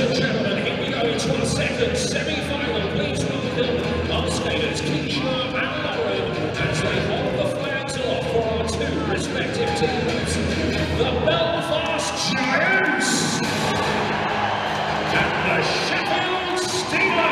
and gentlemen, here we go into our second semi-final. Please welcome our skaters Keisha and Lauren as they hold the flags aloft for our two respective teams. The Belfast Giants and the Sheffield Steelers.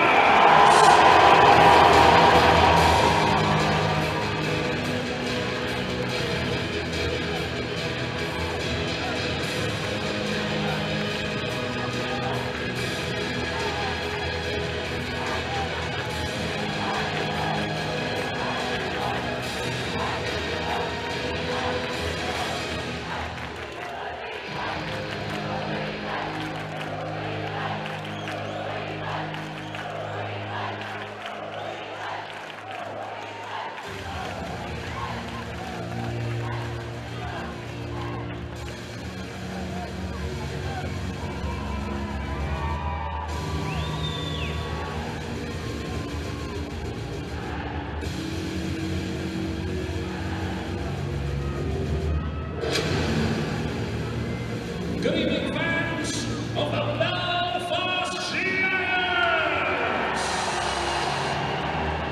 Good evening, fans of the Belfast Giants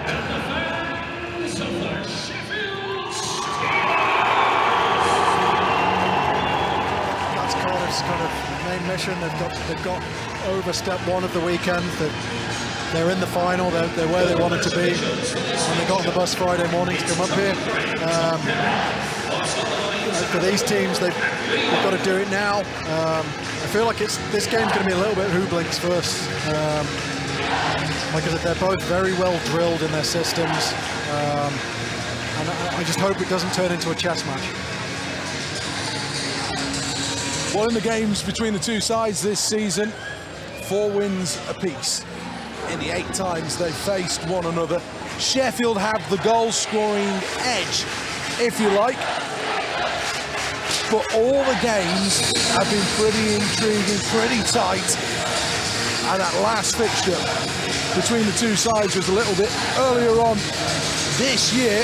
and the fans of the Sheffield Steelers. That's Cardiff's kind of main mission. They've got over step one of the weekend. They're in the final. They're where they wanted to be, and they got on the bus Friday morning to come up here. For these teams, they've got to do it now. I feel like this game's going to be a little bit Hooblink's first. Like I said, they're both very well drilled in their systems, and I just hope it doesn't turn into a chess match. Well, in the games between the two sides this season, 4 wins apiece. In the 8 times they've faced one another, Sheffield have the goal-scoring edge, if you like. But all the games have been pretty intriguing, pretty tight. And that last fixture between the two sides was a little bit earlier on this year,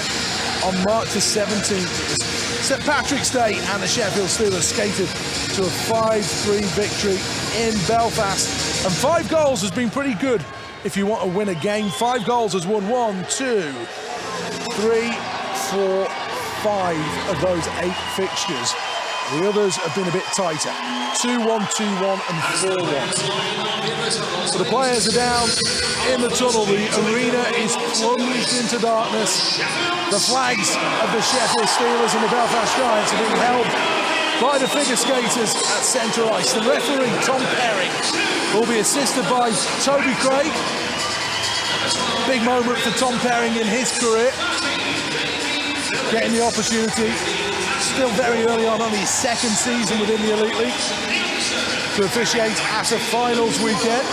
on March the 17th. St Patrick's Day, and the Sheffield Steelers skated to a 5-3 victory in Belfast. And 5 goals has been pretty good if you want to win a game. 5 goals has won 1, 2, 3, 4, 5 of those 8 fixtures. The others have been a bit tighter. 2-1, 2-1 and 4-1. So the players are down in the tunnel. The arena is plunged into darkness. The flags of the Sheffield Steelers and the Belfast Giants are being held by the figure skaters at centre ice. The referee, Tom Perry, will be assisted by Toby Craig. Big moment for Tom Perry in his career. Getting the opportunity, still very early on his second season within the Elite League, to officiate at a finals weekend.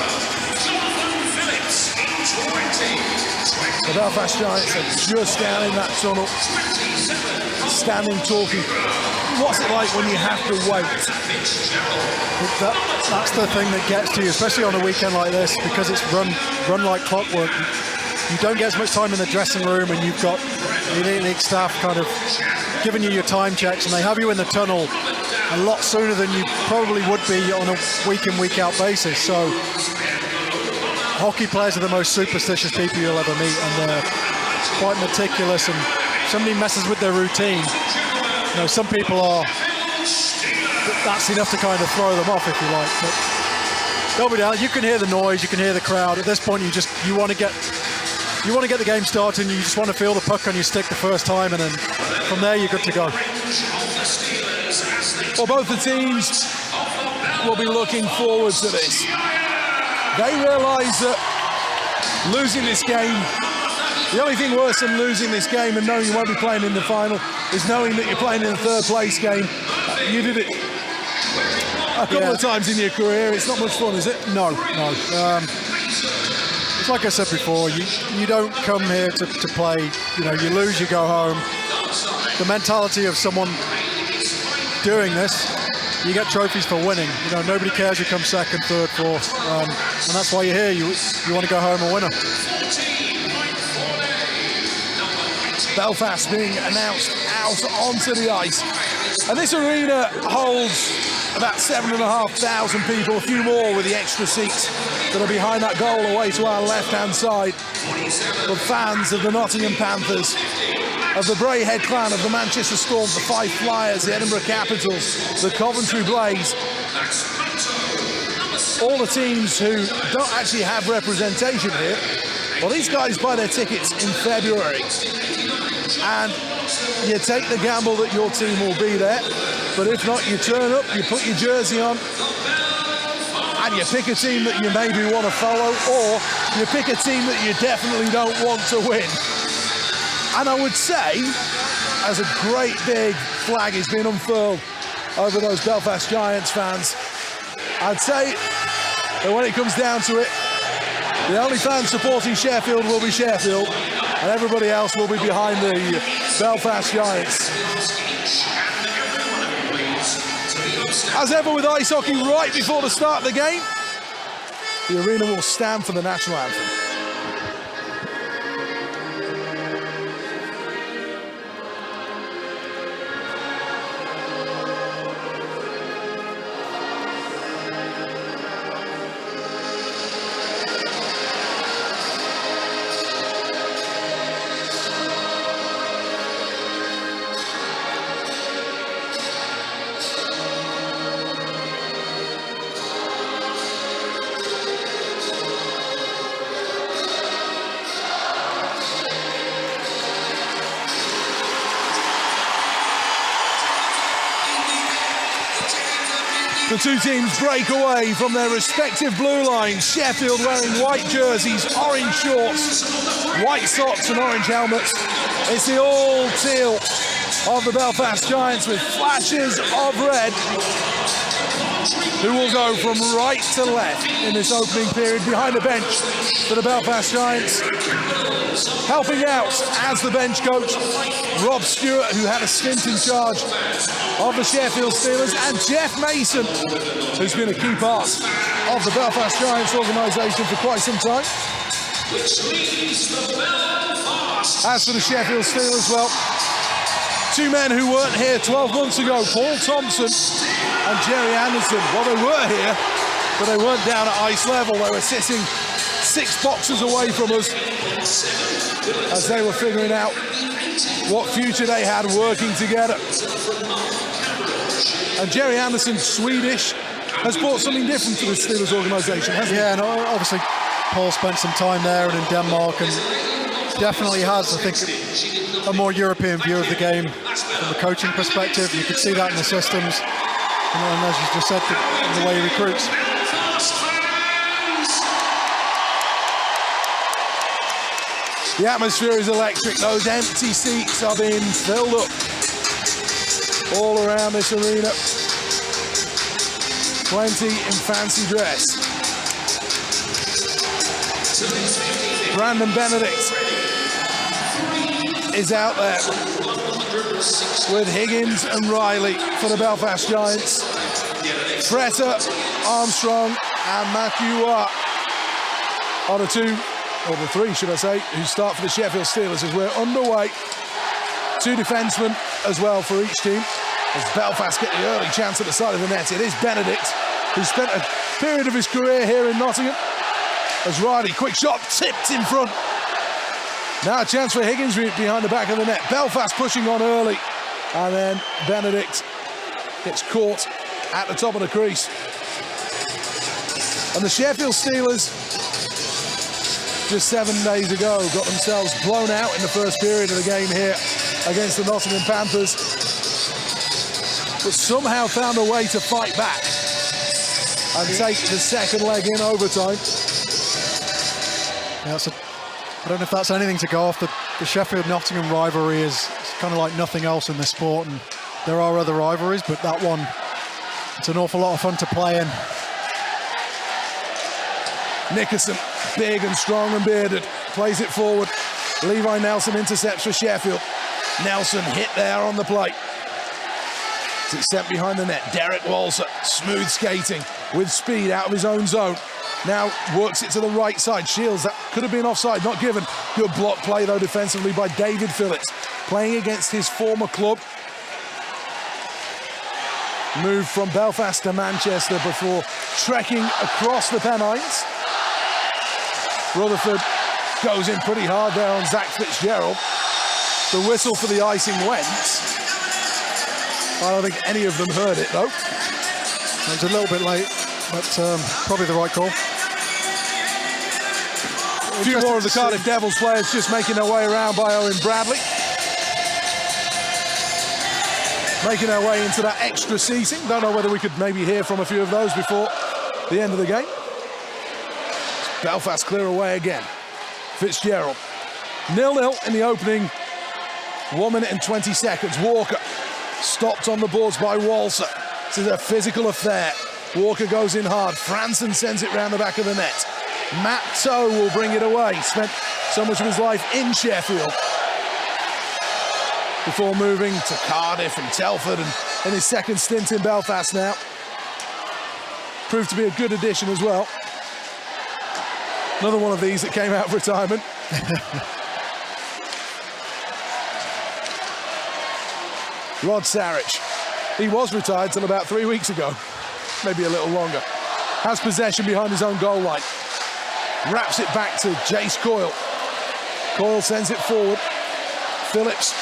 The Belfast Giants are just down in that tunnel, standing talking. What's it like when you have to wait? That's the thing that gets to you, especially on a weekend like this, because it's run like clockwork. You don't get as much time in the dressing room, and you've got the Elite League staff kind of giving you your time checks, and they have you in the tunnel a lot sooner than you probably would be on a week-in, week-out basis. So hockey players are the most superstitious people you'll ever meet, and they're quite meticulous, and if somebody messes with their routine, you know, some people are, that's enough to kind of throw them off, if you like. But don't be down. You can hear the noise, you can hear the crowd. At this point, you want to get the game started, and you just want to feel the puck on your stick the first time, and then from there you're good to go. Well, both the teams will be looking forward to this. They realise that losing this game, the only thing worse than losing this game and knowing you won't be playing in the final is knowing that you're playing in a third place game. You did it a couple of times in your career. It's not much fun, is it? No. It's like I said before, you don't come here to play. You know, you lose, you go home. The mentality of someone doing this, you get trophies for winning. You know, nobody cares who comes second, third, fourth, and that's why you're here. You want to go home a winner. Belfast being announced out onto the ice. And this arena holds about 7,500 people, a few more with the extra seats that are behind that goal away to our left-hand side. Of fans of the Nottingham Panthers, of the Braehead Clan, of the Manchester Storm, the Fife Flyers, the Edinburgh Capitals, the Coventry Blaze. All the teams who don't actually have representation here. Well, these guys buy their tickets in February, and you take the gamble that your team will be there, but if not, you turn up, you put your jersey on, and you pick a team that you maybe want to follow, or you pick a team that you definitely don't want to win. And I would say, as a great big flag is being unfurled over those Belfast Giants fans, I'd say that when it comes down to it, the only fans supporting Sheffield will be Sheffield, and everybody else will be behind the Belfast Giants. As ever with ice hockey, right before the start of the game, the arena will stand for the national anthem. The two teams break away from their respective blue lines. Sheffield wearing white jerseys, orange shorts, white socks and orange helmets. It's the all teal of the Belfast Giants with flashes of red, who will go from right to left in this opening period. Behind the bench for the Belfast Giants, helping out as the bench coach, Rob Stewart, who had a stint in charge of the Sheffield Steelers, and Jeff Mason, who's been a key part of the Belfast Giants organisation for quite some time. As for the Sheffield Steelers, well, two men who weren't here 12 months ago, Paul Thompson and Jerry Anderson. Well, they were here, but they weren't down at ice level. They were sitting 6 boxes away from us as they were figuring out what future they had working together. And Jerry Anderson, Swedish, has brought something different to the Steelers organisation, hasn't he? Yeah, and obviously Paul spent some time there and in Denmark, and definitely has, I think, a more European view of the game from a coaching perspective. You could see that in the systems, and as you just said, the way he recruits. The atmosphere is electric. Those empty seats are being filled up all around this arena. Plenty in fancy dress. Brandon Benedict is out there with Higgins and Riley for the Belfast Giants. Fretter, Armstrong and Matthew Watt are the two, or the three should I say, who start for the Sheffield Steelers as we're underway. 2 defensemen as well for each team, as Belfast get the early chance at the side of the net. It is Benedict, who spent a period of his career here in Nottingham. As Riley, quick shot, tipped in front. Now a chance for Higgins behind the back of the net. Belfast pushing on early, and then Benedict gets caught at the top of the crease. And the Sheffield Steelers, just 7 days ago, got themselves blown out in the first period of the game here against the Nottingham Panthers, but somehow found a way to fight back and take the second leg in overtime. Yeah, I don't know if that's anything to go off. The Sheffield-Nottingham rivalry is kind of like nothing else in this sport, and there are other rivalries, but that one, it's an awful lot of fun to play in. Nickerson, big and strong and bearded, plays it forward. Levi Nelson intercepts for Sheffield. Nelson hit there on the plate. It's sent behind the net. Derek Walser, smooth skating with speed out of his own zone. Now works it to the right side. Shields, that could have been offside, not given. Good block play though defensively by David Phillips, playing against his former club. moved from Belfast to Manchester before trekking across the Pennines. Rutherford goes in pretty hard there on Zach Fitzgerald. The whistle for the icing went. I don't think any of them heard it, though. It was a little bit late, but probably the right call. A few more of the Cardiff Devils players just making their way around by Owen Bradley. Making our way into that extra seating. Don't know whether we could maybe hear from a few of those before the end of the game. Belfast clear away again. Fitzgerald. 0-0 in the opening 1 minute and 20 seconds. Walker stopped on the boards by Walser. This is a physical affair. Walker goes in hard. Franson sends it round the back of the net. Matt Toe will bring it away. Spent so much of his life in Sheffield before moving to Cardiff and Telford, and in his second stint in Belfast now. Proved to be a good addition as well. Another one of these that came out of retirement. Rod Sarich. He was retired till about 3 weeks ago, maybe a little longer. Has possession behind his own goal line. Wraps it back to Jace Coyle. Coyle sends it forward. Phillips.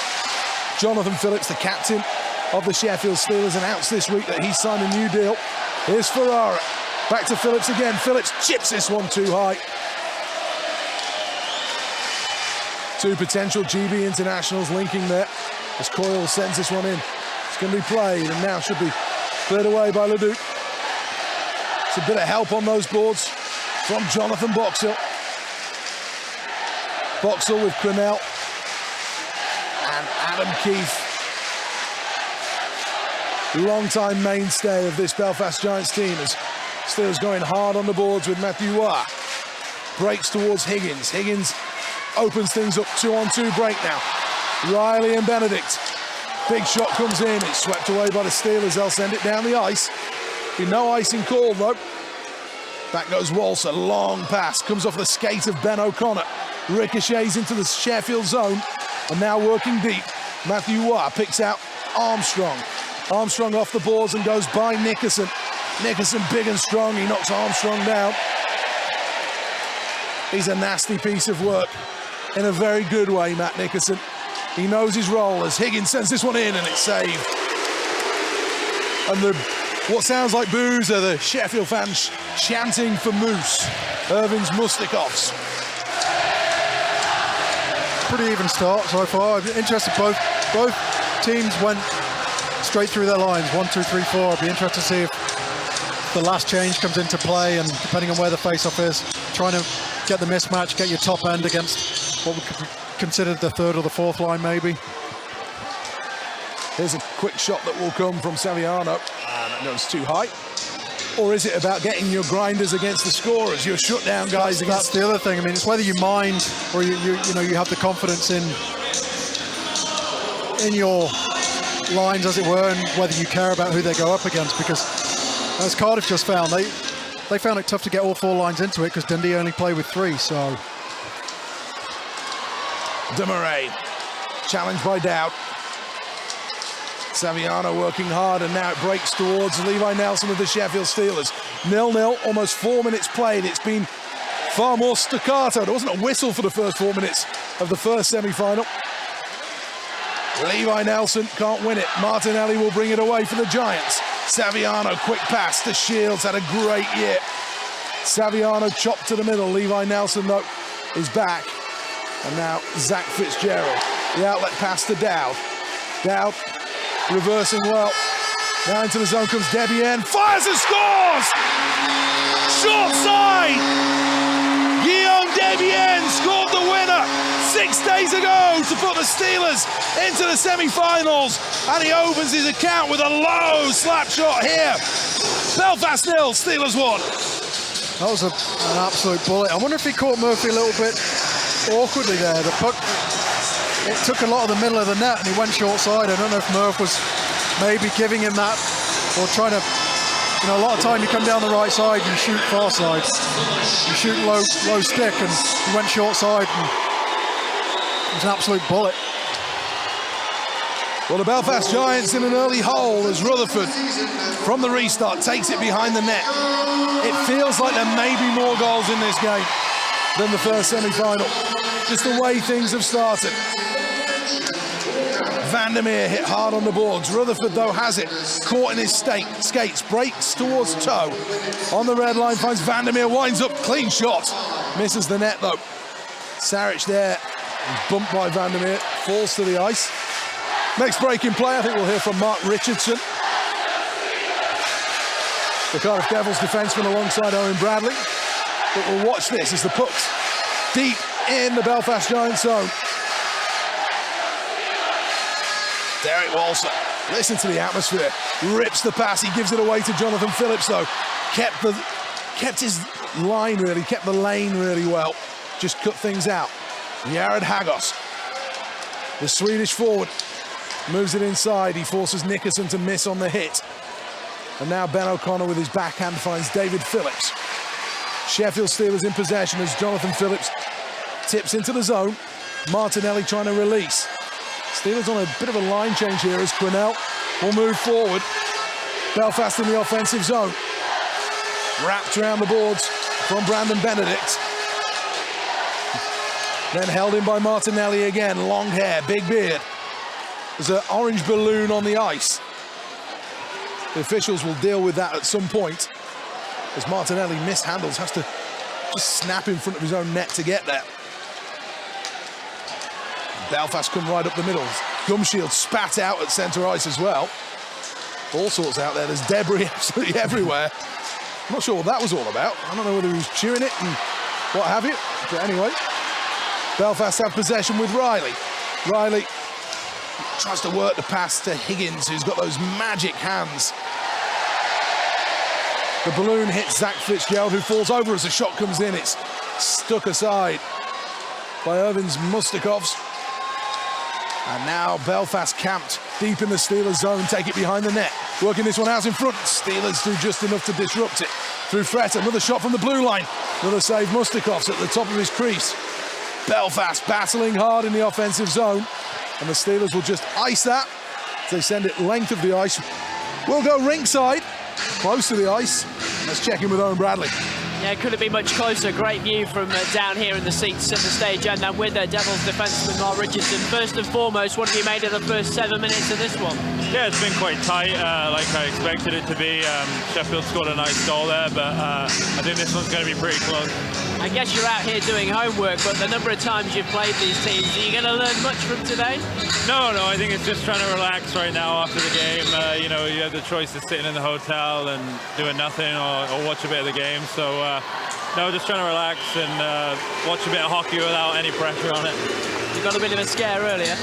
Jonathan Phillips, the captain of the Sheffield Steelers, announced this week that he's signed a new deal. Here's Ferrara. Back to Phillips again. Phillips chips this one too high. Two potential GB internationals linking there as Coyle sends this one in. It's going to be played and now should be cleared away by Leduc. It's a bit of help on those boards from Jonathan Boxall. Boxall with Quinnell and Adam Keefe. Long-time mainstay of this Belfast Giants team as Steelers going hard on the boards with Matthew Waugh. Breaks towards Higgins. Higgins opens things up, 2-on-2 break now. Riley and Benedict. Big shot comes in, it's swept away by the Steelers. They'll send it down the ice. Be no icing called though. Back goes Walser, long pass, comes off the skate of Ben O'Connor. Ricochets into the Sheffield zone, and now working deep. Matthew Waugh picks out Armstrong. Armstrong off the boards and goes by Nickerson. Nickerson big and strong, he knocks Armstrong down. He's a nasty piece of work, in a very good way, Matt Nickerson. He knows his role as Higgins sends this one in and it's saved. And what sounds like boos are the Sheffield fans chanting for Moose, Irvin's Mustikovs. Pretty even start so far. I'm interested, both teams went straight through their lines, 1, 2, 3, 4. I'd be interested to see if the last change comes into play, and depending on where the face-off is, trying to get the mismatch, get your top end against what we could consider the third or the fourth line maybe. Here's a quick shot that will come from Saviano, and that goes too high. Or is it about getting your grinders against the scorers, your shutdown guys against... That's the other thing. I mean, it's whether you mind or you have the confidence in your lines, as it were, and whether you care about who they go up against, because as Cardiff just found, they found it tough to get all 4 lines into it because Dundee only play with 3, so... Demarais, challenged by Dowd. Saviano working hard, and now it breaks towards Levi Nelson of the Sheffield Steelers. 0-0, almost 4 minutes played. It's been far more staccato. There wasn't a whistle for the first 4 minutes of the first semi-final. Levi Nelson can't win it. Martinelli will bring it away for the Giants. Saviano, quick pass to Shields, had a great year. Saviano chopped to the middle. Levi Nelson, though, is back. And now Zach Fitzgerald. The outlet pass to Dowd. Dowd reversing well. Now into the zone comes Debian. Fires and scores! Short side! Guillaume Debian scored the winner 6 days ago to put the Steelers into the semi-finals. And he opens his account with a low slap shot here. Belfast 0, Steelers 1. That was an absolute bullet. I wonder if he caught Murphy a little bit awkwardly there. The puck, it took a lot of the middle of the net and he went short side. I don't know if Murph was maybe giving him that or trying to, a lot of time you come down the right side, you shoot far side. You shoot low stick, and he went short side and it was an absolute bullet. Well, the Belfast Giants in an early hole as Rutherford, from the restart, takes it behind the net. It feels like there may be more goals in this game than the first semi-final. Just the way things have started. Vandermeer hit hard on the boards. Rutherford, though, has it. Caught in his skates, breaks towards toe. On the red line, finds Vandermeer, winds up, clean shot. Misses the net, though. Saric there, bumped by Vandermeer, falls to the ice. Next breaking play, I think we'll hear from Mark Richardson. The Cardiff Devils defenseman alongside Owen Bradley. But we'll watch this as the puck's deep in the Belfast Giants zone. Derek Walser, listen to the atmosphere. Rips the pass, he gives it away to Jonathan Phillips though. Kept his line really, kept the lane really well. Just cut things out. Jared Hagos, the Swedish forward, moves it inside. He forces Nickerson to miss on the hit. And now Ben O'Connor with his backhand finds David Phillips. Sheffield Steelers in possession as Jonathan Phillips tips into the zone. Martinelli trying to release. Steelers on a bit of a line change here as Quinnell will move forward. Belfast in the offensive zone. Wrapped around the boards from Brandon Benedict. Then held in by Martinelli again. Long hair, big beard. There's an orange balloon on the ice. The officials will deal with that at some point as Martinelli mishandles, has to just snap in front of his own net to get there. Belfast come right up the middle. Gumshield spat out at centre ice as well. All sorts out there. There's debris absolutely everywhere. I'm not sure what that was all about. I don't know whether he was chewing it and what have you. But anyway, Belfast have possession with Riley. Riley tries to work the pass to Higgins, who's got those magic hands. The balloon hits Zach Fitzgerald, who falls over as the shot comes in. It's stuck aside by Irvins Mustakovs. And now Belfast camped deep in the Steelers zone, take it behind the net. Working this one out in front. Steelers do just enough to disrupt it. Through Fret, another shot from the blue line. Another save, Mustakovs at the top of his crease. Belfast battling hard in the offensive zone. And the Steelers will just ice that. They send it length of the ice. We'll go ringside, close to the ice. Let's check in with Owen Bradley. Yeah, it couldn't be much closer. Great view from down here in the seats at the stage, and with the Devils defenseman Mark Richardson. First and foremost, what have you made of the first 7 minutes of this one? Yeah, it's been quite tight, like I expected it to be. Sheffield scored a nice goal there, but I think this one's going to be pretty close. I guess you're out here doing homework, but the number of times you've played these teams, are you going to learn much from today? No, I think it's just trying to relax right now after the game. You know, you have the choice of sitting in the hotel and doing nothing or watch a bit of the game. So, no, just trying to relax and watch a bit of hockey without any pressure on it. You got a bit of a scare earlier.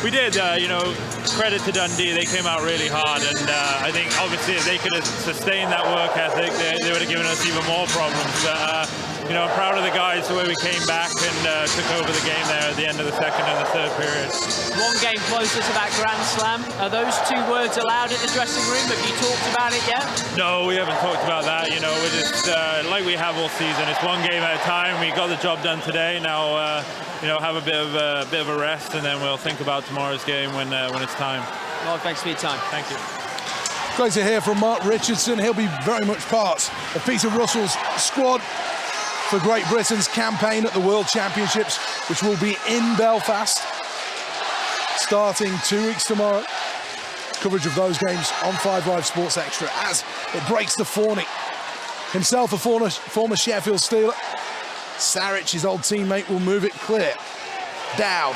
We did, you know, credit to Dundee, they came out really hard, and I think obviously if they could have sustained that work ethic, they would have given us even more problems. But, you know, I'm proud of the guys, the way we came back and took over the game there at the end of the second and the third period. One game closer to that Grand Slam. Are those two words allowed in the dressing room? Have you talked about it yet? No, we haven't talked about that. You know, we're just like we have all season. It's one game at a time. We got the job done today. Now, you know, have a bit of a rest, and then we'll think about tomorrow's game when it's time. Well, thanks for your time. Thank you. Great to hear from Mark Richardson. He'll be very much part of Peter Russell's squad for Great Britain's campaign at the World Championships, which will be in Belfast, starting 2 weeks tomorrow. Coverage of those games on 5 Live Sports Extra as it breaks to Forney. Himself a former Sheffield Steeler. Saric, his old teammate, will move it clear. Dowd,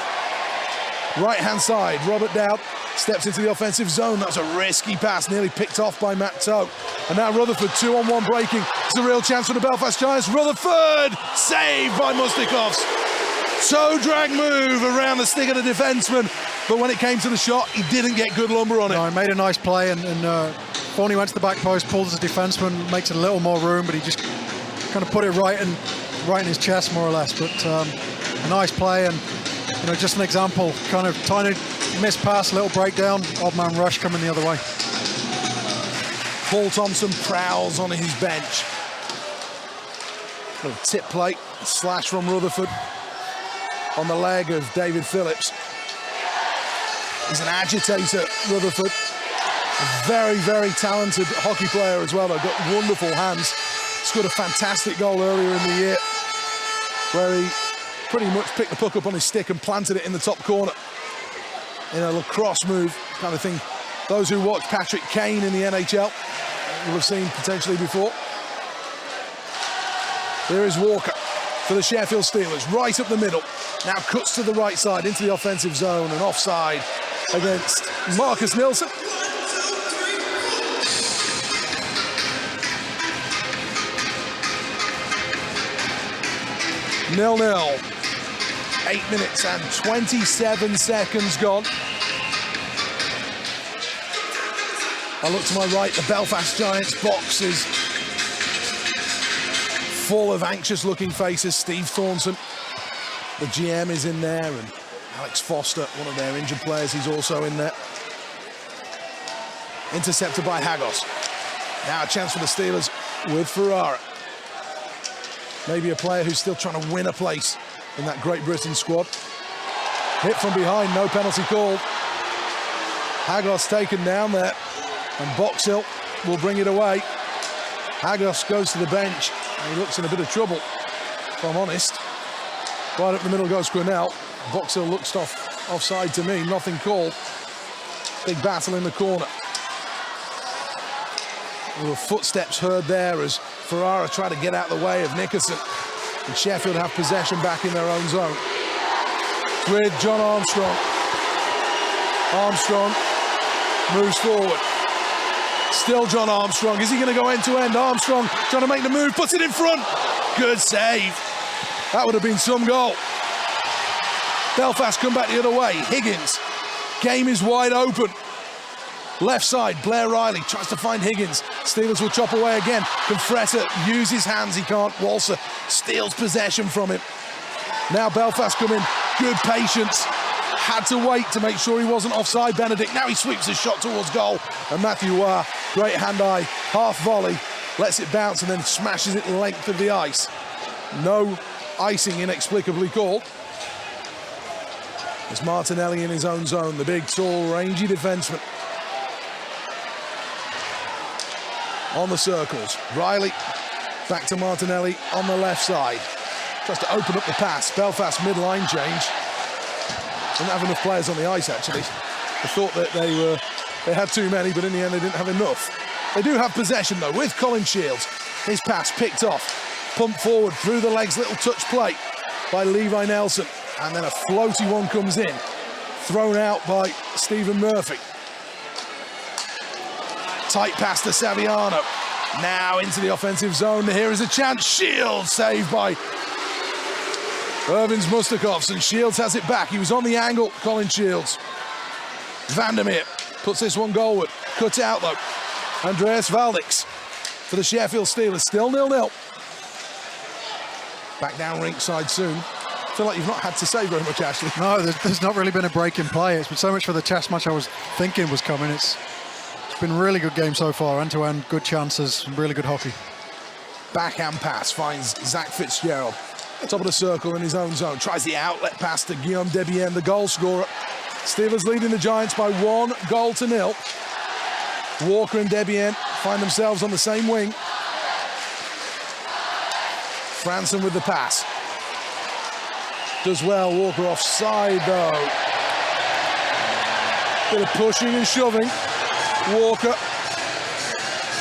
right-hand side. Robert Dowd steps into the offensive zone. That's a risky pass, nearly picked off by Matt Toe. And now Rutherford, 2-on-1 breaking. It's a real chance for the Belfast Giants. Rutherford, saved by Mustakovs. Toe drag move around the stick of the defenseman. But when it came to the shot, he didn't get good lumber on it. No, he made a nice play, and Forney went to the back post, pulled as a defenseman, makes a little more room, but he just kind of put it right in his chest, more or less. But a nice play, and you know, just an example, kind of tiny missed pass, little breakdown, odd man rush coming the other way. Paul Thompson prowls on his bench. Little tip plate, slash from Rutherford on the leg of David Phillips. He's an agitator, Rutherford. A very, very talented hockey player as well. They've got wonderful hands. Scored a fantastic goal earlier in the year where he pretty much picked the puck up on his stick and planted it in the top corner in a lacrosse move kind of thing. Those who watch Patrick Kane in the NHL will have seen potentially before. There is Walker for the Sheffield Steelers, right up the middle. Now cuts to the right side into the offensive zone and offside against Marcus Nilsson. Nil-nil. 8 minutes and 27 seconds gone. I look to my right, the Belfast Giants box is full of anxious-looking faces. Steve Thornton, the GM, is in there, and Alex Foster, one of their injured players, he's also in there. Intercepted by Hagos. Now a chance for the Steelers with Ferrara. Maybe a player who's still trying to win a place in that Great Britain squad. Hit from behind, no penalty called. Hagos taken down there, and Boxhill will bring it away. Hagos goes to the bench, and he looks in a bit of trouble, if I'm honest. Right up the middle goes Quinnell. Boxhill looks offside to me, nothing called. Big battle in the corner. There were footsteps heard there as Ferrara tried to get out the way of Nickerson. And Sheffield have possession back in their own zone. With John Armstrong. Armstrong moves forward. Still John Armstrong. Is he going to go end to end? Armstrong trying to make the move, puts it in front. Good save. That would have been some goal. Belfast come back the other way. Higgins. Game is wide open. Left side, Blair Riley tries to find Higgins. Steelers will chop away again. Confretta use his hands, he can't. Walser steals possession from him. Now Belfast come in. Good patience. Had to wait to make sure he wasn't offside, Benedict. Now he sweeps his shot towards goal. And Matthew Waugh, great hand-eye, half volley, lets it bounce and then smashes it length of the ice. No icing inexplicably called. It's Martinelli in his own zone, the big, tall, rangy defenseman. On the circles, Riley back to Martinelli on the left side. Tries to open up the pass. Belfast mid-line change. Didn't have enough players on the ice, actually. I thought that they had too many, but in the end they didn't have enough. They do have possession though with Colin Shields. His pass picked off, pumped forward through the legs, little touch play by Levi Nelson, and then a floaty one comes in, thrown out by Stephen Murphy. Tight pass to Saviano. Now into the offensive zone. Here is a chance. Shields saved by Irvins Mustakovs, and Shields has it back. He was on the angle, Colin Shields. Vandermeer puts this one goalward. Cut out though. Andreas Valdix for the Sheffield Steelers. Still 0-0. Back down rinkside soon. I feel like you've not had to say very much, Ashley. No, there's not really been a break in play. It's been so much for the test match I was thinking was coming. It's been a really good game so far, end-to-end, good chances, really good hockey. Backhand pass finds Zach Fitzgerald. Top of the circle in his own zone. Tries the outlet pass to Guillaume Debienne, the goal scorer. Steelers leading the Giants by 1-0. Walker and Debienne find themselves on the same wing. Franson with the pass. Does well, Walker offside though. Bit of pushing and shoving. Walker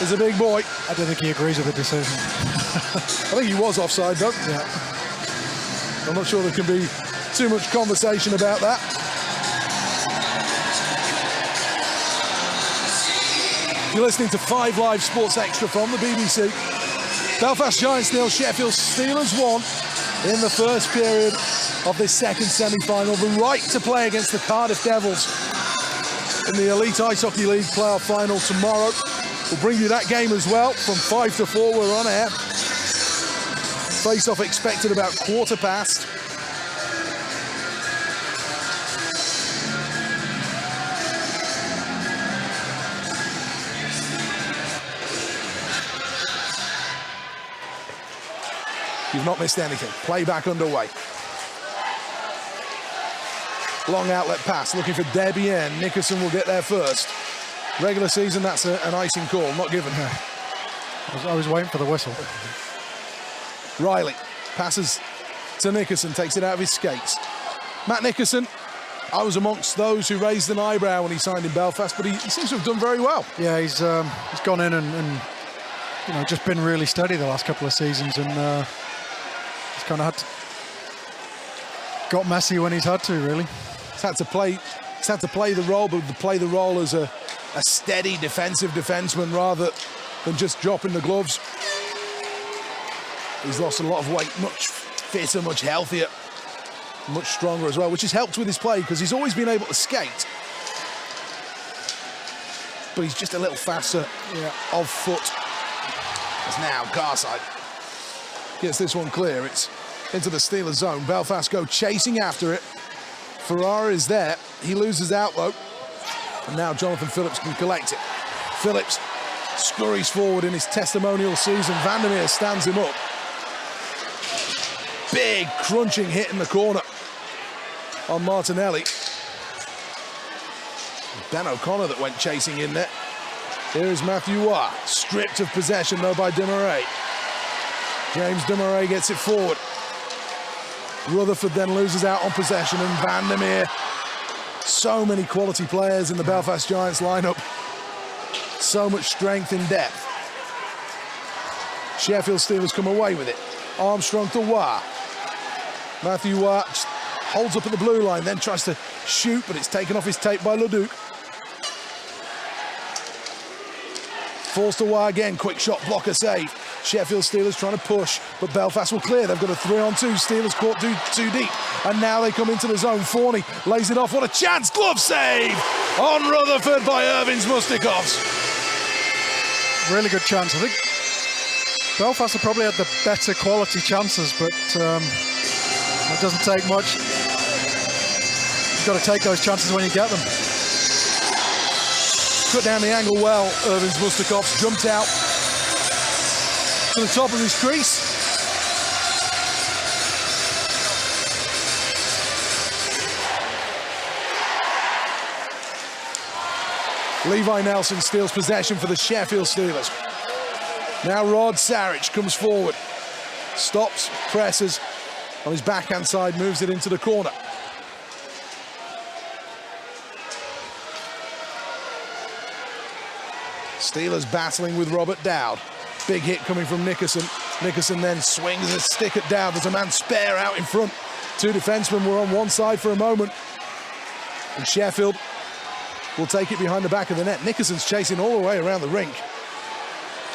is a big boy. I don't think he agrees with the decision. I think he was offside though. Yeah. I'm not sure there can be too much conversation about that. You're listening to 5 Live Sports Extra from the BBC. Belfast Giants 0, Sheffield Steelers 1 in the first period of this second semi-final. The right to play against the Cardiff Devils in the Elite Ice Hockey League playoff final tomorrow. We'll bring you that game as well. From 5 to 4, we're on air. Face-off expected about 1:15. You've not missed anything. Playback underway. Long outlet pass, looking for Debian. Nickerson will get there first. Regular season, that's an icing call, not given. I was waiting for the whistle. Riley passes to Nickerson, takes it out of his skates. Matt Nickerson, I was amongst those who raised an eyebrow when he signed in Belfast, but he seems to have done very well. Yeah, he's gone in and you know, just been really steady the last couple of seasons, and he's kind of got messy when he's had to, really. He's had to play the role, but to play the role as a steady defensive defenseman rather than just dropping the gloves. He's lost a lot of weight, much fitter, much healthier, much stronger as well, which has helped with his play because he's always been able to skate, but he's just a little faster off foot. As now Garside gets this one clear. It's into the Steelers zone. Belfast go chasing after it. Ferrara is there. He loses out though. And now Jonathan Phillips can collect it. Phillips scurries forward in his testimonial season. Vandermeer stands him up. Big crunching hit in the corner on Martinelli. Ben O'Connor that went chasing in there. Here is Matthew Waugh, stripped of possession though by Demarais. James Demarais gets it forward. Rutherford then loses out on possession, and Vandermeer. So many quality players in the Belfast Giants lineup. So much strength in depth. Sheffield Steelers come away with it. Armstrong to Waugh. Matthew Waugh holds up at the blue line, then tries to shoot, but it's taken off his tape by Leduc. Falls to Waugh again, quick shot, blocker save. Sheffield Steelers trying to push, but Belfast will clear. They've got a 3-on-2. Steelers caught too deep, and now they come into the zone. Forney lays it off. What a chance! Glove save on Rutherford by Irvins Mustikovs. Really good chance. I think Belfast have probably had the better quality chances, but it doesn't take much. You've got to take those chances when you get them. Cut down the angle well. Irvins Mustikovs jumped out to the top of his crease. Levi Nelson steals possession for the Sheffield Steelers. Now Rod Sarich comes forward. Stops, presses on his backhand side, moves it into the corner. Steelers battling with Robert Dowd. Big hit coming from Nickerson. Nickerson then swings a stick at Dowd. There's a man spare out in front. Two defensemen were on one side for a moment. And Sheffield will take it behind the back of the net. Nickerson's chasing all the way around the rink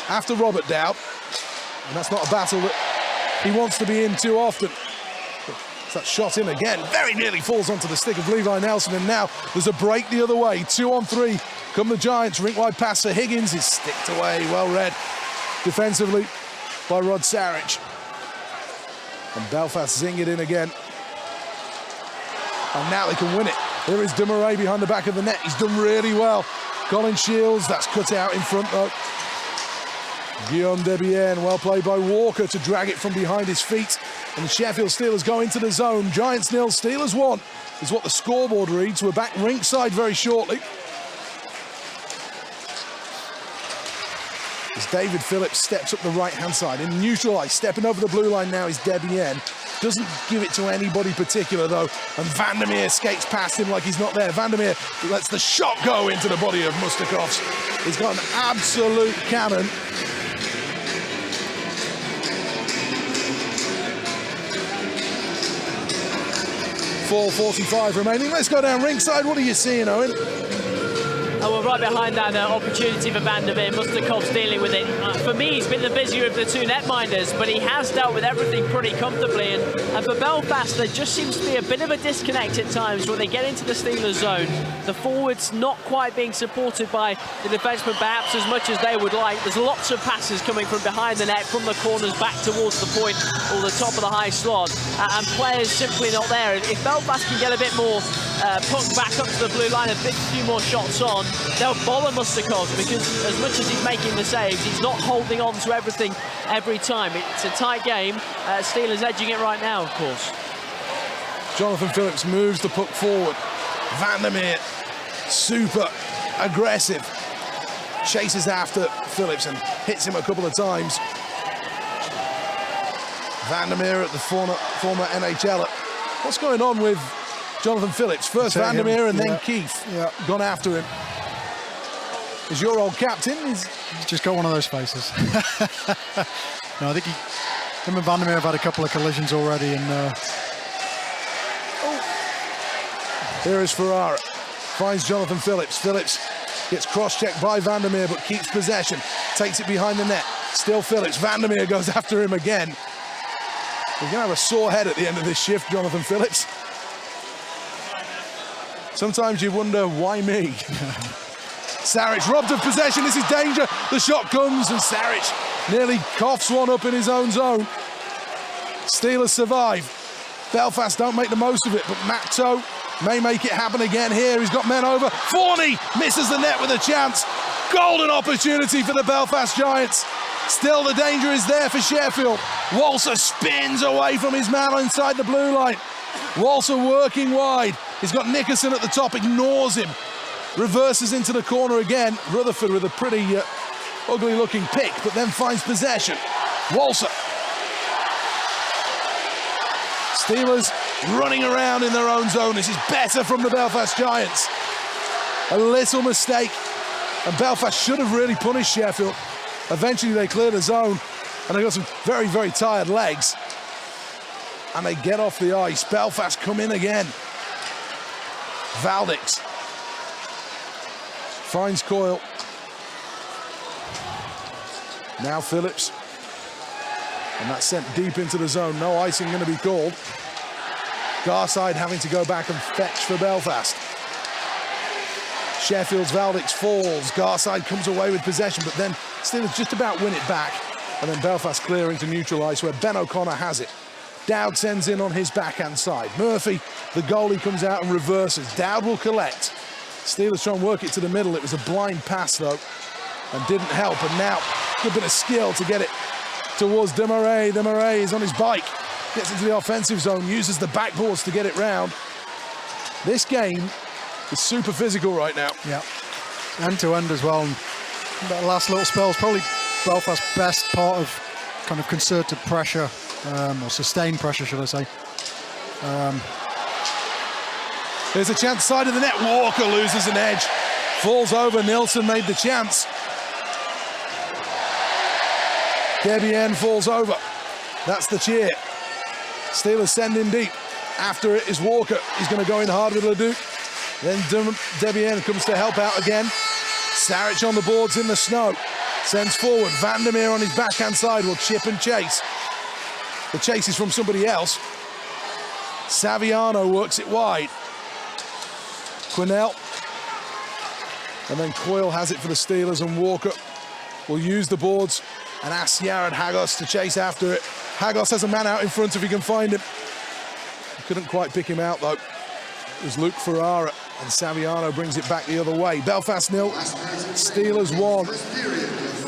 after Robert Dowd. And that's not a battle that he wants to be in too often. That shot in again. Very nearly falls onto the stick of Levi Nelson. And now there's a break the other way. 2-on-3. Come the Giants. Rink-wide pass to Higgins. Is sticked away. Well read defensively by Rod Sarich. And Belfast zing it in again. And now they can win it. Here is Demarais behind the back of the net. He's done really well. Colin Shields. That's cut out in front though. Guillaume Debian. Well played by Walker to drag it from behind his feet. And the Sheffield Steelers go into the zone. Giants 0, Steelers 1 is what the scoreboard reads. We're back ringside very shortly. As David Phillips steps up the right-hand side in neutral ice. Stepping over the blue line now is Debian. Doesn't give it to anybody particular though. And Vandermeer skates past him like he's not there. Vandermeer lets the shot go into the body of Mustikovs. He's got an absolute cannon. .4:45 remaining. Let's go down ringside. What are you seeing, Owen? And we're right behind that opportunity for Vandermeer. Mustikovs dealing with it. For me, he's been the busier of the two netminders, but he has dealt with everything pretty comfortably. And for Belfast, there just seems to be a bit of a disconnect at times when they get into the Steelers zone. The forwards not quite being supported by the defensemen perhaps as much as they would like. There's lots of passes coming from behind the net, from the corners back towards the point or the top of the high slot. And players simply not there. If Belfast can get a bit more puck back up to the blue line, a few more shots on, they'll bother Mustikovs, because as much as he's making the saves, he's not holding on to everything every time. It's a tight game. Steelers edging it right now, of course. Jonathan Phillips moves the puck forward. Vandermeer, super aggressive, chases after Phillips and hits him a couple of times. Vandermeer at the former NHLer. What's going on with Jonathan Phillips? First Vandermeer and then Keith gone after him. Is your old captain? He's just got one of those faces. No, I think him and Vandermeer have had a couple of collisions already. And here is Ferrara. Finds Jonathan Phillips. Phillips gets cross-checked by Vandermeer but keeps possession. Takes it behind the net. Still Phillips. Vandermeer goes after him again. He's going to have a sore head at the end of this shift, Jonathan Phillips. Sometimes you wonder, why me? Saric robbed of possession. This is danger. The shot comes and Saric nearly coughs one up in his own zone. Steelers survive. Belfast don't make the most of it, but Matt Toe may make it happen again here. He's got men over. Forney misses the net with a chance. Golden opportunity for the Belfast Giants. Still, the danger is there for Sheffield. Walser spins away from his man inside the blue line. Walser working wide. He's got Nickerson at the top, ignores him. Reverses into the corner again. Rutherford with a pretty ugly-looking pick, but then finds possession. Walser. Steelers running around in their own zone. This is better from the Belfast Giants. A little mistake, and Belfast should have really punished Sheffield. Eventually they clear the zone, and they got some very, very tired legs. And they get off the ice. Belfast come in again. Valdix finds Coyle. Now Phillips. And that's sent deep into the zone. No icing going to be called. Garside having to go back and fetch for Belfast. Sheffield's Valdix falls. Garside comes away with possession, but then Steelers just about win it back. And then Belfast clearing to neutral ice where Ben O'Connor has it. Dowd sends in on his backhand side. Murphy, the goalie, comes out and reverses. Dowd will collect. Steelers try and work it to the middle. It was a blind pass, though, and didn't help. And now, good bit of skill to get it towards Demarais. Demarais is on his bike. Gets into the offensive zone, uses the backboards to get it round. This game is super physical right now. Yeah, end to end as well. And that last little spell is probably Belfast's best part of kind of concerted pressure, or sustained pressure, should I say. There's a chance side of the net. Walker loses an edge. Falls over. Nilsson made the chance. Debian falls over. That's the cheer. Steelers send in deep. After it is Walker. He's going to go in hard with Leduc. Then Debian comes to help out again. Saric on the boards in the snow. Sends forward. Vandermeer on his backhand side will chip and chase. The chase is from somebody else. Saviano works it wide. Quinnell. And then Coyle has it for the Steelers, and Walker will use the boards and ask Jared Hagos to chase after it. Hagos has a man out in front if he can find him. He couldn't quite pick him out, though. It was Luke Ferrara, and Saviano brings it back the other way. Belfast 0, Steelers 1.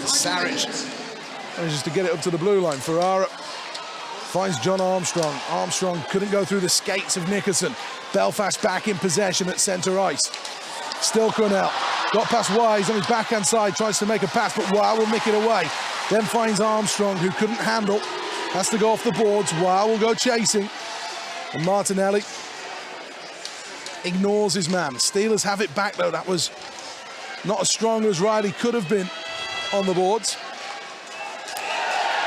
Saric manages to get it up to the blue line. Ferrara finds John Armstrong. Armstrong couldn't go through the skates of Nickerson. Belfast back in possession at centre ice. Still Quinnell. Got past Wise on his backhand side, tries to make a pass, but Wow will nick it away. Then finds Armstrong, who couldn't handle. Has to go off the boards. Wow will go chasing. And Martinelli ignores his man. Steelers have it back, though. That was not as strong as Riley could have been on the boards.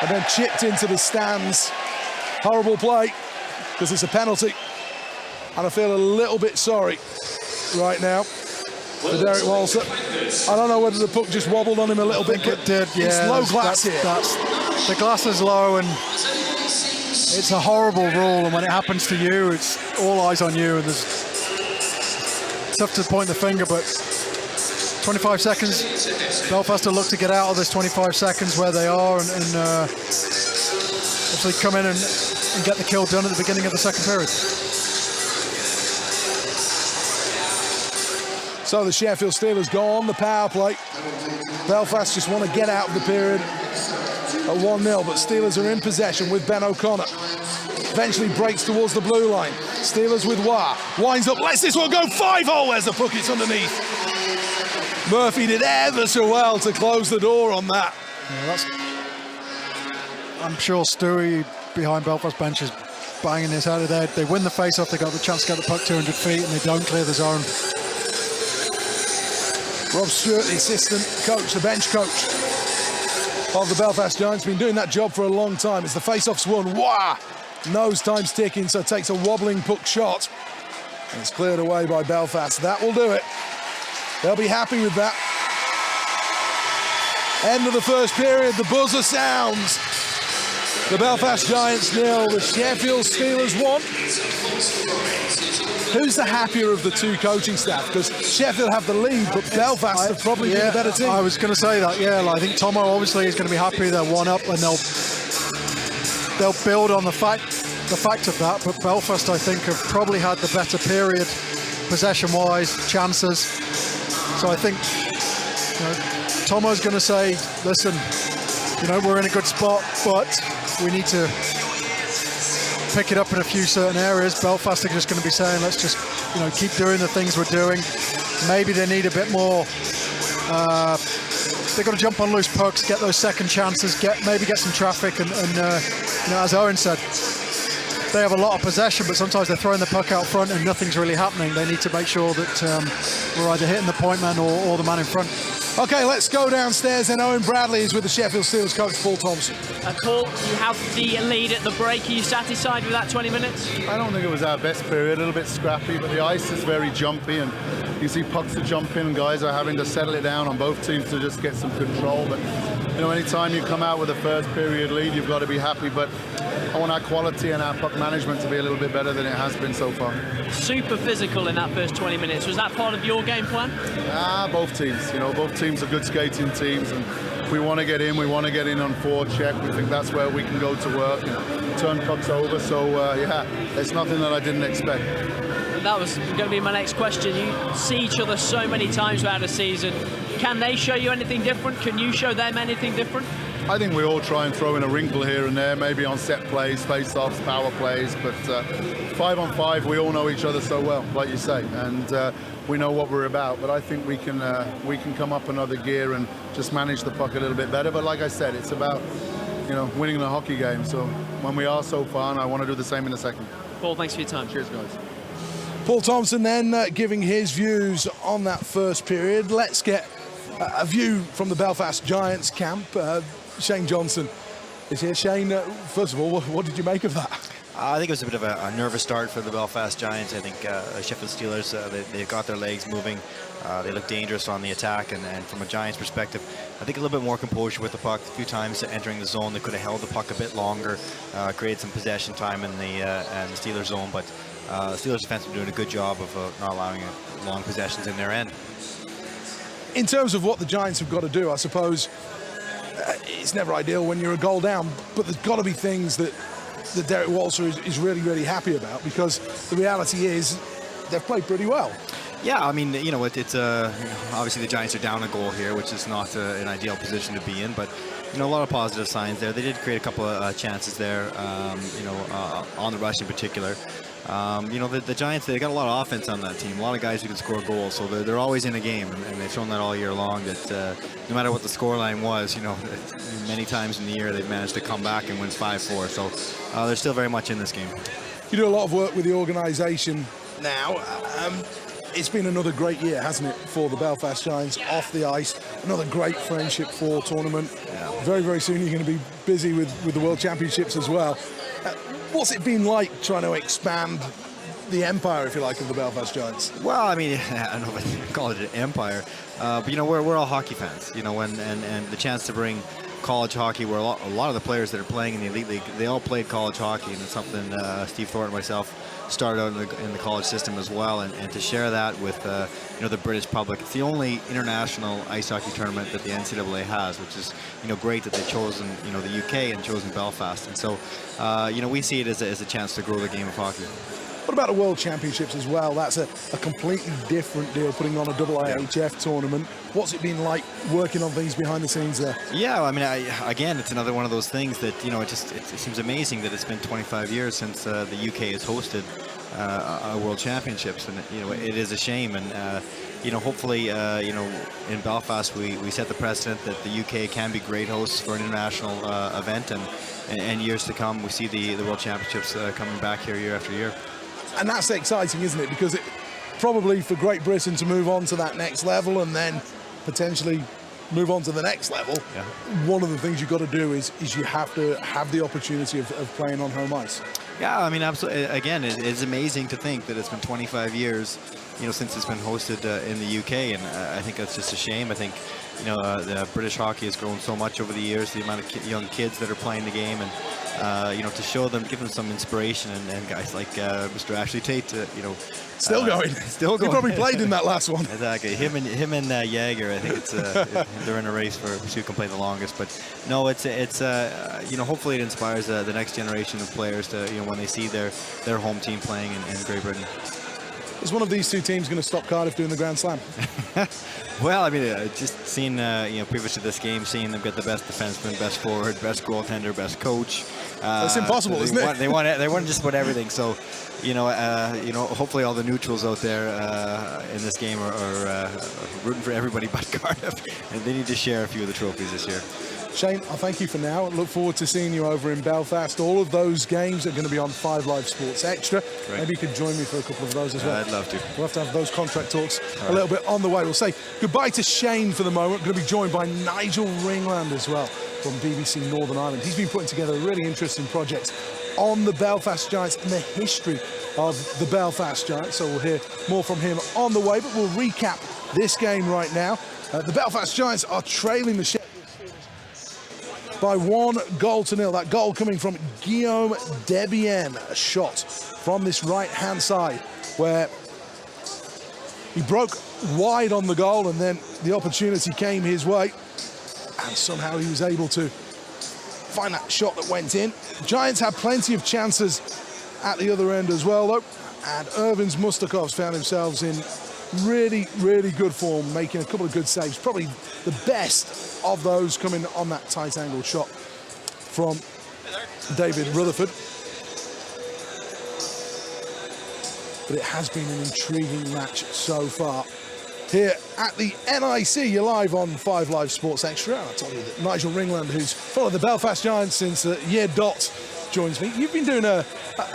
And then chipped into the stands. Horrible play, because it's a penalty. And I feel a little bit sorry right now for Derek Walser. I don't know whether the puck just wobbled on him a little bit. I think it did, yeah. It's low glass here. The glass is low, and it's a horrible rule, and when it happens to you, it's all eyes on you, and it's tough to point the finger, but 25 seconds. Belfast will look to get out of this 25 seconds where they are, and actually come in and get the kill done at the beginning of the second period. So the Sheffield Steelers go on the power play. Belfast just want to get out of the period at 1-0, but Steelers are in possession with Ben O'Connor. Eventually breaks towards the blue line. Steelers with Wah. Winds up, lets this one go 5-0. Where's the puck? It's underneath. Murphy did ever so well to close the door on that. Yeah, I'm sure Stewie behind Belfast bench is banging his head of there. They win the face-off, they got the chance to get the puck 200 feet, and they don't clear the zone. Rob Stewart, the assistant coach, the bench coach of the Belfast Giants, been doing that job for a long time. It's the face-off's won. Wah! Nose time's ticking, so it takes a wobbling puck shot. And it's cleared away by Belfast. That will do it. They'll be happy with that. End of the first period, the buzzer sounds. The Belfast Giants 0, the Sheffield Steelers 1. Who's the happier of the two coaching staff? Because Sheffield have the lead, but Belfast have probably been a better team. I was going to say that, yeah. I think Tomo obviously is going to be happy they're 1-up, and they'll build on the fact of that. But Belfast, I think, have probably had the better period, possession-wise, chances. So I think Tomo's going to say, listen, we're in a good spot, but we need to pick it up in a few certain areas. Belfast are just going to be saying, let's just keep doing the things we're doing. Maybe they need a bit more. They've got to jump on loose pucks, get those second chances, maybe get some traffic, and as Owen said, they have a lot of possession, but sometimes they're throwing the puck out front and nothing's really happening. They need to make sure that we're either hitting the point man or the man in front. Okay, let's go downstairs, and Owen Bradley is with the Sheffield Steelers coach, Paul Thompson. Paul, you have the lead at the break. Are you satisfied with that 20 minutes? I don't think it was our best period, a little bit scrappy, but the ice is very jumpy, and you see pucks are jumping, guys are having to settle it down on both teams to just get some control. But anytime you come out with a first period lead, you've got to be happy, but I want our quality and our puck management to be a little bit better than it has been so far. Super physical in that first 20 minutes. Was that part of your game plan? Both teams. Both teams are good skating teams, and we want to get in. We want to get in on forecheck. We think that's where we can go to work and turn pucks over. So, it's nothing that I didn't expect. That was going to be my next question. You see each other so many times throughout a season. Can they show you anything different? Can you show them anything different? I think we all try and throw in a wrinkle here and there, maybe on set plays, face-offs, power plays, but 5-on-5, we all know each other so well, like you say, and we know what we're about. But I think we can come up another gear and just manage the puck a little bit better. But like I said, it's about winning the hockey game. So when we are so far, and I want to do the same in a second. Paul, thanks for your time. Cheers, guys. Paul Thompson then giving his views on that first period. Let's get a view from the Belfast Giants camp. Shane Johnson is here. Shane, first of all, what did you make of that? I think it was a bit of a nervous start for the Belfast Giants. I think Sheffield Steelers, they've got their legs moving. They look dangerous on the attack, and from a Giants perspective, I think a little bit more composure with the puck. A few times entering the zone, they could have held the puck a bit longer, created some possession time in the Steelers zone, but Steelers defense are doing a good job of not allowing long possessions in their end. In terms of what the Giants have got to do, I suppose it's never ideal when you're a goal down, but there's got to be things that Derek Walser is really, really happy about, because the reality is they've played pretty well. Yeah, I mean, it's obviously the Giants are down a goal here, which is not an ideal position to be in, but a lot of positive signs there. They did create a couple of chances there, on the rush in particular. The Giants, they got a lot of offense on that team, a lot of guys who can score goals, so they're always in a game, and they've shown that all year long, that no matter what the scoreline was, many times in the year they've managed to come back and win 5-4, so they're still very much in this game. You do a lot of work with the organisation now. It's been another great year, hasn't it, for the Belfast Giants off the ice. Another great Friendship 4 tournament. Yeah. Very, very soon you're going to be busy with the World Championships as well. What's it been like trying to expand the empire, if you like, of the Belfast Giants? Well, I mean, I don't know if I call it an empire, but we're all hockey fans, and the chance to bring college hockey, where a lot of the players that are playing in the Elite League, they all played college hockey, and it's something Steve Thornton and myself started out in the college system as well, and to share that with the British public. It's the only international ice hockey tournament that the NCAA has, which is great that they've chosen the UK and chosen Belfast, and so we see it as a chance to grow the game of hockey. What about the World Championships as well? That's a completely different deal, putting on a IIHF tournament. What's it been like working on things behind the scenes there? Yeah, I mean, again, it's another one of those things that, you know, it seems amazing that it's been 25 years since the UK has hosted a World Championships, and, you know, it is a shame. And, you know, hopefully, you know, in Belfast, we set the precedent that the UK can be great hosts for an international event, and years to come, we see the World Championships coming back here year after year. And that's exciting, isn't it? Because it probably for Great Britain to move on to that next level and then potentially move on to the next level, one of the things you've got to do is you have to have the opportunity of playing on home ice. Yeah, I mean, absolutely. Again, it's amazing to think that it's been 25 years, you know, since it's been hosted in the UK, and I think that's just a shame. I think, you know, the British hockey has grown so much over the years, the amount of young kids that are playing the game, and you know, to show them, give them some inspiration, and guys like Mr. Ashley Tate, you know, still going. He probably played in that last one. Exactly. Him and Jaeger, I think it's they're in a race for who can play the longest. But no, it's you know, hopefully it inspires the next generation of players to, you know, when they see their home team playing in Great Britain. Is one of these two teams going to stop Cardiff doing the Grand Slam? Well, I mean, just seeing, you know, previous to this game, seeing them get the best defenseman, best forward, best goaltender, best coach. It's impossible, isn't it? They want just about everything. So, you know, hopefully all the neutrals out there in this game are rooting for everybody but Cardiff, and they need to share a few of the trophies this year. Shane, I'll thank you for now. I look forward to seeing you over in Belfast. All of those games are going to be on 5 Live Sports Extra. Great. Maybe you could join me for a couple of those as well. I'd love to. We'll have to have those contract talks a little bit on the way. We'll say goodbye to Shane for the moment. Going to be joined by Nigel Ringland as well from BBC Northern Ireland. He's been putting together a really interesting project on the Belfast Giants and the history of the Belfast Giants. So we'll hear more from him on the way, but we'll recap this game right now. The Belfast Giants are trailing the Sheffield by 1-0. That goal coming from Guillaume Debienne, a shot from this right-hand side where he broke wide on the goal, and then the opportunity came his way, and somehow he was able to find that shot that went in. Giants had plenty of chances at the other end as well, though, and Irvins Mustakovs found themselves in really, really good form, making a couple of good saves, probably the best of those coming on that tight angle shot from David Rutherford. But it has been an intriguing match so far. Here at the NIC, you're live on 5 Live Sports Extra. I'll tell you that Nigel Ringland, who's followed the Belfast Giants since year dot, joins me. You've been doing a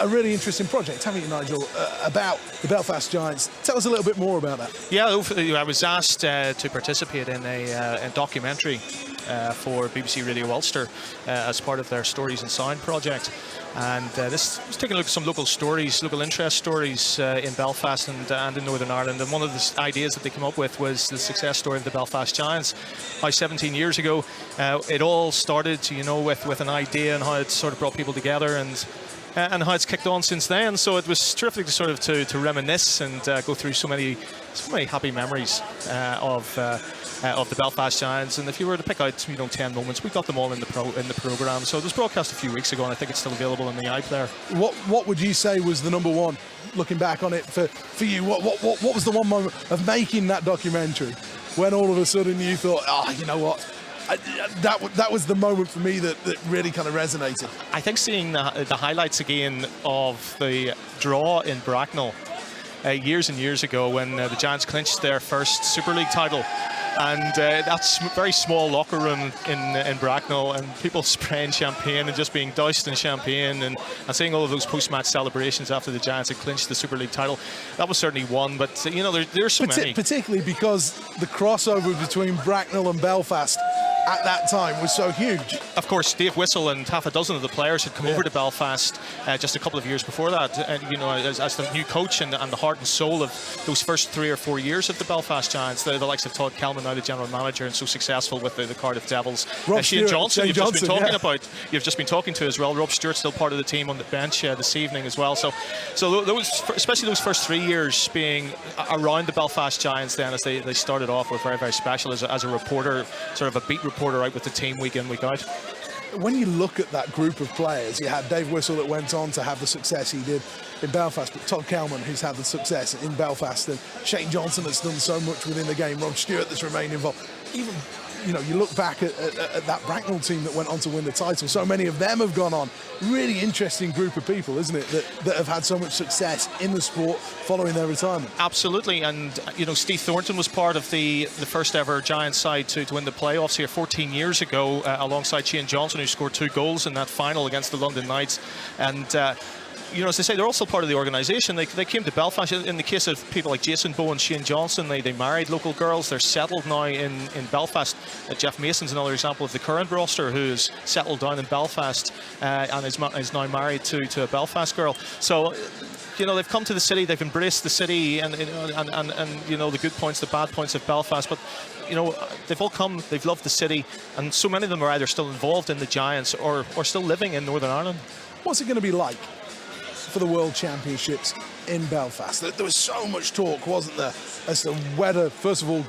really interesting project, haven't you, Nigel, about the Belfast Giants. Tell us a little bit more about that. Yeah, I was asked to participate in a documentary for BBC Radio Ulster as part of their Stories and Sound project. And this was taking a look at some local stories, local interest stories in Belfast and in Northern Ireland. And one of the ideas that they came up with was the success story of the Belfast Giants. How 17 years ago, it all started, you know, with an idea, and how it sort of brought people together, and how it's kicked on since then. So it was terrific to sort of to reminisce and go through so many happy memories of the Belfast Giants. And if you were to pick out, you know, 10 moments, we got them all in the programme. So it was broadcast a few weeks ago, and I think it's still available on the iPlayer. What would you say was the number one, looking back on it for you? What was the one moment of making that documentary when all of a sudden you thought, you know what? That was the moment for me that really kind of resonated. I think seeing the highlights again of the draw in Bracknell years and years ago, when the Giants clinched their first Super League title, and that's a very small locker room in Bracknell, and people spraying champagne and just being doused in champagne, and seeing all of those post-match celebrations after the Giants had clinched the Super League title. That was certainly one, but you know, there's so many. Particularly because the crossover between Bracknell and Belfast at that time was so huge. Of course, Dave Whistle and half a dozen of the players had come over to Belfast just a couple of years before that, and you know, as the new coach and the heart and soul of those first 3 or 4 years of the Belfast Giants. The likes of Todd Kelman, now the general manager, and so successful with the Cardiff Devils. Shane Johnson, you've just been talking to as well. Rob Stewart still part of the team on the bench this evening as well. So those, especially those first 3 years being around the Belfast Giants, then as they started off, were very, very special as a reporter, sort of a beat reporter out with the team week in, week out. when you look at that group of players, you had Dave Whistle that went on to have the success he did in Belfast, but Todd Kelman, who's had the success in Belfast, and Shane Johnson that's done so much within the game, Rob Stewart that's remained involved. Even, you know, you look back at that Bracknell team that went on to win the title, so many of them have gone on. Really interesting group of people, isn't it, that have had so much success in the sport following their retirement. Absolutely, and you know, Steve Thornton was part of the first ever Giants side to win the playoffs here 14 years ago, alongside Shane Johnson, who scored 2 goals in that final against the London Knights. And you know, as they say, they're also part of the organisation. They came to Belfast. In the case of people like Jason Bowe and Shane Johnson, they married local girls. They're settled now in Belfast. Jeff Mason's another example of the current roster who's settled down in Belfast and is now married to a Belfast girl. So, you know, they've come to the city, they've embraced the city and you know, the good points, the bad points of Belfast. But you know, they've all come, they've loved the city, and so many of them are either still involved in the Giants or still living in Northern Ireland. What's it going to be like for the World Championships in Belfast? There was so much talk, wasn't there, as to whether, first of all,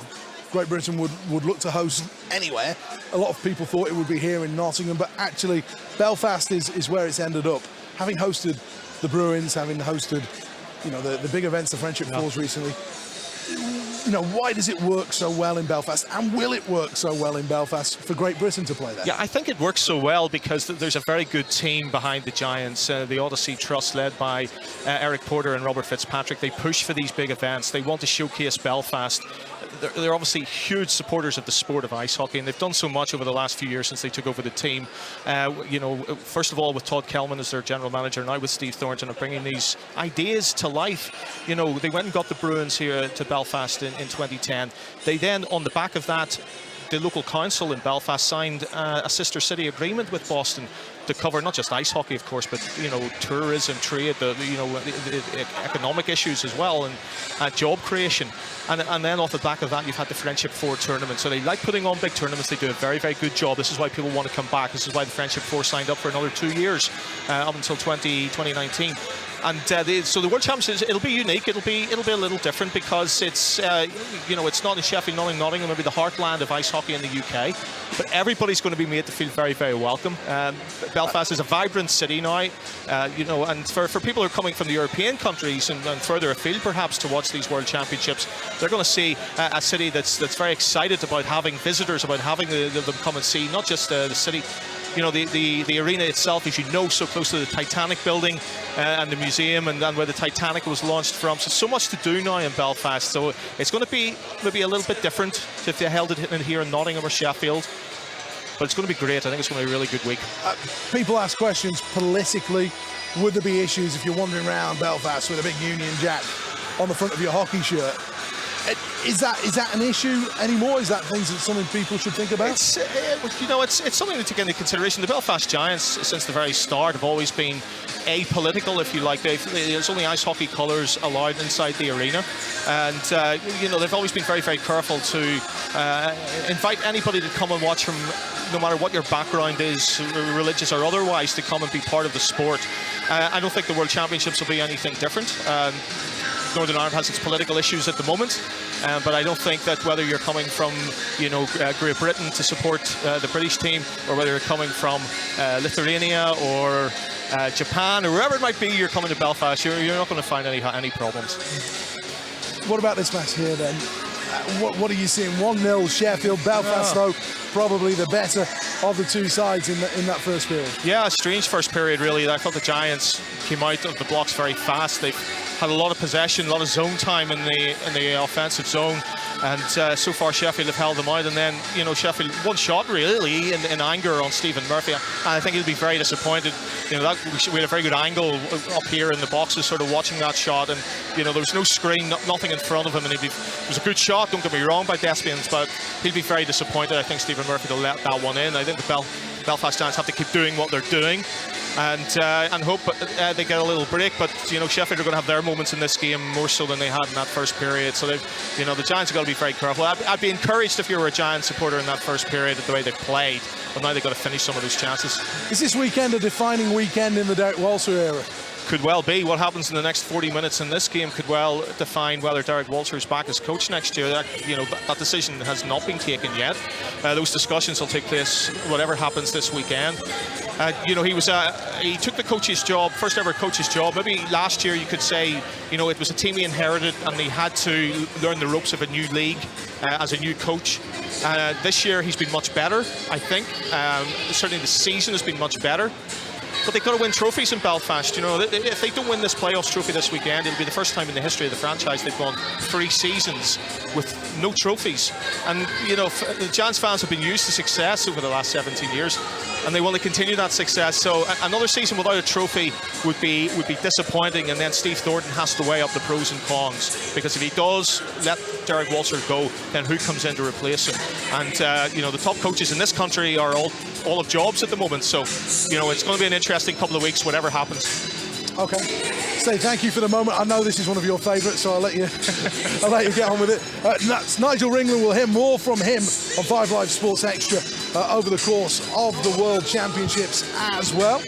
Great Britain would look to host anywhere. A lot of people thought it would be here in Nottingham, but actually Belfast is where it's ended up. Having hosted the Bruins, having hosted, you know, the big events, the Friendship Fours recently, you know, why does it work so well in Belfast, and will it work so well in Belfast for Great Britain to play there? Yeah, I think it works so well because there's a very good team behind the Giants. The Odyssey Trust, led by Eric Porter and Robert Fitzpatrick, they push for these big events. They want to showcase Belfast. They're obviously huge supporters of the sport of ice hockey, and they've done so much over the last few years since they took over the team. You know, first of all with Todd Kelman as their general manager, now with Steve Thornton, of bringing these ideas to life. You know, they went and got the Bruins here to Belfast in 2010. They then, on the back of that, the local council in Belfast signed a sister city agreement with Boston to cover not just ice hockey, of course, but you know, tourism, trade, the economic issues as well, and job creation. And then off the back of that, you've had the Friendship Four tournament. So they like putting on big tournaments. They do a very, very good job. This is why people want to come back. This is why the Friendship Four signed up for another 2 years, up until 2019. And so the World Championships, it'll be unique. It'll be a little different because it's you know, it's not in Sheffield, not in Nottingham, maybe the heartland of ice hockey in the UK. But everybody's going to be made to feel very, very welcome. Belfast is a vibrant city now, you know, and for people who are coming from the European countries and further afield perhaps to watch these World Championships, they're going to see a city that's very excited about having visitors, about having them come and see not just the city. You know, the arena itself, as you know, so close to the Titanic building and the museum and where the Titanic was launched from. So much to do now in Belfast. So it's going to be maybe a little bit different if they held it in here in Nottingham or Sheffield. But it's going to be great. I think it's going to be a really good week. People ask questions politically. Would there be issues if you're wandering around Belfast with a big Union Jack on the front of your hockey shirt? Is that an issue anymore? Is that something people should think about? It's you know, it's something to take into consideration. The Belfast Giants, since the very start, have always been apolitical, if you like. There's only ice hockey colours allowed inside the arena, and you know, they've always been very, very careful to invite anybody to come and watch from, no matter what your background is, religious or otherwise, to come and be part of the sport. I don't think the World Championships will be anything different. Northern Ireland has its political issues at the moment, but I don't think that whether you're coming from, you know, Great Britain to support the British team, or whether you're coming from Lithuania or Japan or wherever it might be, you're coming to Belfast, you're not going to find any problems. What about this match here then? What are you seeing? 1-0 Sheffield. Belfast, though, probably the better of the two sides in that first period. Yeah, a strange first period, really. I thought the Giants came out of the blocks very fast. They've had a lot of possession, a lot of zone time in the offensive zone, and so far Sheffield have held them out. And then, you know, Sheffield one shot really in anger on Stephen Murphy, and I think he'll be very disappointed. You know, that we had a very good angle up here in the boxes, sort of watching that shot, and you know, there was no screen, nothing in front of him, and it was a good shot, don't get me wrong, by Despians, but he'll be very disappointed. I think Stephen Murphy will let that one in. I think the Belfast Giants have to keep doing what they're doing, and hope they get a little break. But you know, Sheffield are going to have their moments in this game more so than they had in that first period. So you know, the Giants have got to be very careful. I'd be encouraged if you were a Giants supporter in that first period at the way they've played, but now they've got to finish some of those chances. Is this weekend a defining weekend in the Derek Walser era? could well be. What happens in the next 40 minutes in this game could well define whether Derek Walter is back as coach next year. That decision has not been taken yet. Those discussions will take place whatever happens this weekend. He took the coach's job, first ever coach's job. Maybe last year you could say, it was a team he inherited and he had to learn the ropes of a new league as a new coach. This year he's been much better, I think. Certainly the season has been much better. But they've got to win trophies in Belfast. If they don't win this playoffs trophy this weekend, it'll be the first time in the history of the franchise they've gone 3 seasons with no trophies. And the Giants fans have been used to success over the last 17 years, and they want to continue that success. So another season without a trophy would be disappointing. And then Steve Thornton has to weigh up the pros and cons, because if he does let Derek Walter go, then who comes in to replace him? And the top coaches in this country are all of jobs at the moment. So it's going to be an interesting couple of weeks, whatever happens. Okay. Say thank you for the moment. I know this is one of your favourites, so I'll let you get on with it. That's Nigel Ringland. We'll hear more from him on 5 Live Sports Extra over the course of the World Championships as well,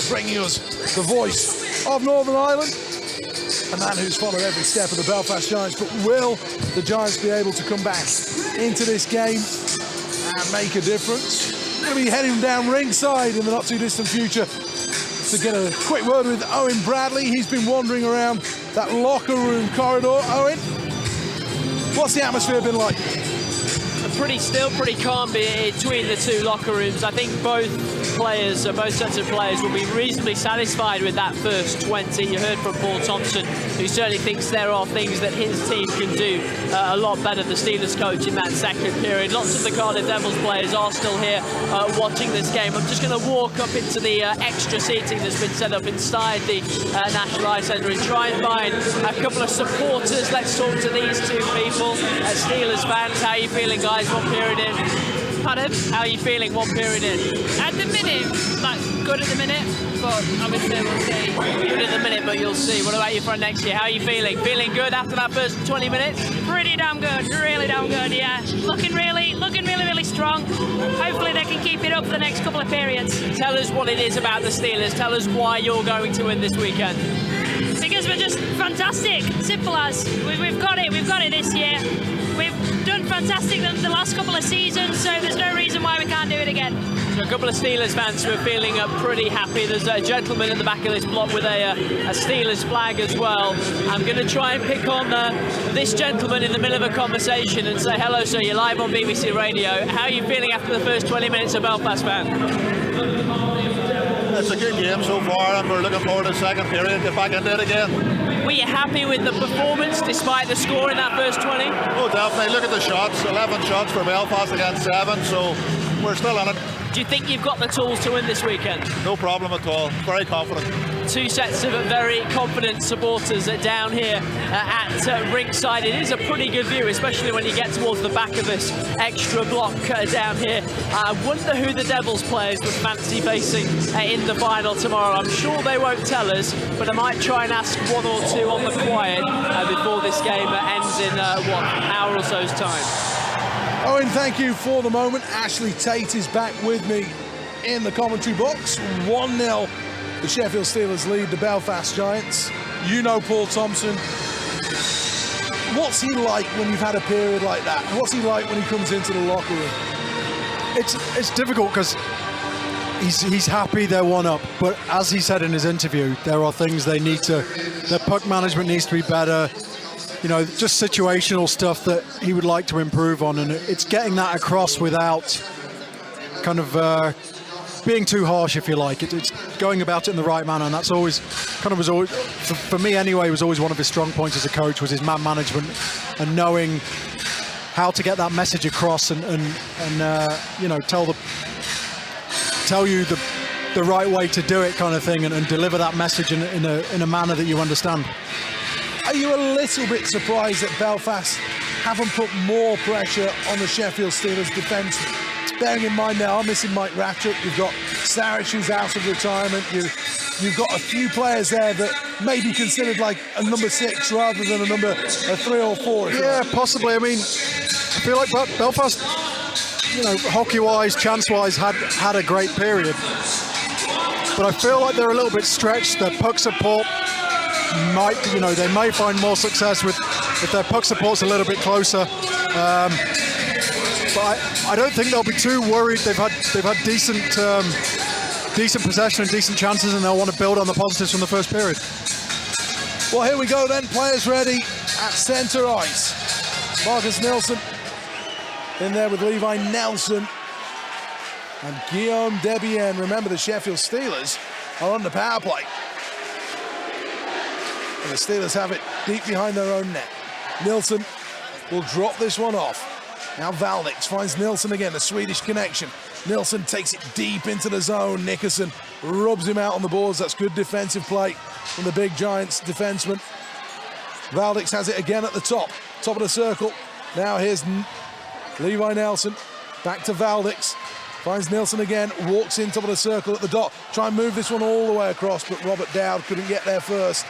bringing us the voice of Northern Ireland, a man who's followed every step of the Belfast Giants. But will the Giants be able to come back into this game and make a difference? We're going to be heading down ringside in the not too distant future to get a quick word with Owen Bradley. He's been wandering around that locker room corridor. Owen, what's the atmosphere been like? Pretty calm between the 2 locker rooms. I think both sets of players will be reasonably satisfied with that first 20. You heard from Paul Thompson, who certainly thinks there are things that his team can do a lot better, the Steelers coach, in that second period. Lots of the Cardiff Devils players are still here watching this game. I'm just going to walk up into the extra seating that's been set up inside the National Ice Centre and try and find a couple of supporters. Let's talk to these 2 people. Steelers fans, how are you feeling, guys? One period in. Pardon? How are you feeling? One period in. At the minute, good at the minute, but obviously we'll see. Good at the minute, but you'll see. What about you for next year? How are you feeling? Feeling good after that first 20 minutes? Pretty damn good, really damn good, yeah. Looking really strong. Hopefully they can keep it up for the next couple of periods. Tell us what it is about the Steelers. Tell us why you're going to win this weekend. Because we're just fantastic, simple as. We've got it this year. We've done fantastic the last couple of seasons, so there's no reason why we can't do it again. So a couple of Steelers fans who are feeling pretty happy. There's a gentleman in the back of this block with a Steelers flag as well. I'm going to try and pick on this gentleman in the middle of a conversation and say, hello sir, you're live on BBC Radio. How are you feeling after the first 20 minutes of Belfast fan? It's a good game so far, and we're looking forward to the second period, get back into it again. Were you happy with the performance despite the score in that first 20? Oh, definitely. Look at the shots, 11 shots for Belfast against 7, so we're still in it. Do you think you've got the tools to win this weekend? No problem at all. Very confident. 2 sets of very confident supporters down here at ringside. It is a pretty good view, especially when you get towards the back of this extra block down here. I wonder who the Devils players would fancy facing in the final tomorrow. I'm sure they won't tell us, but I might try and ask 1 or 2 on the quiet before this game ends in an hour or so's time. Owen, thank you for the moment. Ashley Tate is back with me in the commentary box. 1-0, the Sheffield Steelers lead the Belfast Giants. You know Paul Thompson. What's he like when you've had a period like that? What's he like when he comes into the locker room? It's difficult because he's happy they're 1-up, but as he said in his interview, there are things their puck management needs to be better. Just situational stuff that he would like to improve on, and it's getting that across without kind of being too harsh, if you like. It's going about it in the right manner, and that's always for me anyway, was always one of his strong points as a coach, was his man management and knowing how to get that message across and tell you the right way to do it, kind of thing, and deliver that message in a manner that you understand. Are you a little bit surprised that Belfast haven't put more pressure on the Sheffield Steelers defence? Bearing in mind they are missing Mike Ratchett, you've got Starich who's out of retirement, you've got a few players there that may be considered like a number 6 rather than a number 3 or 4. Yeah, possibly. I mean, I feel like Belfast, hockey-wise, chance-wise, had a great period. but I feel like they're a little bit stretched. Their puck support might, they may find more success if their puck support's a little bit closer. But I don't think they'll be too worried. They've had decent possession and decent chances, and they'll want to build on the positives from the first period. Well, here we go then. Players ready at centre ice. Marcus Nilsson in there with Levi Nelson and Guillaume Debienne. Remember, the Sheffield Steelers are on the power play. And the Steelers have it deep behind their own net. Nilsson will drop this one off. Now Valdix finds Nilsson again, the Swedish connection. Nilsson takes it deep into the zone. Nickerson rubs him out on the boards. That's good defensive play from the big Giants defenseman. Valdix has it again at the top of the circle. Now here's Levi Nelson, back to Valdix. Finds Nilsson again, walks in top of the circle at the dot. Try and move this one all the way across, but Robert Dowd couldn't get there first.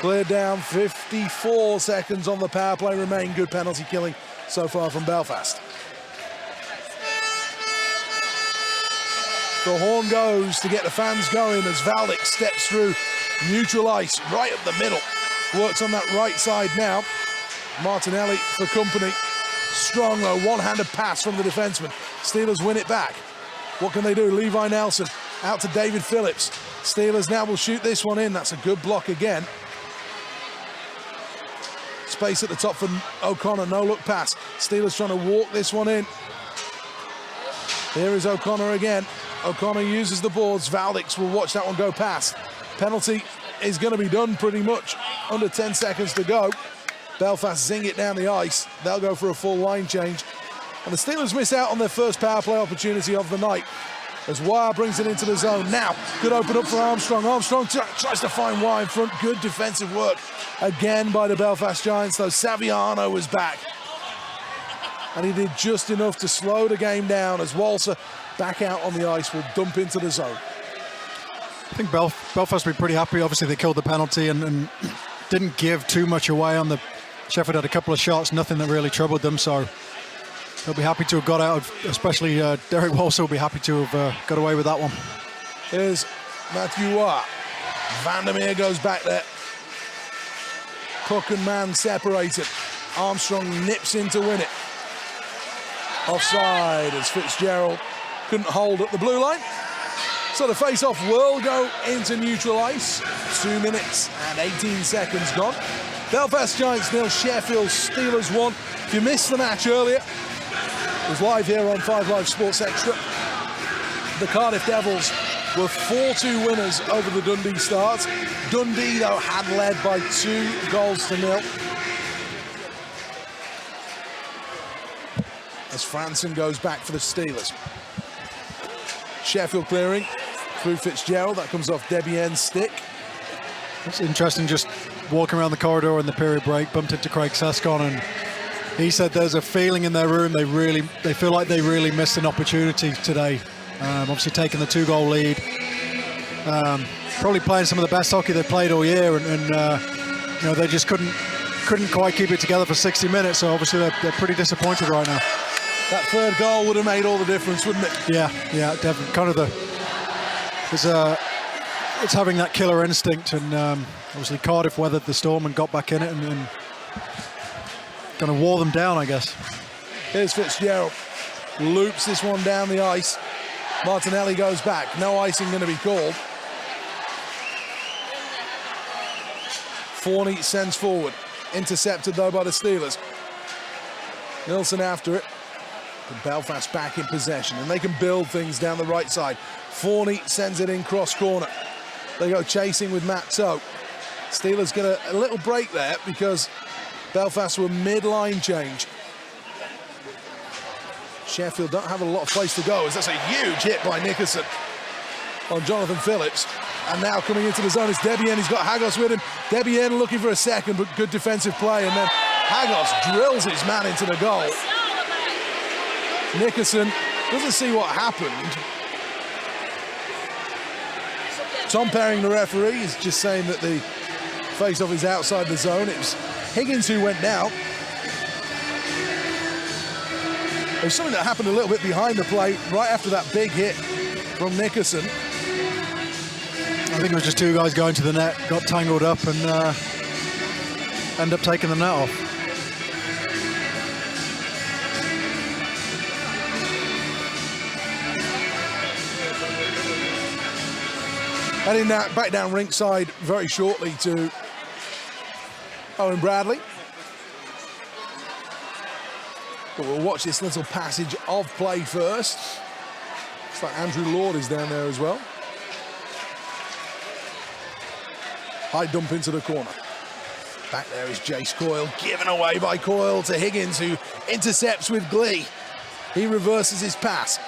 Cleared down, 54 seconds on the power play remain. Good penalty killing so far from Belfast. The horn goes to get the fans going as Valdix steps through neutral ice right up the middle. Works on that right side now. Martinelli for company. Strong though, one-handed pass from the defenseman. Steelers win it back. What can they do? Levi Nelson out to David Phillips. Steelers now will shoot this one in. That's a good block again. Space at the top for O'Connor, no look pass. Steelers trying to walk this one in. Here is O'Connor again. O'Connor uses the boards. Valdix will watch that one go past. Penalty is going to be done pretty much. Under 10 seconds to go. Belfast zing it down the ice. They'll go for a full line change. And the Steelers miss out on their first power play opportunity of the night as Wire brings it into the zone. Now, could open up for Armstrong. Armstrong tries to find Wire in front. Good defensive work again by the Belfast Giants, though Saviano was back. And he did just enough to slow the game down as Walser, back out on the ice, will dump into the zone. I think Belfast will be pretty happy. Obviously, they killed the penalty and didn't give too much away on the... Sheffield had a couple of shots, nothing that really troubled them, so they'll be happy to have got out of, especially Derek Walser will be happy to have got away with that one. Here's Matthew Watt. Vandermeer goes back there. Cook and Mann separated. Armstrong nips in to win it. Offside as Fitzgerald couldn't hold at the blue line. So the face-off will go into neutral ice. 2 minutes and 18 seconds gone. Belfast Giants 0, Sheffield Steelers 1. If you missed the match earlier, it was live here on 5 Live Sports Extra. The Cardiff Devils were 4-2 winners over the Dundee Stars. Dundee, though, had led by 2-0. As Franson goes back for the Steelers. Sheffield clearing through Fitzgerald. That comes off Debienne's stick. It's interesting, just walking around the corridor in the period break, bumped into Craig Sescon, and he said there's a feeling in their room they feel like they really missed an opportunity today. Obviously taking the 2-goal lead. Probably playing some of the best hockey they've played all year, and they just couldn't quite keep it together for 60 minutes, so obviously they're pretty disappointed right now. That third goal would have made all the difference, wouldn't it? Yeah, definitely. Kind of it's having that killer instinct, and obviously Cardiff weathered the storm and got back in it, and going to wore them down, I guess. Here's Fitzgerald. Loops this one down the ice. Martinelli goes back. No icing going to be called. Forney sends forward. Intercepted, though, by the Steelers. Nilsson after it. And Belfast back in possession, and they can build things down the right side. Forney sends it in cross corner. They go chasing with Matt Toe. Steelers get a little break there because Belfast were mid-line change. Sheffield don't have a lot of place to go as that's a huge hit by Nickerson on Jonathan Phillips. And now coming into the zone is Debienne. He's got Hagos with him. Debienne looking for a second, but good defensive play. And then Hagos drills his man into the goal. Nickerson doesn't see what happened. Tom Perring, the referee, is just saying that the face-off is outside the zone. It was Higgins who went down. There's something that happened a little bit behind the plate right after that big hit from Nickerson. I think it was just two guys going to the net, got tangled up and end up taking the net off. Heading back down rinkside very shortly to Owen Bradley. But we'll watch this little passage of play first. Looks like Andrew Lord is down there as well. High dump into the corner. Back there is Jace Coyle, given away by Coyle to Higgins, who intercepts with glee. He reverses his pass.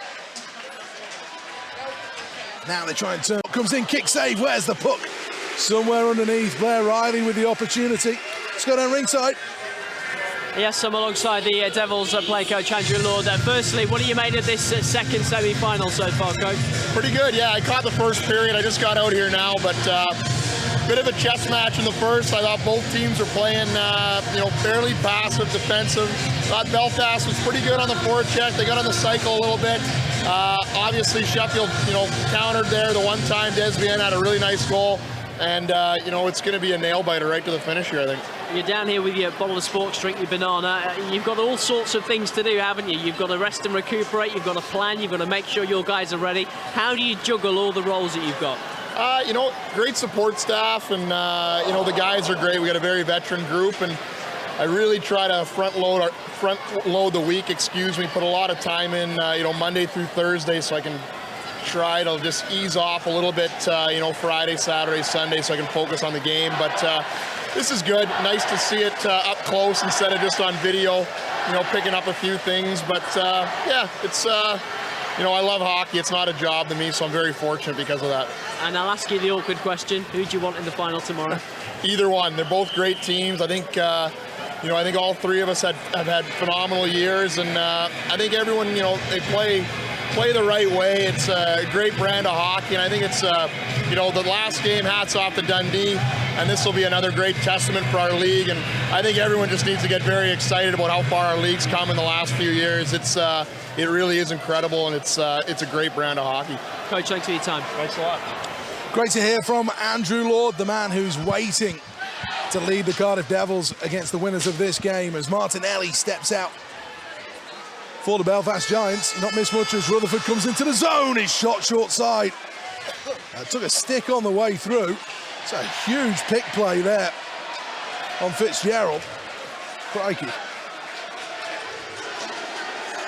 Now they try and turn. Comes in, kick save. Where's the puck? Somewhere underneath. Blair Riley with the opportunity. Let's go down ringside. Yes, I'm alongside the Devils play coach Andrew Lord. Firstly, what do you made of this second semi-final so far, coach? Pretty good, yeah. I caught the first period. I just got out here now, but bit of a chess match in the first. I thought both teams were playing, fairly passive, defensive. I thought Belfast was pretty good on the forecheck. They got on the cycle a little bit. Obviously, Sheffield, countered there. The one time Desbian had a really nice goal. And, it's going to be a nail-biter right to the finish here, I think. You're down here with your bottle of sports drink, your banana. You've got all sorts of things to do, haven't you? You've got to rest and recuperate. You've got to plan. You've got to make sure your guys are ready. How do you juggle all the roles that you've got? Great support staff, and, the guys are great. We got a very veteran group, and I really try to front load the week, put a lot of time in, Monday through Thursday, so I can try to just ease off a little bit, Friday, Saturday, Sunday, so I can focus on the game. But this is good. Nice to see it up close instead of just on video, picking up a few things. But it's, I love hockey. It's not a job to me, so I'm very fortunate because of that. And I'll ask you the awkward question. Who do you want in the final tomorrow? Either one. They're both great teams. I think, I think all three of us have had phenomenal years, and I think everyone, they play the right way. It's a great brand of hockey, and I think it's, the last game, hats off to Dundee, and this will be another great testament for our league, and I think everyone just needs to get very excited about how far our league's come in the last few years. It really is incredible, and it's a great brand of hockey. Coach, thanks for your time. Thanks a lot. Great to hear from Andrew Lord, the man who's waiting to lead the Cardiff Devils against the winners of this game as Martinelli steps out for the Belfast Giants. Not missed much as Rutherford comes into the zone. His shot short side. Took a stick on the way through. It's a huge pick play there on Fitzgerald. Crikey.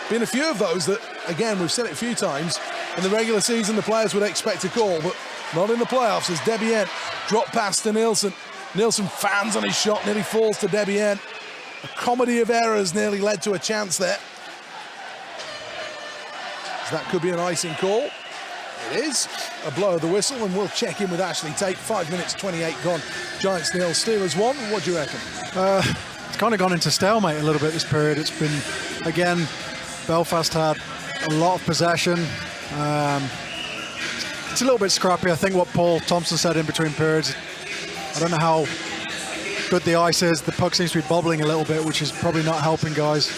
Been a few of those that, again, we've said it a few times, in the regular season the players would expect a call, but not in the playoffs as Desbian drop pass to Nielsen. Nielsen fans on his shot, nearly falls to Desbian. A comedy of errors nearly led to a chance there. So that could be an icing call. It is a blow of the whistle, and we'll check in with Ashley Tate. 5 minutes, 28 gone. Giants nil, Steelers 1. What do you reckon? It's kind of gone into stalemate a little bit this period. It's been, again, Belfast had a lot of possession. It's a little bit scrappy. I think what Paul Thompson said in between periods, I don't know how good the ice is. The puck seems to be bobbling a little bit, which is probably not helping guys.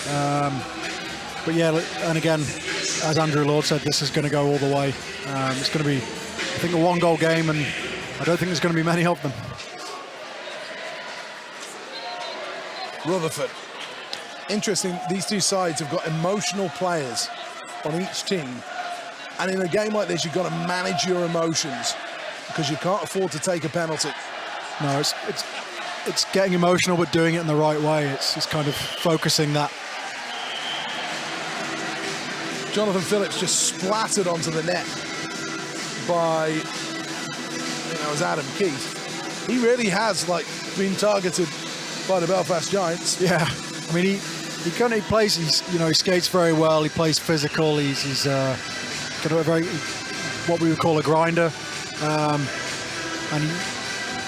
But yeah, and again, as Andrew Lord said, this is going to go all the way. It's going to be, I think, a one-goal game, and I don't think there's going to be many of them. Rutherford. Interesting, these two sides have got emotional players on each team. And in a game like this, you've got to manage your emotions because you can't afford to take a penalty. No, it's getting emotional, but doing it in the right way. It's kind of focusing that. Jonathan Phillips just splattered onto the net by, I think that was Adam Keith. He really has been targeted by the Belfast Giants. Yeah, I mean he plays. He skates very well. He plays physical. He's got a very, what we would call a grinder, and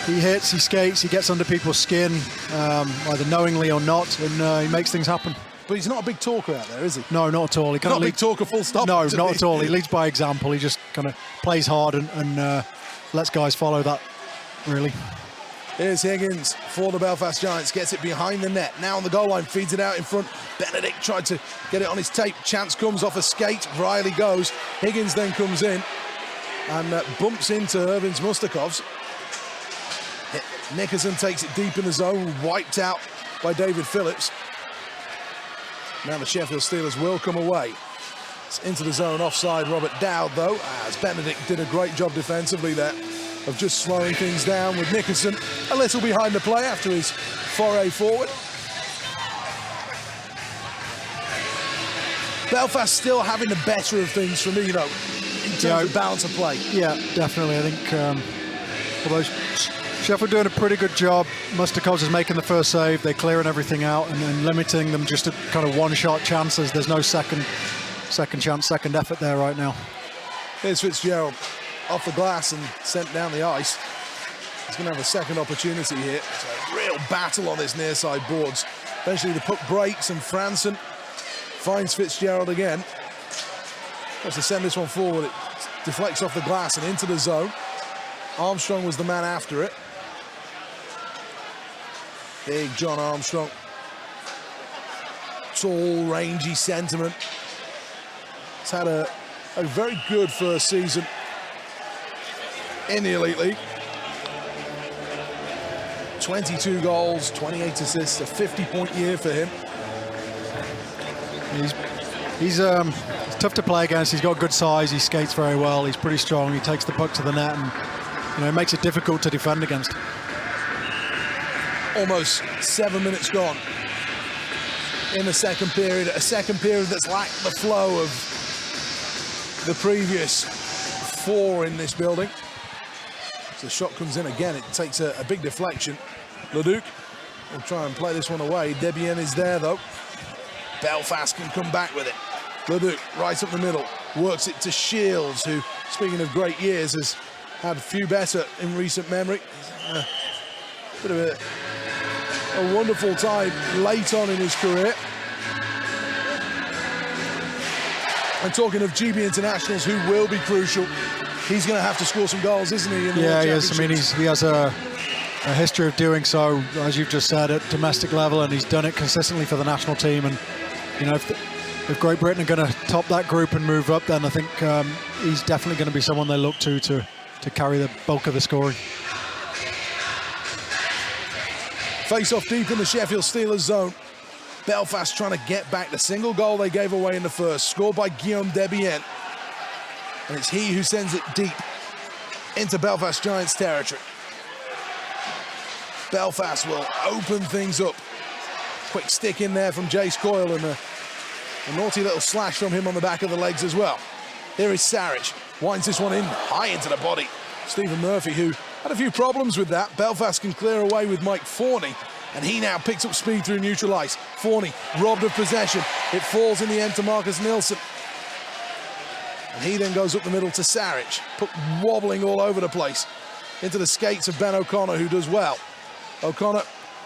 he hits, he skates, he gets under people's skin, either knowingly or not, and he makes things happen. But he's not a big talker out there, is he? No, not at all. He not a big talker, full stop. No, not at all. He leads by example. He just kind of plays hard and lets guys follow that, really. Here's Higgins for the Belfast Giants, gets it behind the net. Now on the goal line, feeds it out in front. Benedict tried to get it on his tape. Chance comes off a skate. Riley goes. Higgins then comes in. and bumps into Irvin's Mustakovs. Nickerson takes it deep in the zone, wiped out by David Phillips. Now the Sheffield Steelers will come away. It's into the zone, offside Robert Dowd though, as Benedict did a great job defensively there of just slowing things down with Nickerson a little behind the play after his foray forward. Belfast still having the better of things for me, in terms of balance of play. Yeah, definitely. I think although Sheffield doing a pretty good job, Mustakovs is making the first save, they're clearing everything out and then limiting them just to kind of one-shot chances. There's no second chance, second effort there right now. Here's Fitzgerald off the glass and sent down the ice. He's going to have a second opportunity here. It's a real battle on this near side boards. Eventually the puck breaks and Franson finds Fitzgerald again. Has to send this one forward. It deflects off the glass and into the zone. Armstrong was the man after it. Big John Armstrong. Tall, rangy centerman. He's had a very good first season in the Elite League. 22 goals, 28 assists, a 50-point year for him. He's tough to play against. He's got good size. He skates very well. He's pretty strong. He takes the puck to the net and it makes it difficult to defend against. Almost 7 minutes gone in the second period. A second period that's lacked the flow of the previous 4 in this building. So the shot comes in again. It takes a big deflection. Leduc will try and play this one away. Debian is there though. Belfast can come back with it. Leduc right up the middle. Works it to Shields, who, speaking of great years, has had a few better in recent memory. Bit of a wonderful time late on in his career. And talking of GB internationals who will be crucial, he's going to have to score some goals, isn't he? Yeah, he is. I mean, he has a history of doing so, as you've just said, at domestic level, and he's done it consistently for the national team. And if Great Britain are going to top that group and move up, then I think he's definitely going to be someone they look to carry the bulk of the scoring. Face off deep in the Sheffield Steelers zone. Belfast trying to get back the single goal they gave away in the first, scored by Guillaume Debian. And it's he who sends it deep into Belfast Giants territory. Belfast will open things up. Quick stick in there from Jace Coyle and a naughty little slash from him on the back of the legs as well. Here is Saric, winds this one in high into the body. Stephen Murphy, who had a few problems with that. Belfast can clear away with Mike Forney, and he now picks up speed through neutral ice. Forney robbed of possession. It falls in the end to Marcus Nilsson. And he then goes up the middle to Saric, puck wobbling all over the place into the skates of Ben O'Connor, who does well. O'Connor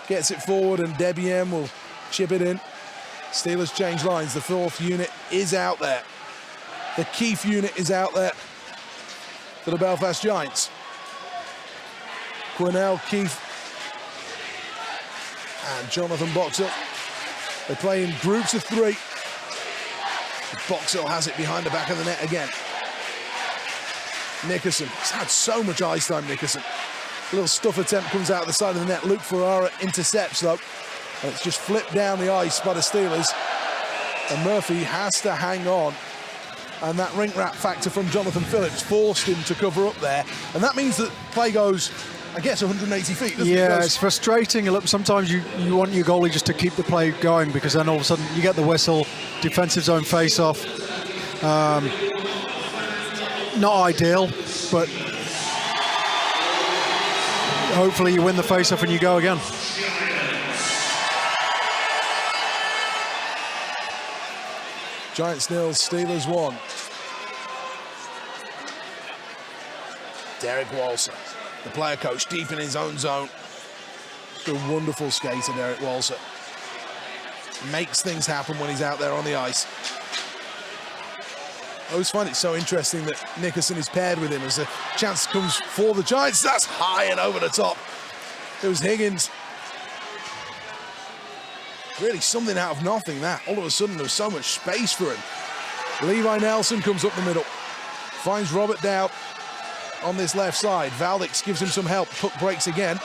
gets it forward and Debian will chip it in. Steelers change lines. The 4th unit is out there. The Keefe unit is out there for the Belfast Giants. Quinnell, Keefe, and Jonathan Boxall. They play in groups of 3. Boxall has it behind the back of the net again. Nickerson, he's had so much ice time, Nickerson. A little stuff attempt comes out the side of the net. Luke Ferrara intercepts though. And it's just flipped down the ice by the Steelers. And Murphy has to hang on. And that rink rat factor from Jonathan Phillips forced him to cover up there. And that means that play goes, I guess, 180 feet, doesn't it? Yeah, it's frustrating. Sometimes you want your goalie just to keep the play going, because then all of a sudden you get the whistle, defensive zone face-off. Not ideal, but hopefully you win the face-off and you go again. Giants 0, Steelers 1. Derek Walser, the player coach, deep in his own zone. A wonderful skater, Derek Walser. Makes things happen when he's out there on the ice. I always find it so interesting that Nickerson is paired with him as the chance comes for the Giants. That's high and over the top. It was Higgins. Really something out of nothing, that. All of a sudden, there was so much space for him. Levi Nelson comes up the middle. Finds Robert Dowd. on this left side. Valdix gives him some help. Puck breaks again.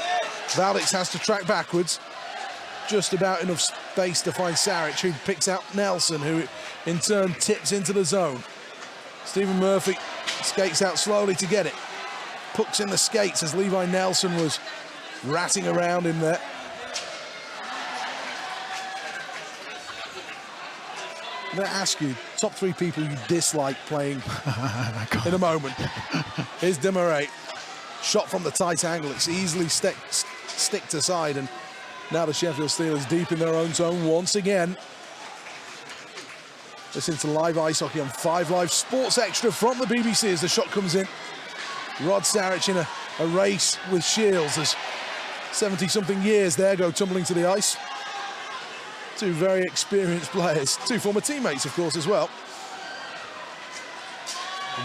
Valdix has to track backwards. Just about enough space to find Saric, who picks out Nelson, who in turn tips into the zone. Stephen Murphy skates out slowly to get it. Puck's in the skates as Levi Nelson was ratting around in there. I'm going to ask you, top 3 people you dislike playing in a moment. Here's Demarais. Shot from the tight angle. It's easily sticked aside, and now the Sheffield Steelers deep in their own zone once again. Listen to live ice hockey on 5 Live Sports Extra from the BBC as the shot comes in. Rod Saric in a race with Shields as 70-something years there go tumbling to the ice. 2 very experienced players, 2 former teammates, of course, as well.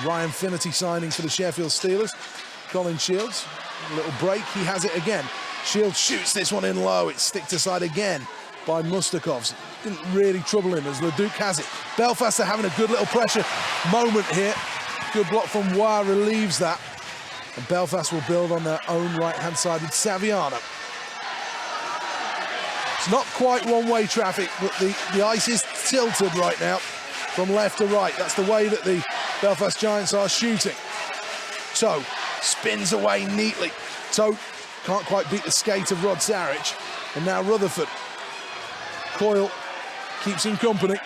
Ryan Finnerty signing for the Sheffield Steelers. Colin Shields, a little break, he has it again. Shields shoots this one in low, it's sticked aside again by Mustakovs. Didn't really trouble him as Leduc has it. Belfast are having a good little pressure moment here. Good block from Wah relieves that. And Belfast will build on their own right-hand side with Saviano. It's not quite one-way traffic, but the ice is tilted right now from left to right. That's the way that the Belfast Giants are shooting. Toe spins away neatly. Toe can't quite beat the skate of Rod Saric. And now Rutherford. Coyle keeps him company.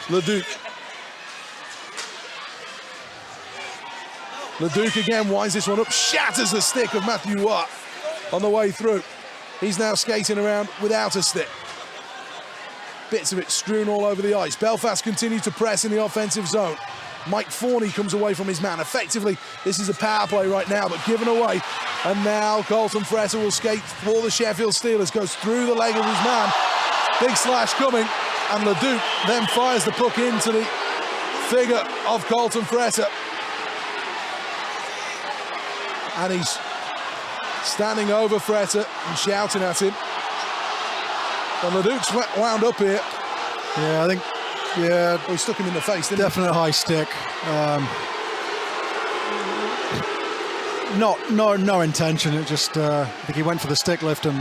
Leduc. Leduc again winds this one up, shatters the stick of Matthew Watt on the way through. He's now skating around without a stick. Bits of it strewn all over the ice. Belfast continue to press in the offensive zone. Mike Forney comes away from his man. Effectively, this is a power play right now, but given away. And now Colton Fretter will skate for the Sheffield Steelers, goes through the leg of his man. Big slash coming, and Leduc then fires the puck into the figure of Colton Fretter. And he's standing over Fretter and shouting at him. And Leduc's wound up here. Yeah, I think, yeah. Well, he stuck him in the face, didn't definite high stick. No intention. It just, I think he went for the stick lift and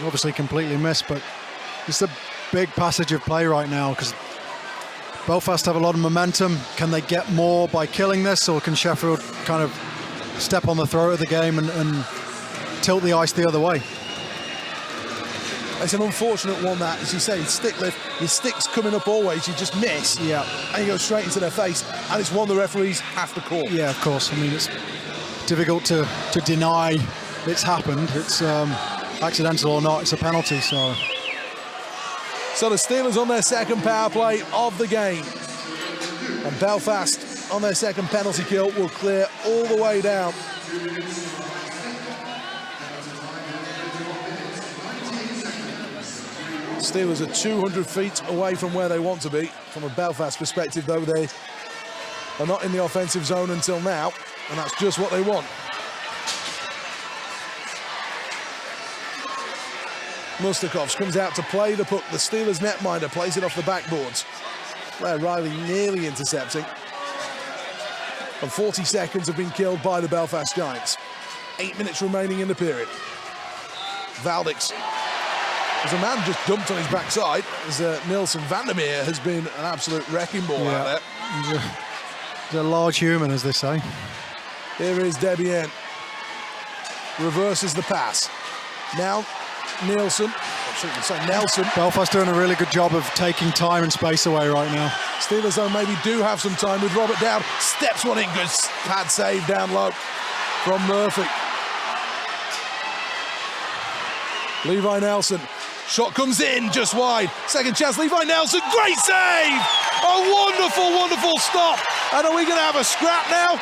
obviously completely missed, but it's a big passage of play right now because Belfast have a lot of momentum. Can they get more by killing this, or can Sheffield kind of step on the throat of the game and tilt the ice the other way? It's an unfortunate one that, as you say, stick lift, your stick's coming up always, you just miss, yeah, and you go straight into their face, and it's one the referees have to call. Yeah, of course. I mean, it's difficult to deny it's happened. It's accidental or not, it's a penalty. So the Steelers on their second power play of the game, and Belfast on their second penalty kill will clear all the way down. Steelers are 200 feet away from where they want to be. From a Belfast perspective, though, they are not in the offensive zone until now, and that's just what they want. Mustakovs comes out to play the puck. The Steelers netminder plays it off the backboards. Blair Riley nearly intercepting. And 40 seconds have been killed by the Belfast Giants. 8 minutes remaining in the period. Valdix. There's a man just dumped on his backside as Nielsen Vandermeer has been an absolute wrecking ball out there. He's a large human, as they say. Here is Debian. Reverses the pass. Now Nielsen. Nelson. Belfast doing a really good job of taking time and space away right now. Steelers, though, maybe do have some time with Robert Dowd. Steps one in, good pad save down low from Murphy. Levi Nelson. Shot comes in, just wide. Second chance, Levi Nelson, great save! A wonderful, wonderful stop. And are we going to have a scrap now?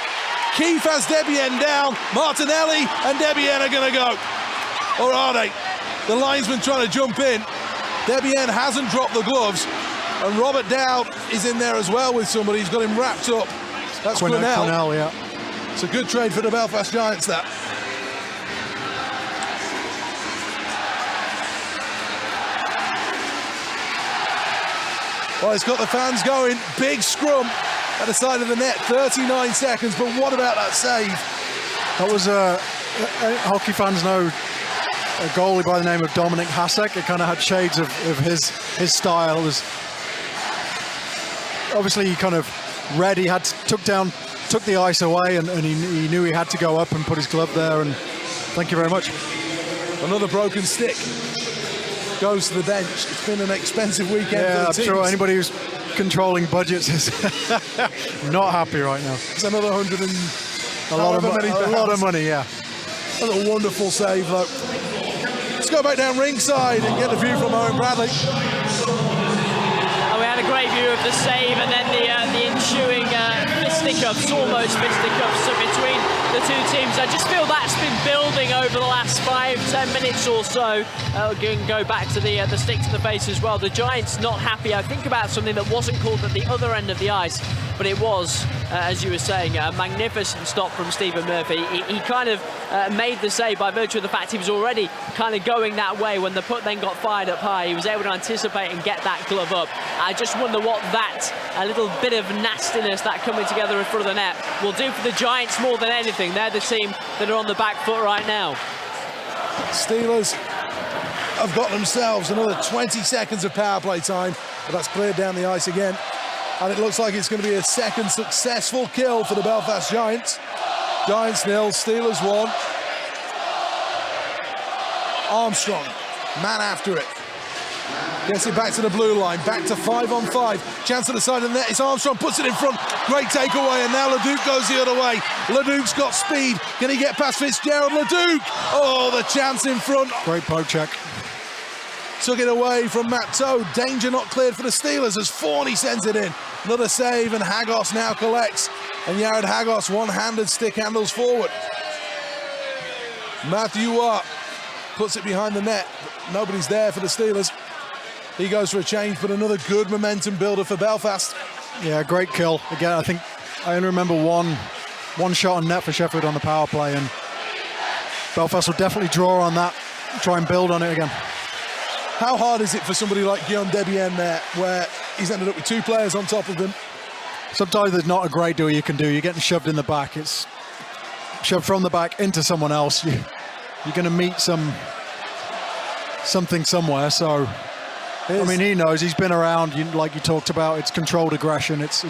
Keefe has Debian down. Martinelli and Debian are going to go. Or are they? The linesman trying to jump in. Debian hasn't dropped the gloves. And Robert Dowd is in there as well with somebody. He's got him wrapped up. That's Quinnell. Yeah. It's a good trade for the Belfast Giants, that. Well, it's got the fans going. Big scrum at the side of the net. 39 seconds, but what about that save That was hockey fans know a goalie by the name of Dominic Hasek. It kind of had shades of his style. It was obviously he kind of read. He took the ice away, and he knew he had to go up and put his glove there. And thank you very much. Another broken stick goes to the bench. It's been an expensive weekend for the I'm teams. sure anybody who's controlling budgets is not happy right now. It's another 100 and a lot of money, yeah. That's a wonderful save, though. Let's go back down ringside and get the view from Owen Bradley. We had a great view of the save, and then the ensuing fisticuffs, almost fisticuffs between the two teams. I just feel that's been building over the last 5-10 minutes or so. Go back to the stick to the face as well. The Giants not happy. I think about something that wasn't called at the other end of the ice, but it was, as you were saying, a magnificent stop from Stephen Murphy. He kind of made the save by virtue of the fact he was already kind of going that way when the puck then got fired up high. He was able to anticipate and get that glove up. I just wonder what a little bit of nastiness, that coming together in front of the net, will do for the Giants more than anything. They're the team that are on the back foot right now. Steelers have got themselves another 20 seconds of power play time, but that's cleared down the ice again. And it looks like it's going to be a second successful kill for the Belfast Giants. Giants 0, Steelers 1. Armstrong, man after it. Gets it back to the blue line, back to 5-on-5. Chance at the side of the net, it's Armstrong, puts it in front. Great takeaway, and now Leduc goes the other way. Leduc's got speed. Can he get past Fitzgerald? Leduc! Oh, the chance in front. Great poke check. Took it away from Matt Toad. Danger not cleared for the Steelers as Forney sends it in. Another save, and Hagos now collects. And Jared Hagos, one-handed stick handles forward. Matthew Watt puts it behind the net. Nobody's there for the Steelers. He goes for a change, but another good momentum builder for Belfast. Yeah, great kill. Again, I think I only remember one shot on net for Sheffield on the power play, and Belfast will definitely draw on that, try and build on it again. How hard is it for somebody like Guillaume Debienne there, where he's ended up with two players on top of him? Sometimes there's not a great deal you can do. You're getting shoved in the back. It's shoved from the back into someone else. You're going to meet something somewhere. So, I mean, he knows. He's been around. Like you talked about, it's controlled aggression. It's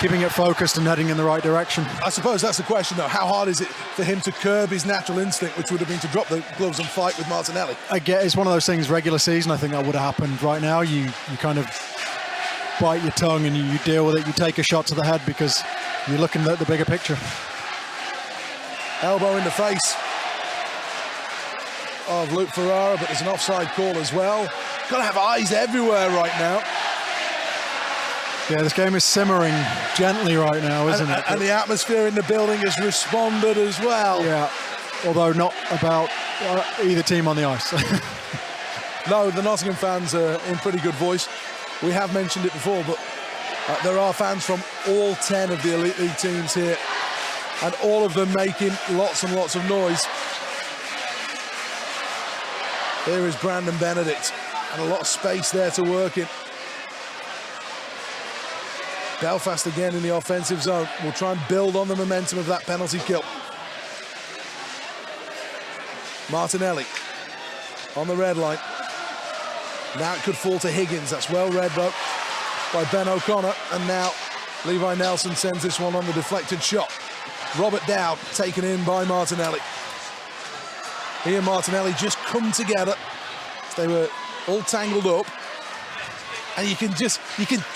keeping it focused and heading in the right direction. I suppose that's the question, though. How hard is it for him to curb his natural instinct, which would have been to drop the gloves and fight with Martinelli? I get it's one of those things. Regular season, I think that would have happened. Right now, you kind of bite your tongue and you deal with it. You take a shot to the head because you're looking at the bigger picture. Elbow in the face of Luke Ferrara, but there's an offside call as well. Got to have eyes everywhere right now. Yeah, this game is simmering gently right now, isn't it? And the atmosphere in the building has responded as well. Yeah, although not about either team on the ice. No, the Nottingham fans are in pretty good voice. We have mentioned it before, but there are fans from all 10 of the Elite League teams here, and all of them making lots and lots of noise. Here is Brandon Benedict, and a lot of space there to work in. Belfast again in the offensive zone. We'll try and build on the momentum of that penalty kill. Martinelli on the red line. Now it could fall to Higgins. That's well read though by Ben O'Connor. And now Levi Nelson sends this one on the deflected shot. Robert Dowd taken in by Martinelli. He and Martinelli just come together. They were all tangled up. And you can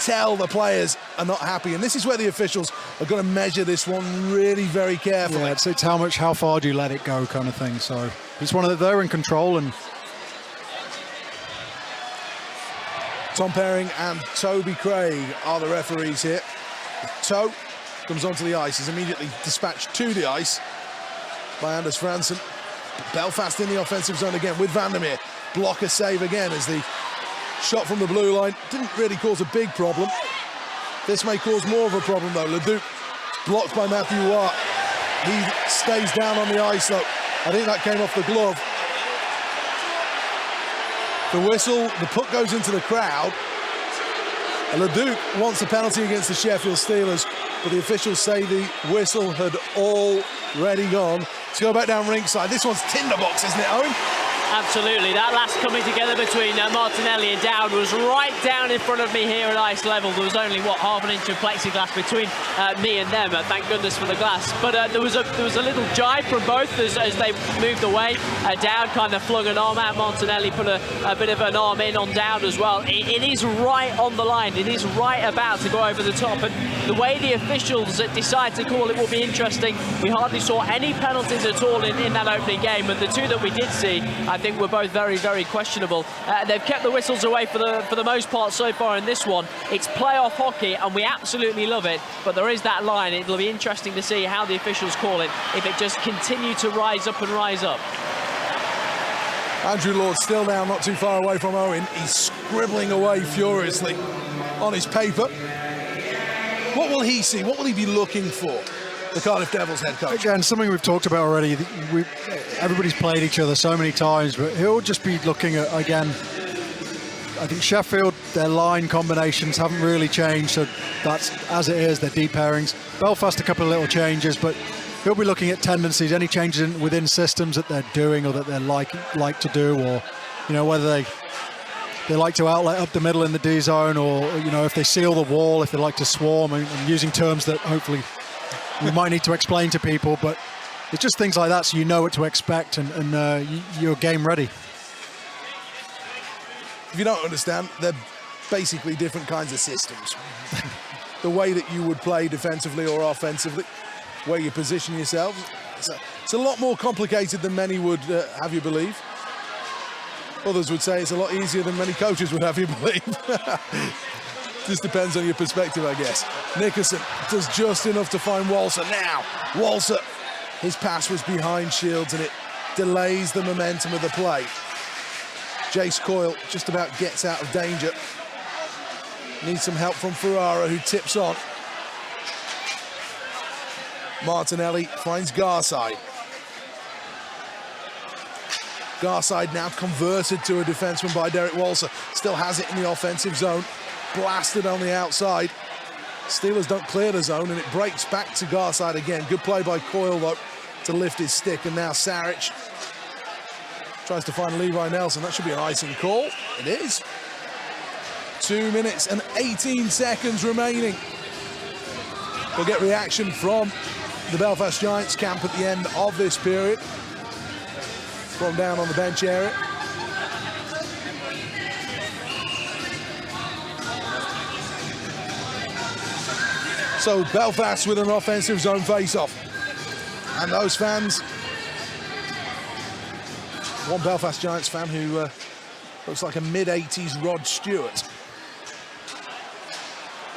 tell the players are not happy. And this is where the officials are going to measure this one really very carefully. Yeah, it's how far do you let it go kind of thing. So it's one of the, they're in control. And Tom Perring and Toby Craig are the referees here. Toe comes onto the ice, is immediately dispatched to the ice by Anders Fransen. Belfast in the offensive zone again with Vandermeer. Blocker save again as the shot from the blue line didn't really cause a big problem. This may cause more of a problem though. Leduc blocked by Matthew Watt. He stays down on the ice though. I think that came off the glove. The whistle, the puck goes into the crowd. Leduc wants a penalty against the Sheffield Steelers. but the officials say the whistle had already gone. Let's go back down ringside. This one's tinderbox, isn't it, Owen? Absolutely. That last coming together between Martinelli and Dowd was right down in front of me here at ice level. There was only, what, half an inch of plexiglass between me and them. Thank goodness for the glass. But there was a little jibe from both as they moved away. Dowd kind of flung an arm out. Martinelli put a bit of an arm in on Dowd as well. It is right on the line. It is right about to go over the top. And the way the officials decide to call it will be interesting. We hardly saw any penalties at all in that opening game. And the two that we did see, I think were both very, very questionable. They've kept the whistles away for the most part so far in this one. It's playoff hockey and we absolutely love it, but there is that line. It'll be interesting to see how the officials call it, if it just continue to rise up and rise up. Andrew Lord still down, not too far away from Owen. He's scribbling away furiously on his paper. What will he see? What will he be looking for? The Cardiff Devils head coach. Again, something we've talked about already. Everybody's played each other so many times, but he'll just be looking at, again, I think Sheffield, their line combinations haven't really changed, so that's as it is, their deep pairings. Belfast, a couple of little changes, but he'll be looking at tendencies, any changes within systems that they're doing or that they like to do, or, you know, whether they like to outlet up the middle in the D zone, or, you know, if they seal the wall, if they like to swarm, and using terms that hopefully we might need to explain to people, but it's just things like that, so you know what to expect, and you're game ready. If you don't understand, they're basically different kinds of systems. The way that you would play defensively or offensively, where you position yourselves, it's a lot more complicated than many would have you believe. Others would say it's a lot easier than many coaches would have you believe. Just depends on your perspective, I guess. Nickerson does just enough to find Walser. Now, Walser, his pass was behind Shields and it delays the momentum of the play. Jace Coyle just about gets out of danger. Needs some help from Ferrara, who tips on. Martinelli finds Garside. Garside now converted to a defenseman by Derek Walser. Still has it in the offensive zone. Blasted on the outside. Steelers don't clear the zone and it breaks back to Garside again. Good play by Coyle though to lift his stick, and now Saric tries to find Levi Nelson. That should be an icing call. It is. 2 minutes and 18 seconds remaining. We'll get reaction from the Belfast Giants camp at the end of this period from down on the bench area. So Belfast with an offensive zone face-off. And those fans, one Belfast Giants fan who looks like a mid-80s Rod Stewart.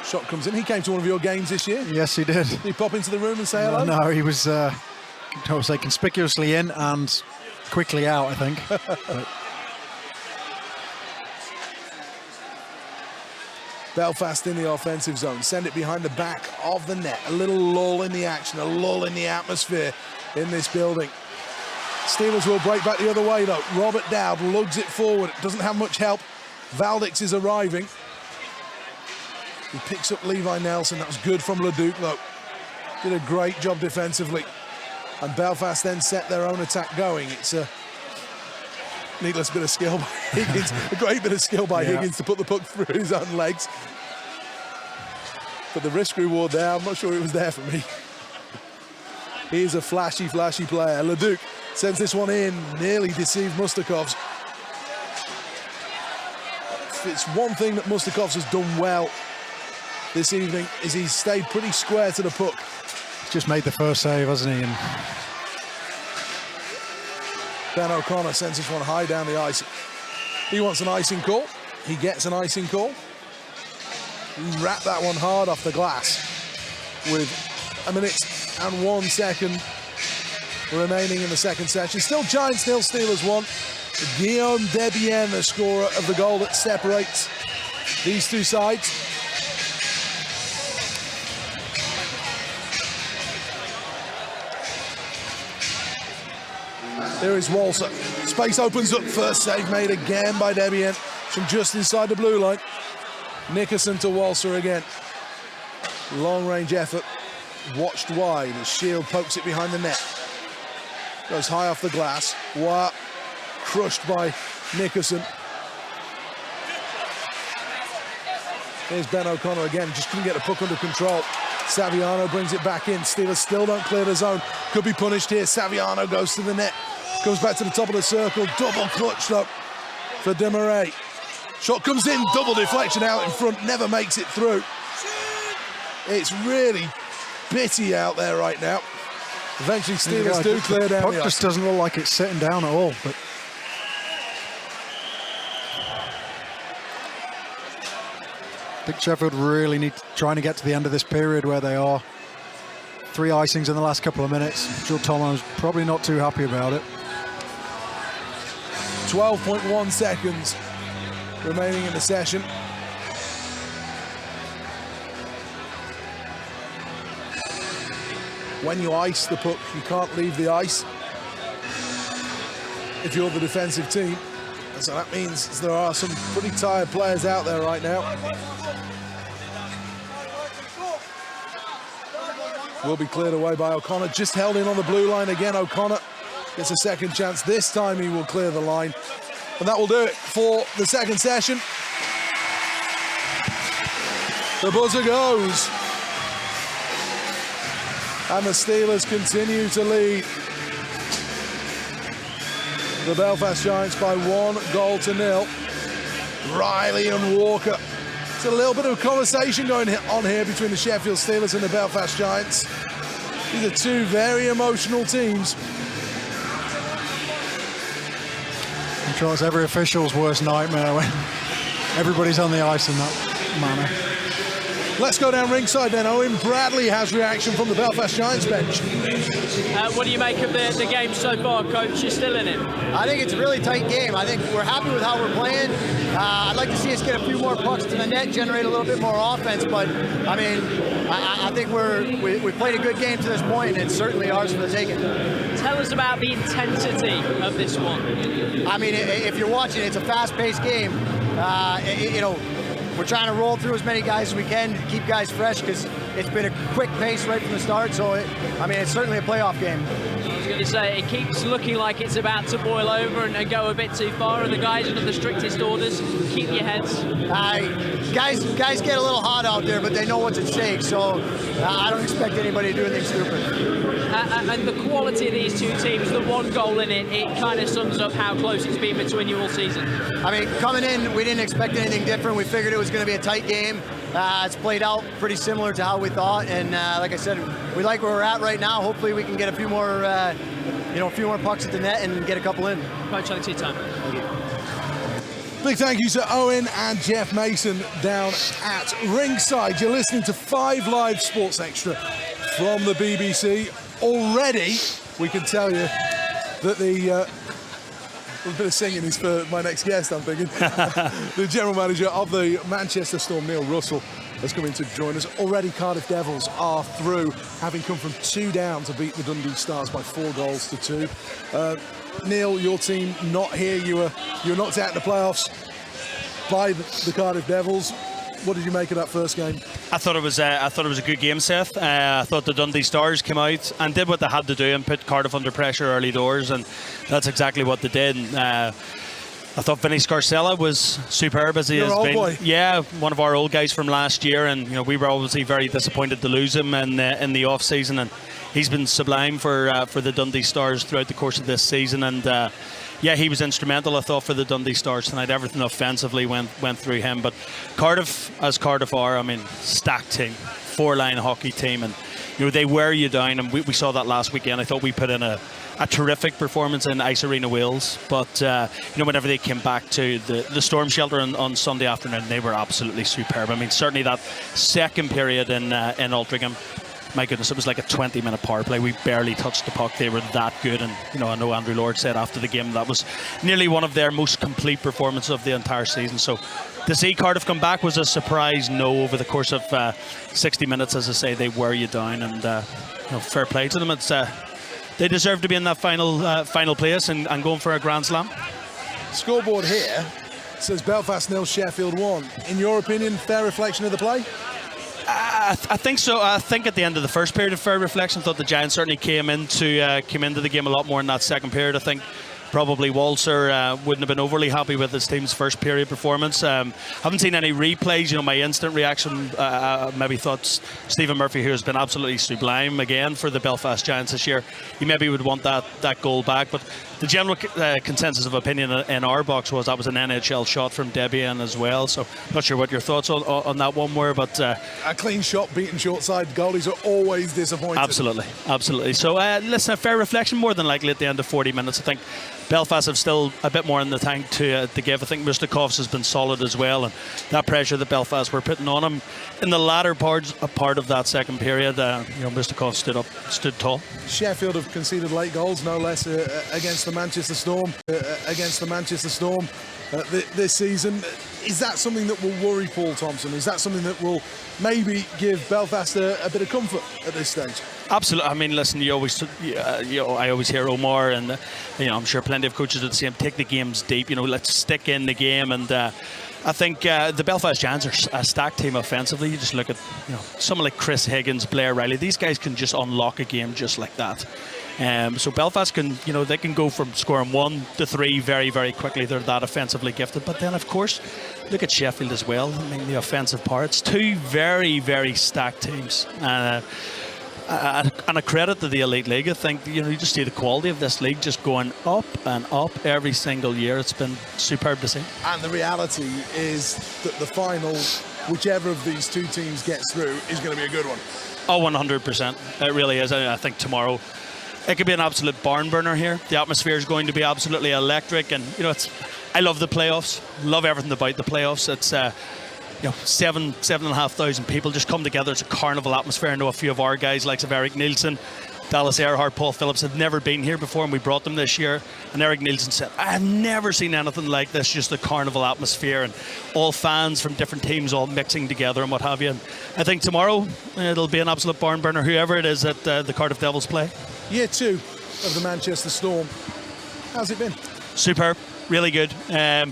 Shot comes in. He came to one of your games this year. Yes, he did. Did he pop into the room and say hello? No, he was, I would say, conspicuously in and quickly out, I think. Belfast in the offensive zone. Send it behind the back of the net. A little lull in the action, a lull in the atmosphere in this building. Steelers will break back the other way, though. Robert Dowd lugs it forward. Doesn't have much help. Valdix is arriving. He picks up Levi Nelson. That was good from Leduc, though. Did a great job defensively. And Belfast then set their own attack going. It's a needless bit of skill by Higgins. A great bit of skill by Higgins to put the puck through his own legs. But the risk reward there, I'm not sure it was there for me. He is a flashy, flashy player. Leduc sends this one in, nearly deceived Mustakovs. It's one thing that Mustakovs has done well this evening, is he's stayed pretty square to the puck. He's just made the first save, hasn't he? And Ben O'Connor sends this one high down the ice. He wants an icing call. He gets an icing call. He wrapped that one hard off the glass with 1 minute and 1 second remaining in the second session. Still Giants nil, Steelers 1. Guillaume Debienne, the scorer of the goal that separates these two sides. There is Walser. Space opens up. First save made again by Debienne from just inside the blue line. Nickerson to Walser again. Long range effort watched wide as Shield pokes it behind the net. Goes high off the glass. Wah, crushed by Nickerson. Here's Ben O'Connor again, just couldn't get the puck under control. Saviano brings it back in. Steelers still don't clear the zone. Could be punished here. Saviano goes to the net. Goes back to the top of the circle. Double clutch though for Demarais. Shot comes in, double deflection out in front, never makes it through. It's really bitty out there right now. Eventually Steelers do clear down. Puck The just ice. doesn't look like it's sitting down at all. But I think Sheffield really need trying to get to the end of this period where they are. 3 icings in the last couple of minutes. Joe Tomo's probably not too happy about it. 12.1 seconds remaining in the session. When you ice the puck, you can't leave the ice if you're the defensive team. And so that means there are some pretty tired players out there right now. Will be cleared away by O'Connor, just held in on the blue line again. O'Connor gets a second chance. This time he will clear the line. And that will do it for the second session. The buzzer goes. And the Steelers continue to lead the Belfast Giants by 1-0. Riley and Walker. It's a little bit of a conversation going on here between the Sheffield Steelers and the Belfast Giants. These are two very emotional teams. I'm sure it's every official's worst nightmare when everybody's on the ice in that manner. Let's go down ringside then. Owen Bradley has reaction from the Belfast Giants bench. What do you make of the game so far, Coach? You're still in it. I think it's a really tight game. I think we're happy with how we're playing. I'd like to see us get a few more pucks to the net, generate a little bit more offense. But I mean, I think we played a good game to this point, and it's certainly ours for the taking. Tell us about the intensity of this one. I mean, if you're watching, it's a fast-paced game. You know, we're trying to roll through as many guys as we can to keep guys fresh because it's been a quick pace right from the start. So, I mean, it's certainly a playoff game. I was going to say, it keeps looking like it's about to boil over and go a bit too far, and the guys under the strictest orders. Keep your heads. Guys get a little hot out there, but they know what's at stake. So I don't expect anybody to do anything stupid. And the quality of these two teams, the 1 goal in it kind of sums up how close it's been between you all season. I mean, coming in, we didn't expect anything different. We figured it was going to be a tight game. It's played out pretty similar to how we thought, and like I said, we like where we're at right now. Hopefully, we can get a few more, a few more pucks at the net and get a couple in. Coach, I'll take your time. Thank you. Big thank you to Owen and Jeff Mason down at ringside. You're listening to 5 Live Sports Extra from the BBC. Already, we can tell you that a bit of singing is for my next guest, I'm thinking. The general manager of the Manchester Storm, Neil Russell, has come in to join us. Already Cardiff Devils are through, having come from 2 down to beat the Dundee Stars by 4-2. Neil, your team not here. You were knocked out in the playoffs by the Cardiff Devils. What did you make of that first game? I thought it was a good game, Seth. I thought the Dundee Stars came out and did what they had to do and put Cardiff under pressure early doors, and that's exactly what they did. I thought Vinny Scarcella was superb as he has been. Boy. Yeah, one of our old guys from last year, and we were obviously very disappointed to lose him in the off season, and he's been sublime for the Dundee Stars throughout the course of this season, and. Yeah, he was instrumental, I thought, for the Dundee Stars tonight. Everything offensively went through him. But Cardiff, as Cardiff are, I mean, stacked team, 4-line hockey team, and they wear you down. And we saw that last weekend. I thought we put in a terrific performance in Ice Arena Wales. But whenever they came back to the Storm Shelter on Sunday afternoon, they were absolutely superb. I mean, certainly that second period in Altrincham. My goodness, it was like a 20-minute power play. We barely touched the puck. They were that good. And, I know Andrew Lord said after the game that was nearly one of their most complete performances of the entire season. So to see Cardiff come back was a surprise no over the course of 60 minutes. As I say, they wear you down. And, fair play to them. It's they deserve to be in that final place and going for a Grand Slam. Scoreboard here says Belfast 0, Sheffield 1. In your opinion, fair reflection of the play? I think so. I think at the end of the first period of fair reflection, thought the Giants certainly came into the game a lot more in that second period. I think probably Walser wouldn't have been overly happy with his team's first period performance. Haven't seen any replays. My instant reaction maybe thought Stephen Murphy, who has been absolutely sublime again for the Belfast Giants this year, he maybe would want that goal back. But the general consensus of opinion in our box was that was an NHL shot from Debian as well. So not sure what your thoughts on that one were, but a clean shot beaten short side. Goalies are always disappointed. Absolutely. So listen, a fair reflection, more than likely at the end of 40 minutes. I think Belfast have still a bit more in the tank to give. I think Mustakov's has been solid as well, and that pressure that Belfast were putting on him in the latter part of that second period, Mustakov stood tall. Sheffield have conceded late goals, no less against the Manchester Storm. This season. Is that something that will worry Paul Thompson? Is that something that will maybe give Belfast a bit of comfort at this stage? Absolutely. I mean, listen, I always hear Omar, and I'm sure plenty of coaches would say, take the games deep. Let's stick in the game. And I think the Belfast Giants are a stacked team offensively. You just look at someone like Chris Higgins, Blair Riley. These guys can just unlock a game just like that. So Belfast can go from scoring 1 to 3 very, very quickly. They're that offensively gifted. But then, of course, look at Sheffield as well. I mean, the offensive parts. 2 very, very stacked teams. And a credit to the Elite League. I think you just see the quality of this league just going up and up every single year. It's been superb to see. And the reality is that the final, whichever of these two teams gets through, is going to be a good one. Oh, 100%. It really is. I think tomorrow it could be an absolute barn burner here. The atmosphere is going to be absolutely electric, and I love the playoffs. Love everything about the playoffs. It's 7,500 people just come together. It's a carnival atmosphere. I know a few of our guys, like Eric Nielsen, Dallas Earhart, Paul Phillips, have never been here before, and we brought them this year. And Eric Nielsen said, I've never seen anything like this, just the carnival atmosphere and all fans from different teams all mixing together and what have you. And I think tomorrow it'll be an absolute barn burner, whoever it is that the Cardiff Devils play. Year 2 of the Manchester Storm. How's it been? Superb, really good. I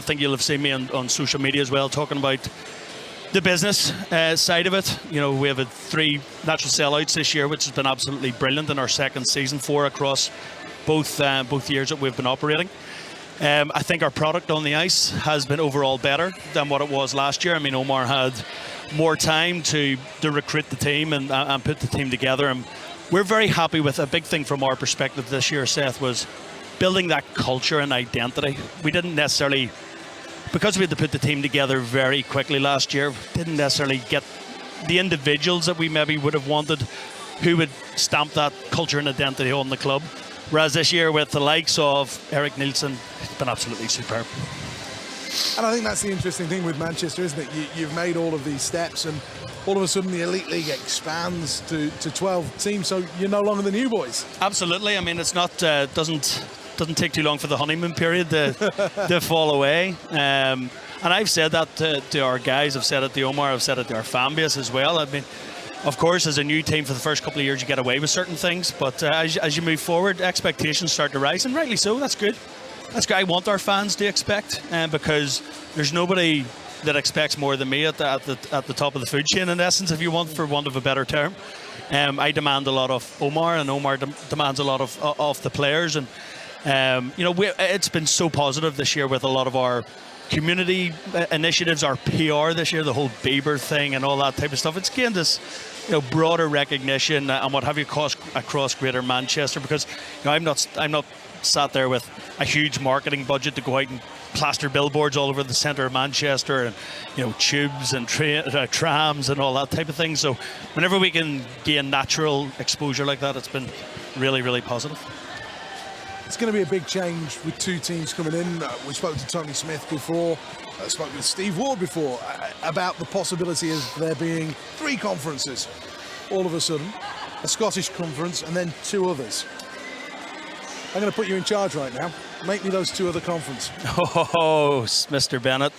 think you'll have seen me on social media as well talking about the business side of it. We have had 3 natural sellouts this year, which has been absolutely brilliant in our second season, 4 across both years that we've been operating. I think our product on the ice has been overall better than what it was last year. I mean, Omar had more time to recruit the team and put the team together. And we're very happy with a big thing from our perspective this year, Seth, was building that culture and identity. We didn't necessarily, because we had to put the team together very quickly last year, didn't necessarily get the individuals that we maybe would have wanted who would stamp that culture and identity on the club. Whereas this year, with the likes of Eric Nielsen, it's been absolutely superb. And I think that's the interesting thing with Manchester, isn't it? You've made all of these steps, and all of a sudden the Elite League expands to 12 teams, so you're no longer the new boys. Absolutely. I mean, it's not doesn't take too long for the honeymoon period to fall away. And I've said that to our guys. I've said it to Omar. I've said it to our fan base as well. I mean, of course, as a new team for the first couple of years, you get away with certain things, but as you move forward, expectations start to rise, and rightly so. That's good. I want our fans to expect, because there's nobody that expects more than me at the top of the food chain, in essence, if you want, for want of a better term. I demand a lot of Omar, and Omar demands a lot of the players, and it's been so positive this year with a lot of our community initiatives, our PR this year, the whole Bieber thing and all that type of stuff. It's gained this broader recognition and what have you across Greater Manchester, because I'm not sat there with a huge marketing budget to go out and plaster billboards all over the centre of Manchester, and tubes and trams and all that type of thing. So whenever we can gain natural exposure like that, it's been really, really positive. It's going to be a big change with 2 teams coming in. We spoke to Tony Smith before, spoke with Steve Ward before about the possibility of there being 3 conferences all of a sudden, a Scottish conference and then 2 others. I'm going to put you in charge right now. Make me those 2 other conferences. Oh, Mr. Bennett.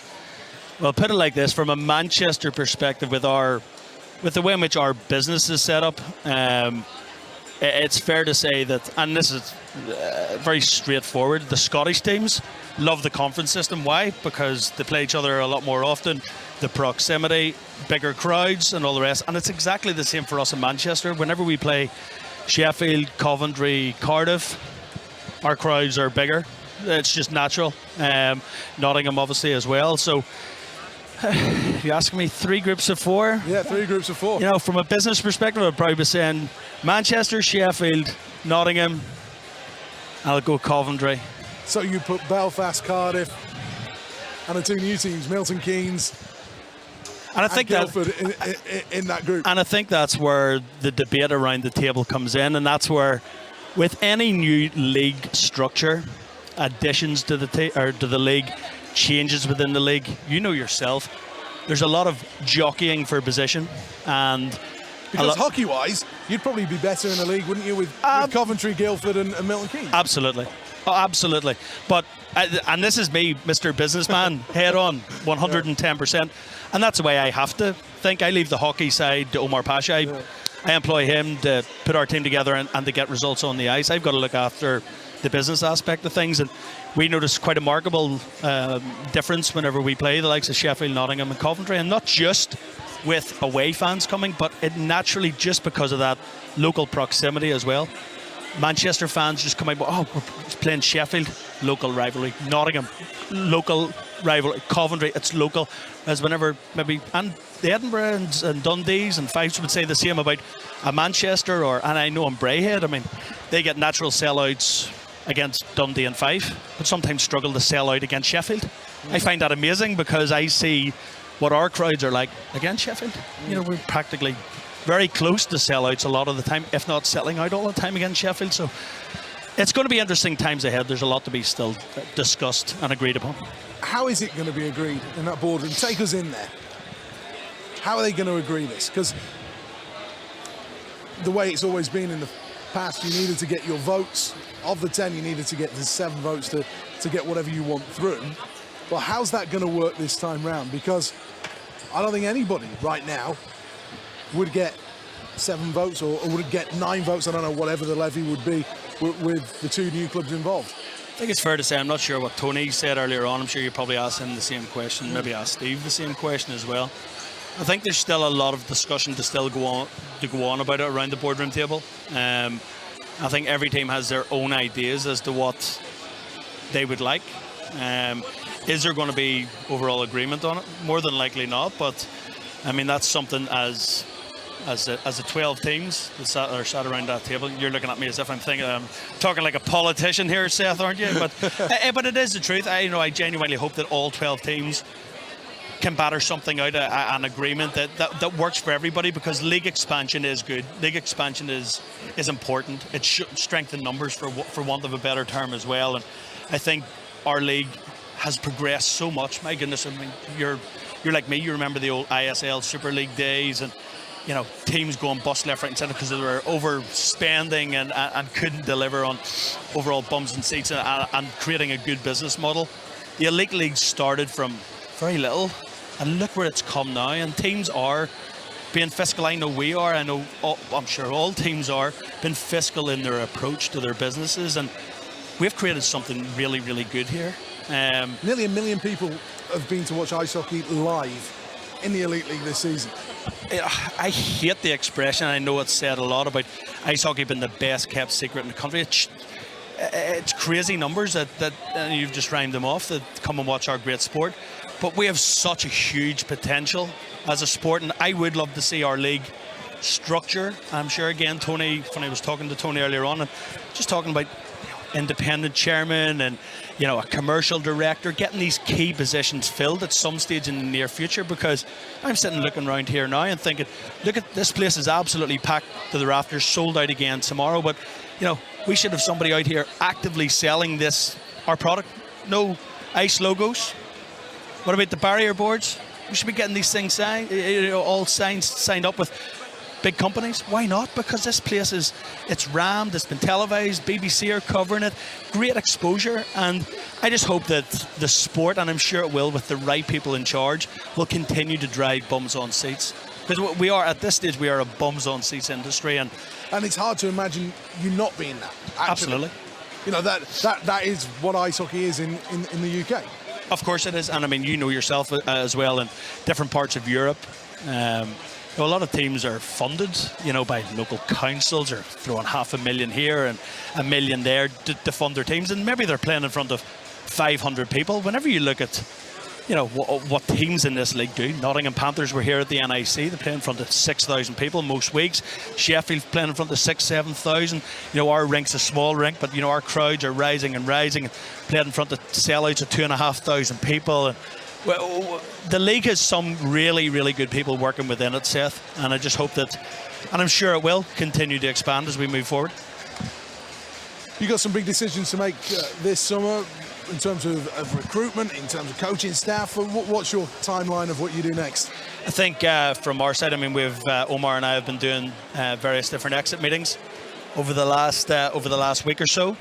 Well, put it like this: from a Manchester perspective, with the way in which our business is set up, it's fair to say that, and this is very straightforward, the Scottish teams love the conference system. Why? Because they play each other a lot more often. the proximity, bigger crowds and all the rest. And it's exactly the same for us in Manchester. Whenever we play Sheffield, Coventry, Cardiff, our crowds are bigger. It's just natural. Nottingham obviously as well. So you asking me 3 groups of 4? Yeah, 3 groups of 4. You know, from a business perspective, I'd probably be saying Manchester, Sheffield, Nottingham. I'll go Coventry. So you put Belfast, Cardiff, and the 2 new teams, Milton Keynes and I think Guildford in that group. And I think that's where the debate around the table comes in, and that's where, with any new league structure, additions to the league, changes within the league, you know yourself, there's a lot of jockeying for position, and because hockey-wise, you'd probably be better in the league, wouldn't you, with Coventry, Guildford, and Milton Keynes? Absolutely. Oh, absolutely. But, and this is me, Mr. Businessman, head on, 110%. And that's the way I have to think. I leave the hockey side to Omar Pasha. I employ him to put our team together and to get results on the ice. I've got to look after the business aspect of things. And we noticed quite a remarkable difference whenever we play the likes of Sheffield, Nottingham and Coventry. And not just with away fans coming, but it naturally, just because of that local proximity as well. Manchester fans just come out, oh, we're playing Sheffield, local rivalry. Nottingham, local rivalry. Coventry, it's local. As whenever maybe, and the Edinburgh and Dundees and Fifes would say the same about a Manchester, and I know in Braehead, I mean, they get natural sellouts against Dundee and Fife, but sometimes struggle to sell out against Sheffield. I find that amazing because I see what our crowds are like against Sheffield. You know, we're practically very close to sellouts a lot of the time, if not selling out all the time against Sheffield. So it's going to be interesting times ahead. There's a lot to be still discussed and agreed upon. How is it going to be agreed in that boardroom? Take us in there. How are they going to agree this? Because the way it's always been in the past, you needed to get your votes. Of the 10, you needed to get the 7 votes to get whatever you want through. But how's that going to work this time round? Because I don't think anybody right now would get 7 votes or would get 9 votes, I don't know, whatever the levy would be with the 2 new clubs involved. I think it's fair to say, I'm not sure what Tony said earlier on. I'm sure you probably asked him the same question, maybe asked Steve the same question as well. I think there's still a lot of discussion to still go on about it around the boardroom table. I think every team has their own ideas as to what they would like. Is there going to be overall agreement on it? More than likely not, but I mean, that's something as the 12 teams that are sat around that table. You're looking at me as if I'm talking like a politician here, Seth, aren't you? But it is the truth. I genuinely hope that all 12 teams can batter something out, an agreement that works for everybody, because league expansion is good. League expansion is important. It should strengthen numbers, for want of a better term, as well. And I think our league has progressed so much. My goodness, I mean, you're like me. You remember the old ISL Super League days, and you know, teams going bust left, right and centre because they were overspending and couldn't deliver on overall bums and seats and creating a good business model. The Elite League started from very little, and look where it's come now. And teams are being fiscal. I know we are. I'm sure all teams are being fiscal in their approach to their businesses, and we've created something really, really good here. Nearly 1 million people have been to watch ice hockey live in the Elite League this season. I hate the expression. I know it's said a lot about ice hockey being the best kept secret in the country. It's crazy numbers that you've just rhymed them off, that come and watch our great sport. But we have such a huge potential as a sport, and I would love to see our league structure. I'm sure, again, Tony, when I was talking to Tony earlier on, and just talking about independent chairman and a commercial director, getting these key positions filled at some stage in the near future, because I'm sitting looking around here now and thinking, look, at this place is absolutely packed to the rafters, sold out again tomorrow, but we should have somebody out here actively selling our product. No ice logos. What about the barrier boards? We should be getting these things signed, all signed up with big companies. Why not? Because this place it's rammed, it's been televised, BBC are covering it, great exposure, and I just hope that the sport, and I'm sure it will with the right people in charge, will continue to drive bums on seats. Because we are, at this stage, we are a bums on seats industry, and it's hard to imagine you not being that. Actually. Absolutely. That is what ice hockey is in the UK. Of course it is, and I mean, you know yourself as well, in different parts of Europe. A lot of teams are funded, by local councils, or throwing $500,000 here and $1 million there to fund their teams, and maybe they're playing in front of 500 people. Whenever you look at, what teams in this league do. Nottingham Panthers were here at the NIC. They play in front of 6,000 people most weeks. Sheffield playing in front of 6,000-7,000. Our rink's a small rink, but our crowds are rising and rising. Played in front of sellouts of 2,500 people. And well, the league has some really, really good people working within it, Seth, and I just hope that, and I'm sure it will continue to expand as we move forward. You got some big decisions to make this summer in terms of recruitment, in terms of coaching staff. What's your timeline of what you do next? I think from our side, I mean, we've Omar and I have been doing various different exit meetings over the last week or so.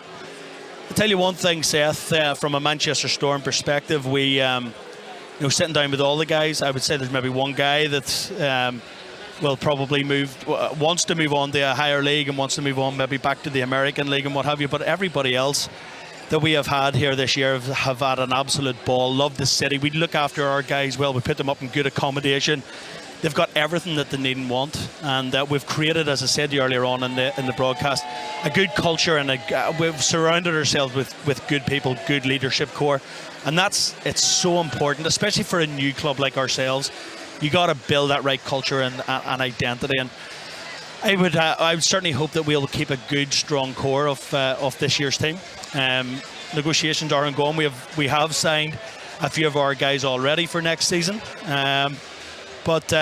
I'll tell you one thing, Seth, from a Manchester Storm perspective, we sitting down with all the guys, I would say there's maybe one guy that will probably wants to move on to a higher league and wants to move on maybe back to the American League and what have you. But everybody else that we have had here this year have had an absolute ball. Love the city. We look after our guys well. We put them up in good accommodation. They've got everything that they need and want, and we've created, as I said earlier on in the broadcast, a good culture, and we've surrounded ourselves with good people, good leadership core, and it's so important, especially for a new club like ourselves. You got to build that right culture and identity, and I would certainly hope that we'll keep a good, strong core of this year's team. Negotiations are ongoing. We have signed a few of our guys already for next season. But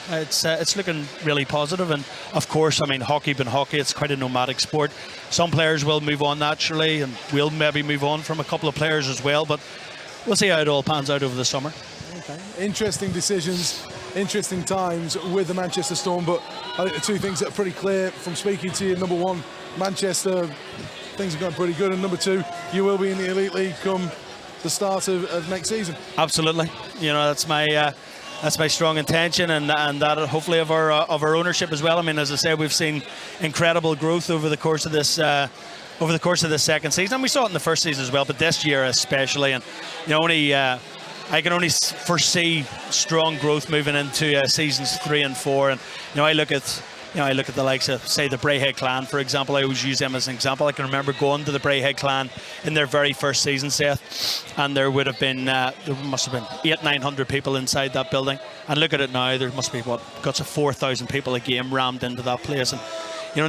it's looking really positive. And of course, I mean, hockey being hockey, it's quite a nomadic sport. Some players will move on naturally, and we'll maybe move on from a couple of players as well. But we'll see how it all pans out over the summer. Okay. Interesting decisions, interesting times with the Manchester Storm. But two things that are pretty clear from speaking to you. Number one, Manchester, things are going pretty good. And number two, you will be in the Elite League come the start of next season. Absolutely. That's my strong intention, and that hopefully of our ownership as well. I mean, as I say, we've seen incredible growth over the course of this second season, and we saw it in the first season as well, but this year especially. And I can only foresee strong growth moving into seasons 3 and 4. And I look at the likes of, say, the Braehead clan, for example. I always use them as an example. I can remember going to the Braehead clan in their very first season, Seth, and there must have been 800-900 people inside that building. And look at it now, there must be guts of 4,000 people a game rammed into that place. And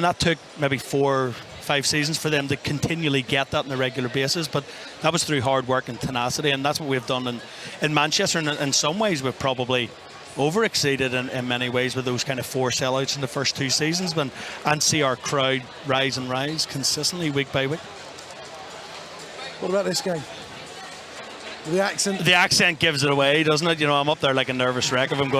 that took maybe 4 or 5 seasons for them to continually get that on a regular basis, but that was through hard work and tenacity, and that's what we've done in Manchester. And in some ways we've probably over-exceeded in many ways with those kind of 4 sellouts in the first 2 seasons, and see our crowd rise and rise consistently week by week. What about this game? The accent gives it away, doesn't it? I'm up there like a nervous wreck. If I'm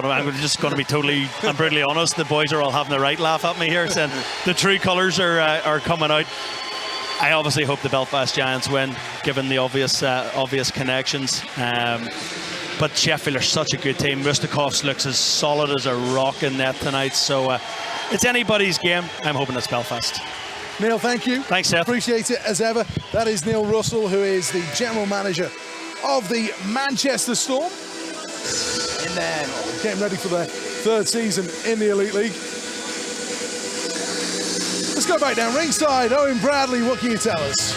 just going to be totally and brutally honest, the boys are all having the right laugh at me here, saying the true colours are coming out. I obviously hope the Belfast Giants win, given the obvious connections. But Sheffield are such a good team. Mustakovs looks as solid as a rock in net tonight. So it's anybody's game. I'm hoping it's Belfast. Neil, thank you. Thanks, Seth. Appreciate it as ever. That is Neil Russell, who is the general manager of the Manchester Storm. And then getting ready for their 3rd season in the Elite League. Let's go back down ringside. Owen Bradley, what can you tell us?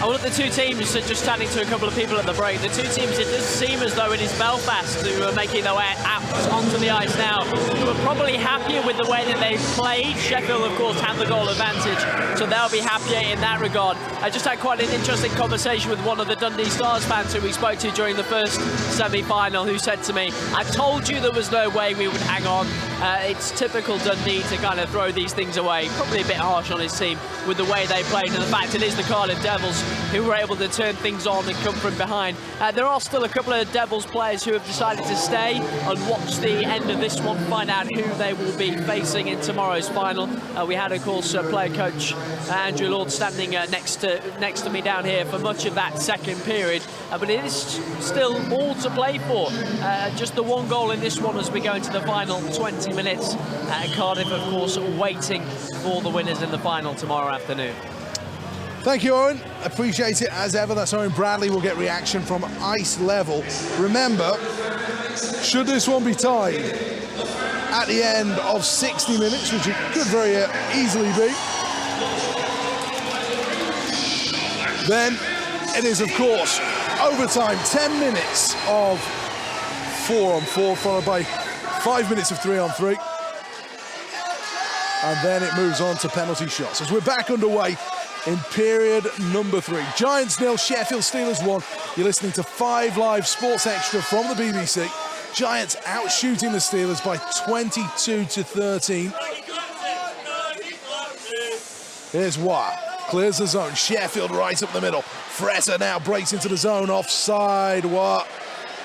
Well, the two teams, just chatting to a couple of people at the break, the two teams, it does seem as though it is Belfast who are making their way out onto the ice now, who are probably happier with the way that they've played. Sheffield, of course, had the goal advantage, so they'll be happier in that regard. I just had quite an interesting conversation with one of the Dundee Stars fans who we spoke to during the first semi-final, who said to me, I told you there was no way we would hang on. It's typical Dundee to kind of throw these things away. Probably a bit harsh on his team with the way they played, and the fact it is the Cardiff Devils who were able to turn things on and come from behind. There are still a couple of Devils players who have decided to stay and watch the end of this one, find out who they will be facing in tomorrow's final. We had, of course, player coach Andrew Lord standing next to me down here for much of that second period, but it is still all to play for. Just the one goal in this one as we go into the final 20 minutes. Cardiff, of course, waiting for the winners in the final tomorrow afternoon. Thank you, Owen. appreciate it as ever that Owen Bradley will get reaction from ice level. Remember, should this one be tied at the end of 60 minutes, which it could very easily be, then it is, of course, overtime, 10 minutes of 4-on-4, followed by 5 minutes of 3-on-3. And then it moves on to penalty shots. As we're back underway in period number 3. Giants 0, Sheffield Steelers 1. You're listening to 5 Live Sports Extra from the BBC. Giants out-shooting the Steelers by 22-13. Here's Wah. Clears the zone. Sheffield right up the middle. Fretter now breaks into the zone. Offside. Wah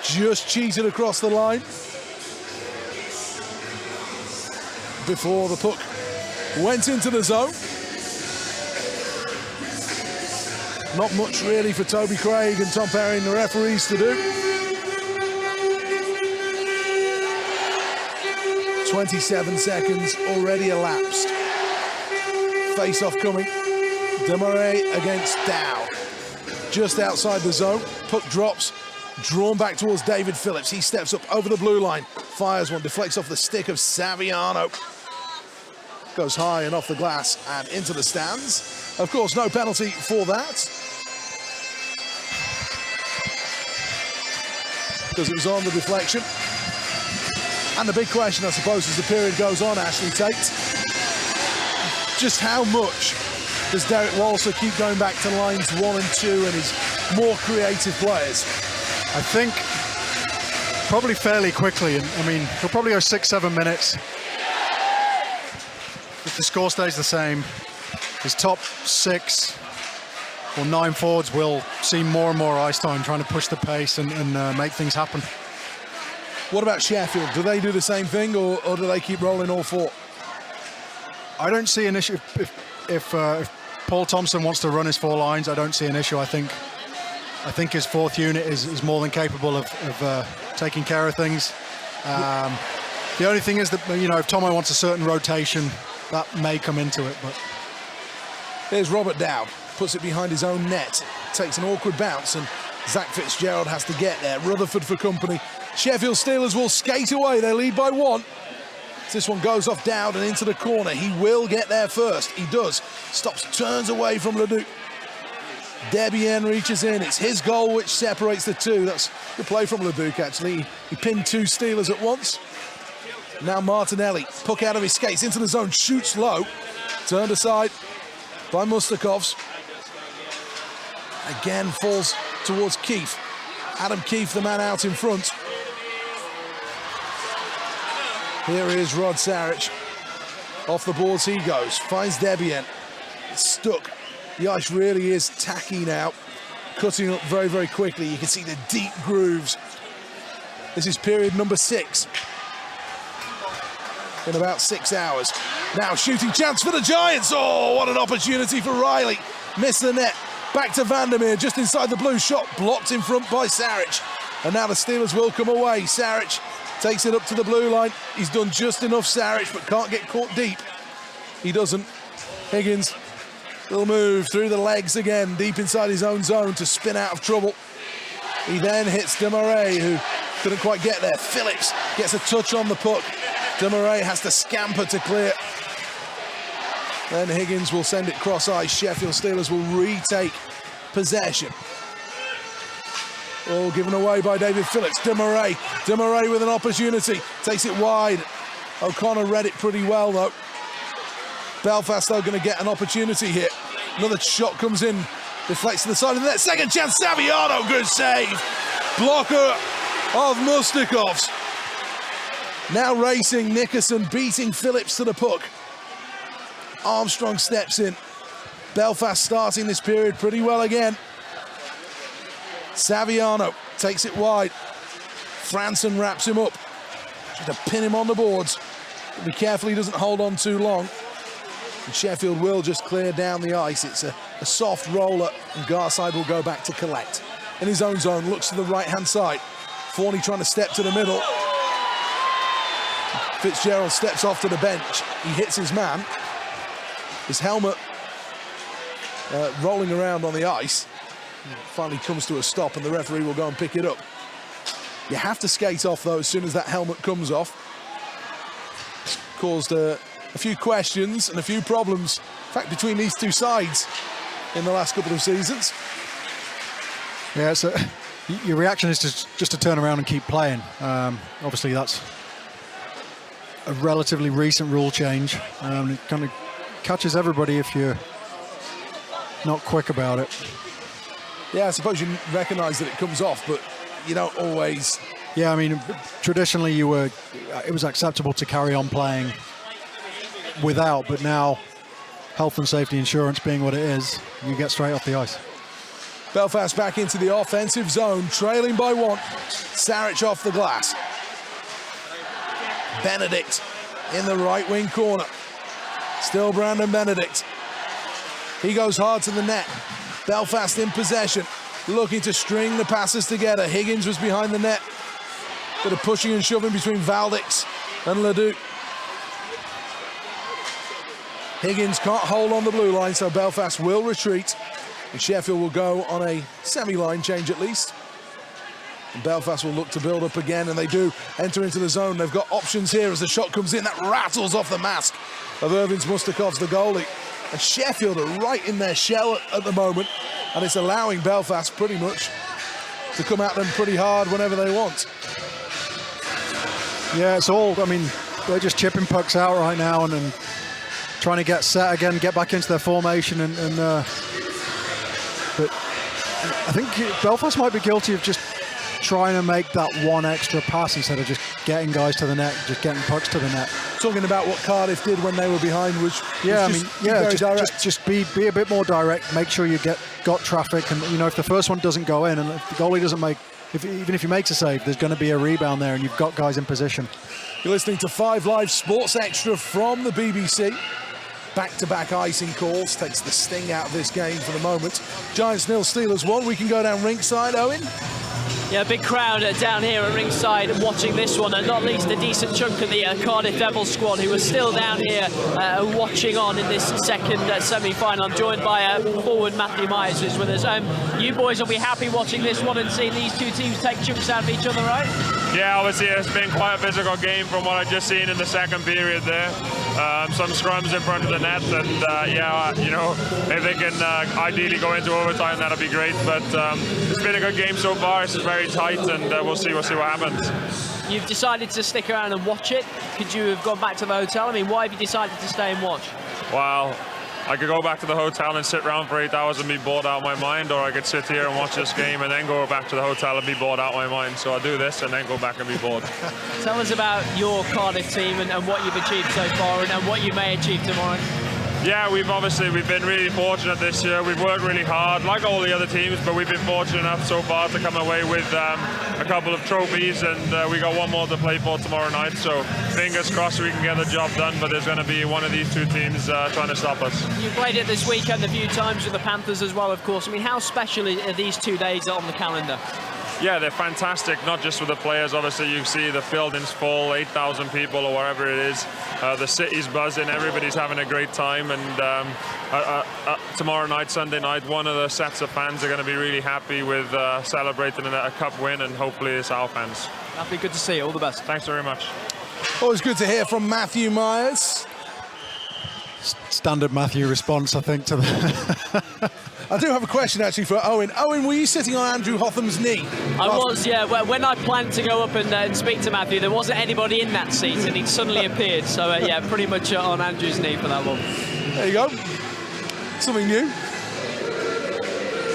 just cheated across the line before the puck went into the zone. Not much really for Toby Craig and Tom Perry and the referees to do. 27 seconds already elapsed. Face-off coming. Demarais against Dow. Just outside the zone. Puck drops. Drawn back towards David Phillips. He steps up over the blue line. Fires one. Deflects off the stick of Saviano. Goes high and off the glass and into the stands. Of course, no penalty for that, because it was on the deflection. And the big question, I suppose, as the period goes on, Ashley Tate, just how much does Derek Walser keep going back to lines 1 and 2 and his more creative players? I think probably fairly quickly. And I mean, he'll probably go 6-7 minutes. If the score stays the same, his top 6 or 9 forwards will see more and more ice time, trying to push the pace and make things happen. What about Sheffield? Do they do the same thing, or do they keep rolling all 4? I don't see an issue if Paul Thompson wants to run his 4 lines. I don't see an issue. I think his 4th unit is more than capable of taking care of things. The only thing is that, you know, if Tomo wants a certain rotation, that may come into it. But there's Robert Dowd, puts it behind his own net, takes an awkward bounce, and Zach Fitzgerald has to get there. Rutherford for company. Sheffield Steelers will skate away. They lead by 1. This one goes off Dowd and into the corner. He will get there first. He does. Stops, turns away from Leduc. Debian reaches in. It's his goal which separates the two. That's good play from Leduc, actually. He pinned 2 Steelers at once. Now Martinelli, puck out of his skates into the zone, shoots low. Turned aside by Mustakovs. Again falls towards Keefe. Adam Keefe, the man out in front. Here is Rod Sarich. Off the boards he goes. Finds Debian. It's stuck. The ice really is tacky now. Cutting up very, very quickly. You can see the deep grooves. This is period number 6. In about 6 hours. Now shooting chance for the Giants. Oh, what an opportunity for Riley. Missed the net. Back to Vandermeer, just inside the blue. Shot blocked in front by Sarich. And now the Steelers will come away. Sarich takes it up to the blue line. He's done just enough, Sarich, but can't get caught deep. He doesn't. Higgins will move through the legs again, deep inside his own zone to spin out of trouble. He then hits Demarais, who couldn't quite get there. Phillips gets a touch on the puck. Demarais has to scamper to clear. Then Higgins will send it cross ice. Sheffield Steelers will retake possession. Oh, given away by David Phillips. Demarais with an opportunity. Takes it wide. O'Connor read it pretty well, though. Belfast, though, going to get an opportunity here. Another shot comes in. Deflects to the side of the net. Second chance, Saviano. Good save. Blocker of Mustakovs. Now racing, Nickerson beating Phillips to the puck. Armstrong steps in. Belfast starting this period pretty well again. Saviano takes it wide. Franson wraps him up. Trying to pin him on the boards. Be careful he doesn't hold on too long. And Sheffield will just clear down the ice. It's a soft roller, and Garside will go back to collect. In his own zone, looks to the right-hand side. Forney trying to step to the middle. Fitzgerald steps off to the bench. He hits his man. His helmet rolling around on the ice. Finally comes to a stop and the referee will go and pick it up. You have to skate off though as soon as that helmet comes off. Caused a few questions and a few problems, in fact, between these two sides in the last couple of seasons. Yeah, so your reaction is just to turn around and keep playing. Obviously, that's a relatively recent rule change. It kind of catches everybody if you're not quick about it. Yeah, I suppose you recognise that it comes off, but you don't always. Yeah, I mean, traditionally it was acceptable to carry on playing without, but now health and safety insurance being what it is, you get straight off the ice. Belfast back into the offensive zone, trailing by 1. Saric off the glass. Benedict in the right wing corner. Still Brandon Benedict. He goes hard to the net. Belfast in possession, looking to string the passes together. Higgins was behind the net. Bit of pushing and shoving between Valdix and Leduc. Higgins can't hold on the blue line, so Belfast will retreat. And Sheffield will go on a semi-line change at least. And Belfast will look to build up again, and they do enter into the zone. They've got options here as the shot comes in. That rattles off the mask of Irvins Mustakovs, the goalie. And Sheffield are right in their shell at the moment, and it's allowing Belfast pretty much to come at them pretty hard whenever they want. Yeah, it's all, I mean, they're just chipping pucks out right now and trying to get set again, get back into their formation, but I think Belfast might be guilty of just trying to make that one extra pass instead of just getting guys to the net, just getting pucks to the net. Talking about what Cardiff did when they were behind, which just be a bit more direct. Make sure you got traffic, and you know, if the first one doesn't go in, and if the goalie doesn't make, even if he makes a save, there's going to be a rebound there, and you've got guys in position. You're listening to 5 Live Sports Extra from the BBC. Back-to-back icing calls takes the sting out of this game for the moment. Giants 0, Steelers 1. We can go down ringside, Owen. Yeah, big crowd down here at ringside watching this one, and not least a decent chunk of the Cardiff Devils squad who are still down here watching on in this second semi-final. I'm joined by forward Matthew Myers, who's with us. You boys will be happy watching this one and seeing these two teams take chunks out of each other, right? Yeah, obviously it's been quite a physical game from what I've just seen in the second period there. Some scrums in front of the net, and you know, if they can ideally go into overtime, that'll be great. But it's been a good game so far. It's very tight, and we'll see what happens. You've decided to stick around and watch it. Could you have gone back to the hotel? I mean, why have you decided to stay and watch? Well, I could go back to the hotel and sit around for 8 hours and be bored out of my mind, or I could sit here and watch this game and then go back to the hotel and be bored out of my mind. So I'll do this and then go back and be bored. Tell us about your Cardiff team and what you've achieved so far and what you may achieve tomorrow. Yeah, we've been really fortunate this year. We've worked really hard, like all the other teams, but we've been fortunate enough so far to come away with a couple of trophies, and we got one more to play for tomorrow night. So fingers crossed we can get the job done, but there's going to be one of these two teams trying to stop us. You played it this weekend a few times with the Panthers as well, of course. I mean, how special are these 2 days on the calendar? Yeah, they're fantastic, not just for the players. Obviously, you see the building's full, 8,000 people or whatever it is. The city's buzzing, everybody's having a great time. And tomorrow night, Sunday night, one of the sets of fans are going to be really happy with celebrating a cup win, and hopefully it's our fans. That'd be good to see. All the best. Thanks very much. Always good to hear from Matthew Myers. Standard Matthew response, I think, to the... I do have a question actually for Owen. Owen, were you sitting on Andrew Hotham's knee? I was, yeah. When I planned to go up and speak to Matthew, there wasn't anybody in that seat, and he'd suddenly appeared. So, yeah, pretty much on Andrew's knee for that one. There you go. Something new.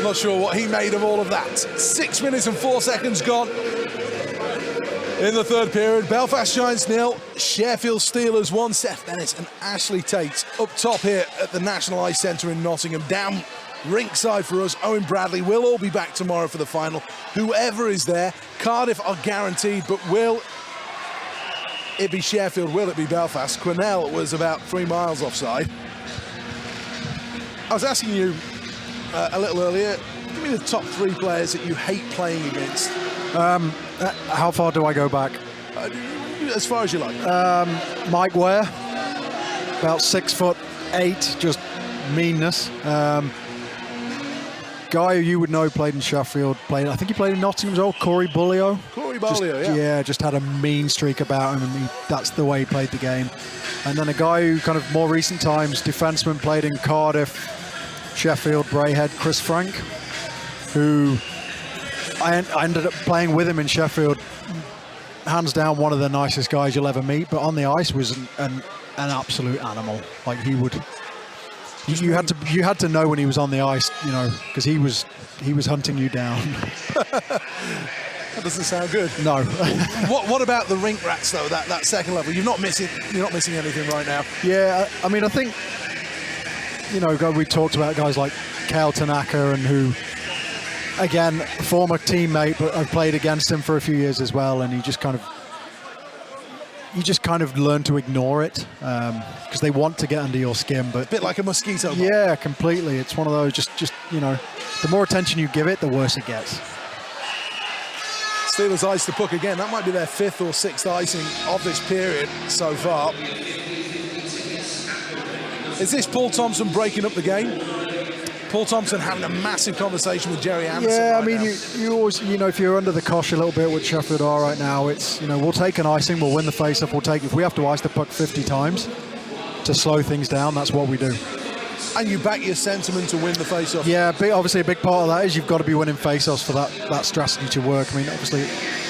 Not sure what he made of all of that. 6 minutes and 4 seconds gone in the third period. Belfast Giants 0, Sheffield Steelers 1. Seth Bennett and Ashley Tate up top here at the National Ice Centre in Nottingham. Down ringside for us, Owen Bradley. We'll all be back tomorrow for the final. Whoever is there, Cardiff are guaranteed, but will it be Sheffield? Will it be Belfast? Quinnell was about 3 miles offside. I was asking you a little earlier, give me the top 3 players that you hate playing against. How far do I go back? As far as you like. Mike Ware, about 6'8", just meanness. guy who you would know played in Sheffield, I think he played in Nottingham as well, Corey Bullio. Corey Bullio, yeah. Just had a mean streak about him, and that's the way he played the game. And then a guy who kind of more recent times, defenseman, played in Cardiff, Sheffield, Braehead, Chris Frank, who I ended up playing with him in Sheffield. Hands down one of the nicest guys you'll ever meet, but on the ice was an absolute animal. Like he would... You had to know when he was on the ice, you know, because he was hunting you down. That doesn't sound good. No. What about the rink rats though? That second level, you're not missing anything right now. Yeah, I mean, I think, you know, we talked about guys like Kale Tanaka, and who, again, former teammate, but I've played against him for a few years as well, and you just kind of learn to ignore it because they want to get under your skin. But a bit like a mosquito bite. Yeah, completely. It's one of those, just you know, the more attention you give it, the worse it gets. Steelers ice the puck again. That might be their 5th or 6th icing of this period so far. Is this Paul Thompson breaking up the game? Paul Thompson having a massive conversation with Jerry Anderson. Yeah, right I mean, you always, you know, if you're under the cosh a little bit, which Sheffield are right now, it's, you know, we'll take an icing, we'll win the face-off, if we have to ice the puck 50 times to slow things down, that's what we do. And you back your sentiment to win the face-off. Yeah, obviously a big part of that is you've got to be winning face-offs for that strategy to work. I mean, obviously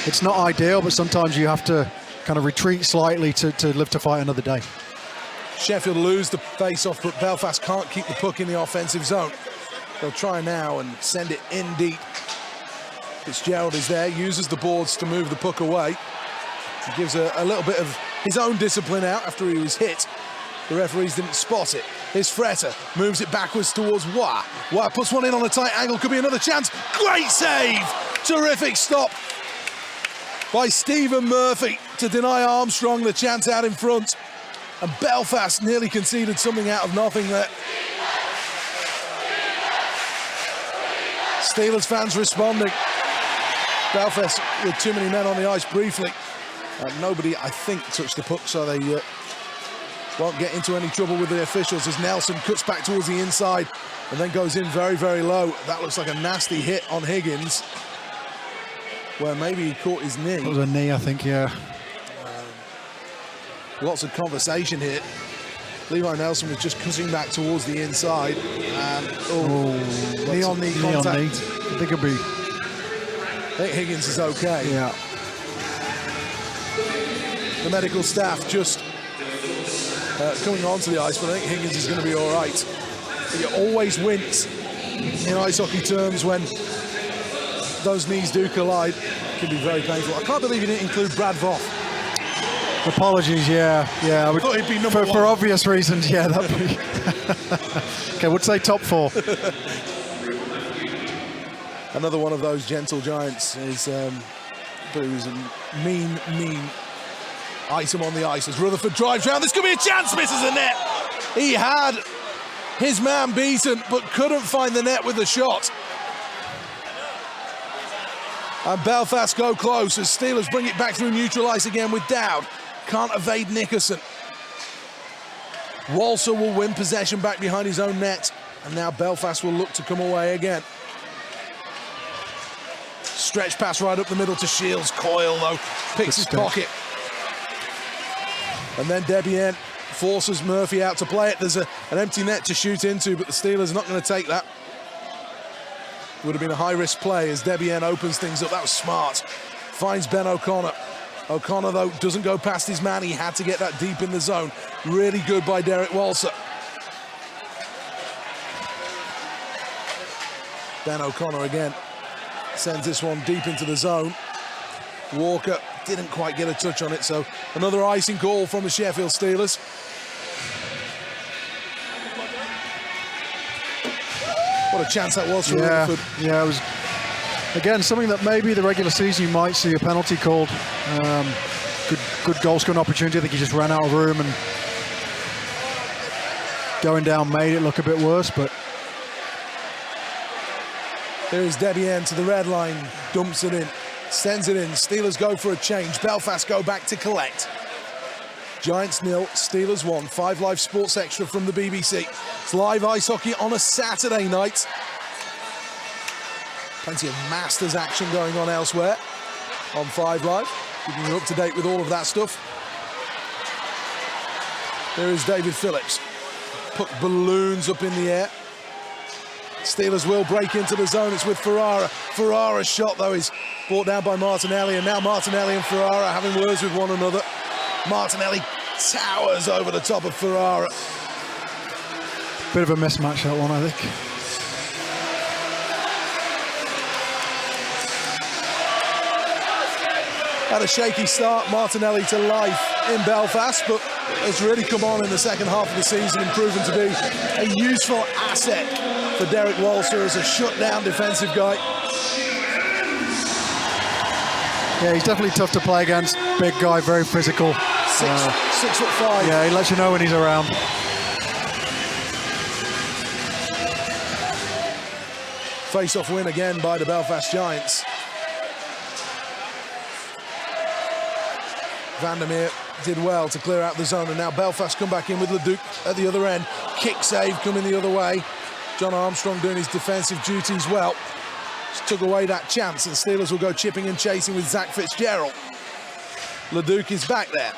it's not ideal, but sometimes you have to kind of retreat slightly to live to fight another day. Sheffield lose the face-off, but Belfast can't keep the puck in the offensive zone. They'll try now and send it in deep. Fitzgerald is there, uses the boards to move the puck away. He gives a little bit of his own discipline out after he was hit. The referees didn't spot it. Here's Fretter, moves it backwards towards Wah. Wah puts one in on a tight angle, could be another chance. Great save! Terrific stop by Stephen Murphy to deny Armstrong the chance out in front. And Belfast nearly conceded something out of nothing there. Steelers fans responding. Belfast with too many men on the ice briefly. Nobody, I think, touched the puck, so they won't get into any trouble with the officials as Nelson cuts back towards the inside and then goes in very, very low. That looks like a nasty hit on Higgins, where maybe he caught his knee. It was a knee, I think, yeah. Lots of conversation here. Levi Nelson was just cutting back towards the inside. And, knee on knee contact. On knee. I think it'll be... I think Higgins is okay. Yeah. The medical staff just coming onto the ice, but I think Higgins is going to be all right. But you always wince in ice hockey terms when those knees do collide. It can be very painful. I can't believe you didn't include Brad Voth. Apologies, yeah. I thought he'd be number one. For obvious reasons, yeah. That'd be okay, we'll say top 4. Another one of those gentle giants is, but he was a mean item on the ice as Rutherford drives round. This could be a chance, misses the net. He had his man beaten, but couldn't find the net with the shot. And Belfast go close as Steelers bring it back through neutral ice again with Dowd. Can't evade Nickerson. Walser will win possession back behind his own net. And now Belfast will look to come away again. Stretch pass right up the middle to Shields. Coyle, though, picks his pocket. And then Debian forces Murphy out to play it. There's an empty net to shoot into, but the Steelers are not going to take that. Would have been a high-risk play as Debian opens things up. That was smart. Finds Ben O'Connor. O'Connor, though, doesn't go past his man. He had to get that deep in the zone. Really good by Derek Walser. Ben O'Connor again sends this one deep into the zone. Walker didn't quite get a touch on it, so another icing call from the Sheffield Steelers. What a chance that was for Rutherford. Yeah, it was, again, something that maybe the regular season you might see a penalty called. Good goal scoring opportunity. I think he just ran out of room and going down made it look a bit worse, but... There's Debian to the red line, dumps it in, sends it in. Steelers go for a change. Belfast go back to collect. Giants 0, Steelers 1. 5 Live Sports Extra from the BBC. It's live ice hockey on a Saturday night. Plenty of Masters action going on elsewhere on 5 Live, keeping you up to date with all of that stuff. There is David Phillips. Put balloons up in the air. Steelers will break into the zone. It's with Ferrara. Ferrara's shot, though, is brought down by Martinelli, and now Martinelli and Ferrara having words with one another. Martinelli towers over the top of Ferrara. Bit of a mismatch, that one, I think. Had a shaky start, Martinelli to life in Belfast, but has really come on in the second half of the season and proven to be a useful asset for Derek Walser as a shut-down defensive guy. Yeah, he's definitely tough to play against. Big guy, very physical. 6'5". Yeah, he lets you know when he's around. Face-off win again by the Belfast Giants. Vandermeer did well to clear out the zone, and now Belfast come back in with Leduc at the other end. Kick save coming the other way. John Armstrong doing his defensive duties well. Just took away that chance, and Steelers will go chipping and chasing with Zach Fitzgerald. Leduc is back there.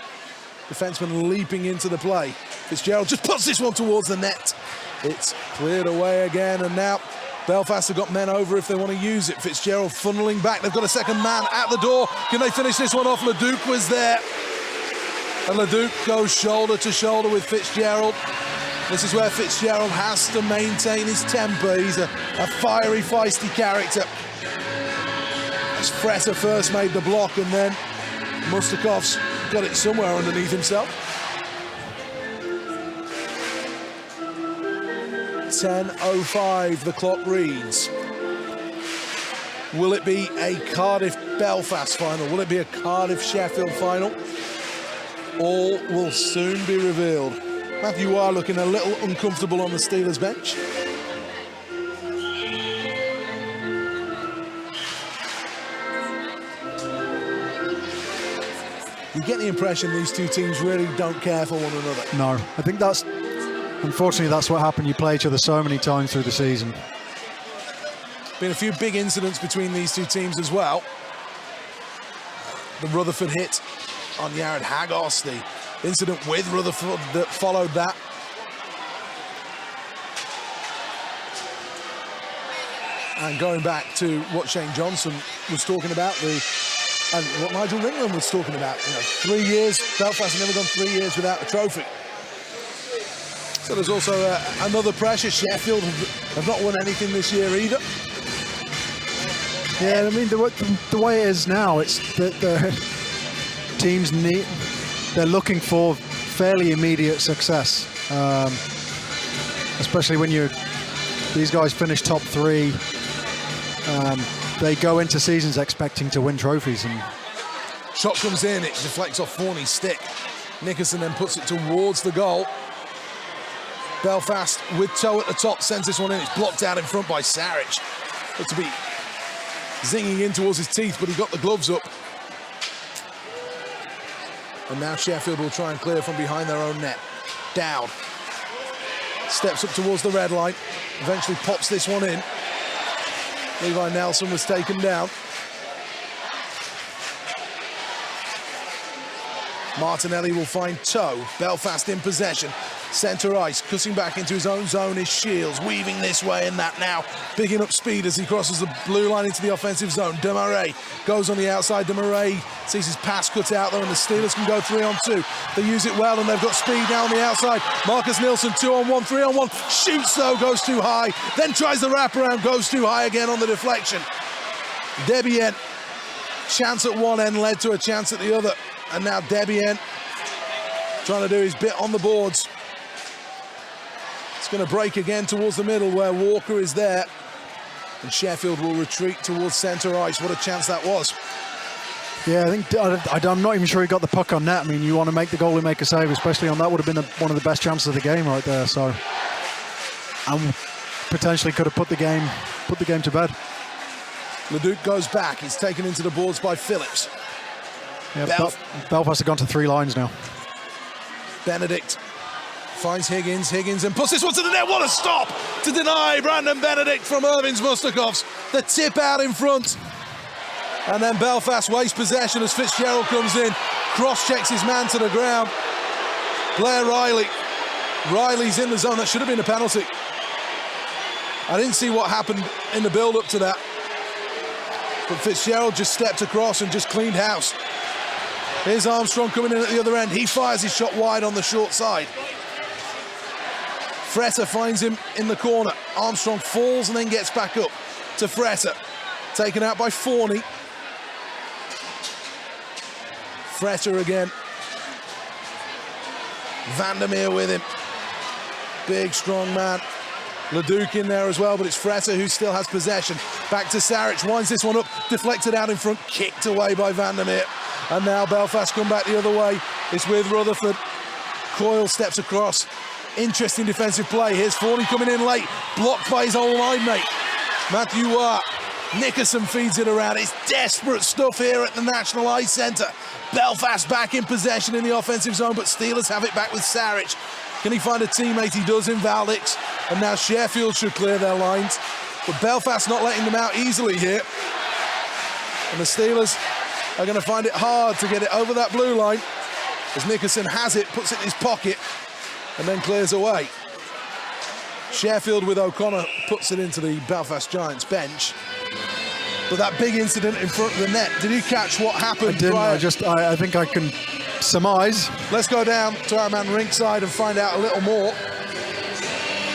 Defenseman leaping into the play. Fitzgerald just puts this one towards the net. It's cleared away again, and now Belfast have got men over if they want to use it. Fitzgerald funneling back. They've got a second man at the door. Can they finish this one off? Leduc was there. And Leduc goes shoulder to shoulder with Fitzgerald. This is where Fitzgerald has to maintain his temper. He's a fiery, feisty character. As Fretter first made the block, and then Mustakov's got it somewhere underneath himself. 10:05, the clock reads. Will it be a Cardiff-Belfast final? Will it be a Cardiff-Sheffield final? All will soon be revealed. Matthew Wire looking a little uncomfortable on the Steelers bench. You get the impression these two teams really don't care for one another. No, I think unfortunately, that's what happened. You play each other so many times through the season. Been a few big incidents between these two teams as well. The Rutherford hit on Jared Hagos, the incident with Rutherford that followed that. And going back to what Shane Johnson was talking about, and what Nigel Ringland was talking about, 3 years, Belfast have never gone 3 years without a trophy. So there's also another pressure. Sheffield have not won anything this year either. Yeah, I mean, the way it is now, it's that the teams they're looking for fairly immediate success, especially when these guys finish top 3. They go into seasons expecting to win trophies. And shot comes in, it deflects off Forney's stick. Nickerson then puts it towards the goal. Belfast with toe at the top sends this one in. It's blocked out in front by Saric. Looked to be zinging in towards his teeth, but he got the gloves up. And now Sheffield will try and clear from behind their own net. Dowd steps up towards the red line, eventually pops this one in. Levi Nelson was taken down. Martinelli will find toe. Belfast in possession. Centre ice, cutting back into his own zone is Shields, weaving this way and that now, picking up speed as he crosses the blue line into the offensive zone. Demarais goes on the outside. Demarais sees his pass cut out though, and the Steelers can go 3-on-2. They use it well, and they've got speed now on the outside. Marcus Nilsson, 2-on-1, 3-on-1, shoots though, goes too high, then tries the wraparound, goes too high again on the deflection. Debian, chance at one end led to a chance at the other, and now Debian trying to do his bit on the boards. It's going to break again towards the middle where Walker is there. And Sheffield will retreat towards centre ice. What a chance that was. Yeah, I'm not even sure he got the puck on net. I mean, you want to make the goalie make a save, especially on that. Would have been one of the best chances of the game right there. So, and potentially could have put the game to bed. Leduc goes back. He's taken into the boards by Phillips. Yeah, Belfast have gone to 3 lines now. Benedict finds Higgins and puts this one to the net. What a stop to deny Brandon Benedict from Irving's Mustakovs. The tip out in front. And then Belfast waste possession as Fitzgerald comes in, cross-checks his man to the ground. Blair Riley. Riley's in the zone. That should have been a penalty. I didn't see what happened in the build-up to that. But Fitzgerald just stepped across and just cleaned house. Here's Armstrong coming in at the other end. He fires his shot wide on the short side. Fretter finds him in the corner. Armstrong falls and then gets back up to Fretter. Taken out by Forney. Fretter again. Vandermeer with him. Big, strong man. Leduc in there as well, but it's Fretter who still has possession. Back to Saric, winds this one up, deflected out in front, kicked away by Vandermeer. And now Belfast come back the other way. It's with Rutherford. Coyle steps across. Interesting defensive play. Here's Forney coming in late, blocked by his old line mate. Matthew Watt. Nickerson feeds it around. It's desperate stuff here at the National Ice Centre. Belfast back in possession in the offensive zone, but Steelers have it back with Saric. Can he find a teammate? He does in Valdix. And now Sheffield should clear their lines. But Belfast not letting them out easily here. And the Steelers are going to find it hard to get it over that blue line as Nickerson has it, puts it in his pocket, and then clears away. Sheffield with O'Connor puts it into the Belfast Giants bench. But that big incident in front of the net, did you catch what happened? I didn't, I think I can surmise. Let's go down to our man ringside and find out a little more.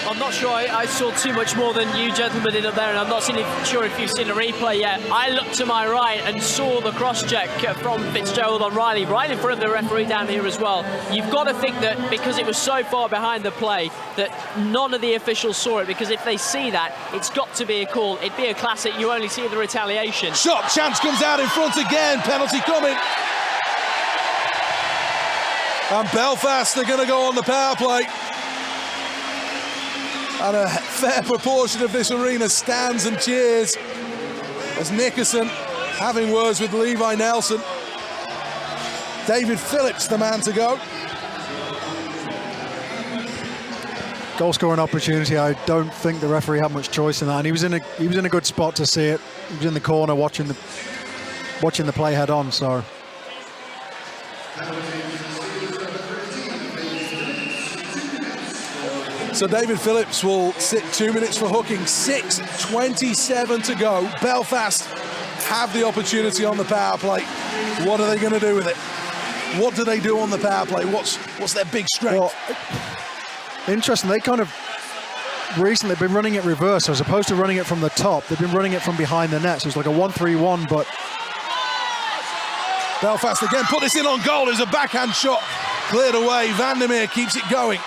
I'm not sure I saw too much more than you gentlemen did up there, and I'm not sure if you've seen the replay yet. I looked to my right and saw the cross-check from Fitzgerald on Riley, right in front of the referee down here as well. You've got to think that because it was so far behind the play that none of the officials saw it, because if they see that, it's got to be a call. It'd be a classic. You only see the retaliation. Shot chance comes out in front again. Penalty coming. And Belfast are going to go on the power play. And a fair proportion of this arena stands and cheers as Nickerson having words with Levi Nelson. David Phillips, the man to go. Goal scoring opportunity. I don't think the referee had much choice in that, and he was in a good spot to see it. He was in the corner watching the play head on. So. So David Phillips will sit 2 minutes for hooking. 6:27 to go. Belfast have the opportunity on the power play. What are they going to do with it? What do they do on the power play? What's their big strength? Well, interesting. They kind of recently been running it reverse, as opposed to running it from the top. They've been running it from behind the net. So it's like a 1-3-1, but Belfast again put this in on goal. There's a backhand shot cleared away. Vandermeer keeps it going.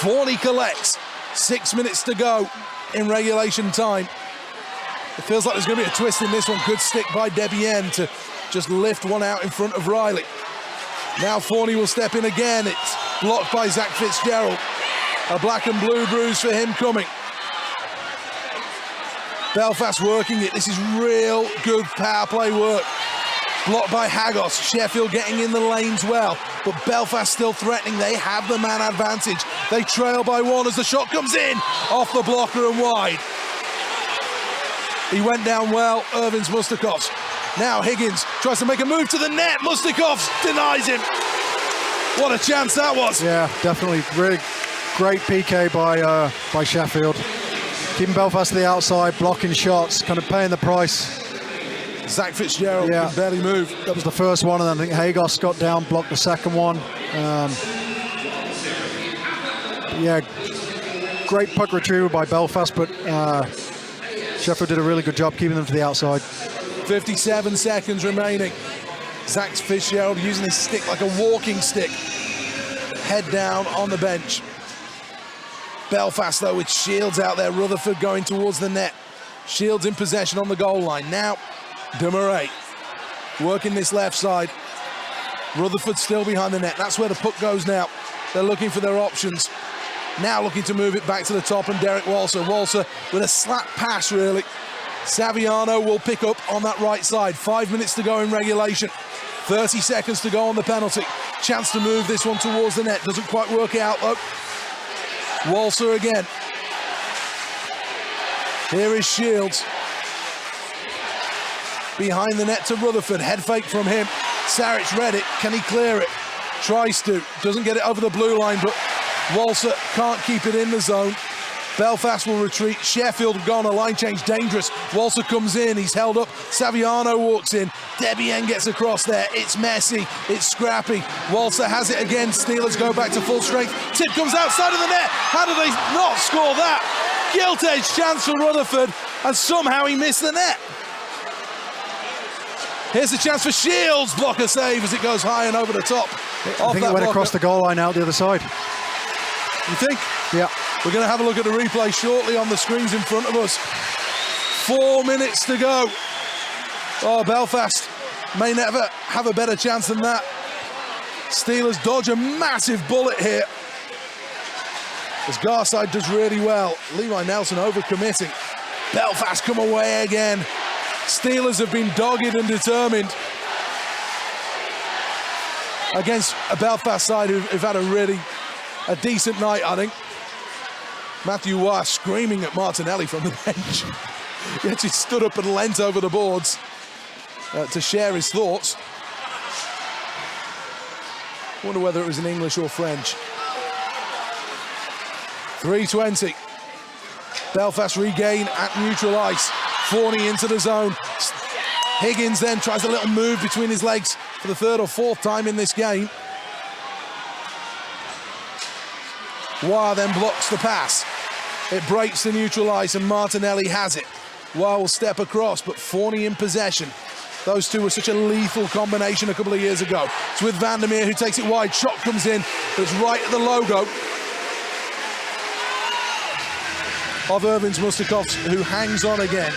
Forney collects. 6 minutes to go in regulation time. It feels like there's going to be a twist in this one. Good stick by Debienne to just lift one out in front of Riley. Now Forney will step in again. It's blocked by Zach Fitzgerald. A black and blue bruise for him coming. Belfast working it. This is real good power play work. Blocked by Hagos. Sheffield getting in the lanes well, but Belfast still threatening. They have the man advantage. They trail by one as the shot comes in off the blocker and wide. He went down well, Irving's Mustakovs. Now Higgins tries to make a move to the net. Mustakovs denies him. What a chance that was. Yeah, definitely. Really great PK by Sheffield. Keeping Belfast to the outside, blocking shots, kind of paying the price. Zach Fitzgerald can barely move. That was the first one, and then I think Hagos got down, blocked the second one. Yeah, great puck retrieval by Belfast, but Sheffield did a really good job keeping them to the outside. 57 seconds remaining. Zach Fitzgerald using his stick like a walking stick. Head down on the bench. Belfast, though, with Shields out there. Rutherford going towards the net. Shields in possession on the goal line. Now, Demaray working this left side. Rutherford still behind the net. That's where the puck goes now. They're looking for their options. Now looking to move it back to the top, and Derek Walser. Walser with a slap pass, really. Saviano will pick up on that right side. 5 minutes to go in regulation. 30 seconds to go on the penalty. Chance to move this one towards the net. Doesn't quite work out, though. Walser again. Here is Shields. Behind the net to Rutherford. Head fake from him. Saric read it. Can he clear it? Tries to. Doesn't get it over the blue line, but Walser can't keep it in the zone. Belfast will retreat. Sheffield have gone a line change. Dangerous. Walser comes in. He's held up. Saviano walks in. Debian gets across there. It's messy. It's scrappy. Walser has it again. Steelers go back to full strength. Tip comes outside of the net. How do they not score that? Gilt-edge chance for Rutherford, and somehow he missed the net. Here's the chance for Shields. Blocker save as it goes high and over the top. I think it went across the goal line out the other side. You think? Yeah. We're going to have a look at the replay shortly on the screens in front of us. 4 minutes to go. Oh, Belfast may never have a better chance than that. Steelers dodge a massive bullet here, as Garside does really well. Levi Nelson overcommitting. Belfast come away again. Steelers have been dogged and determined against a Belfast side who've had a decent night, I think. Matthew Waugh screaming at Martinelli from the bench. He actually stood up and leant over the boards to share his thoughts. Wonder whether it was in English or French. 3:20. Belfast regain at neutral ice. Forney into the zone. Higgins then tries a little move between his legs for the third or fourth time in this game. Waugh then blocks the pass. It breaks the neutral ice and Martinelli has it. Waugh will step across, but Forney in possession. Those two were such a lethal combination a couple of years ago. It's with Vandermeer who takes it wide. Shot comes in, but it's right at the logo of Irvins Mustakovs, who hangs on again.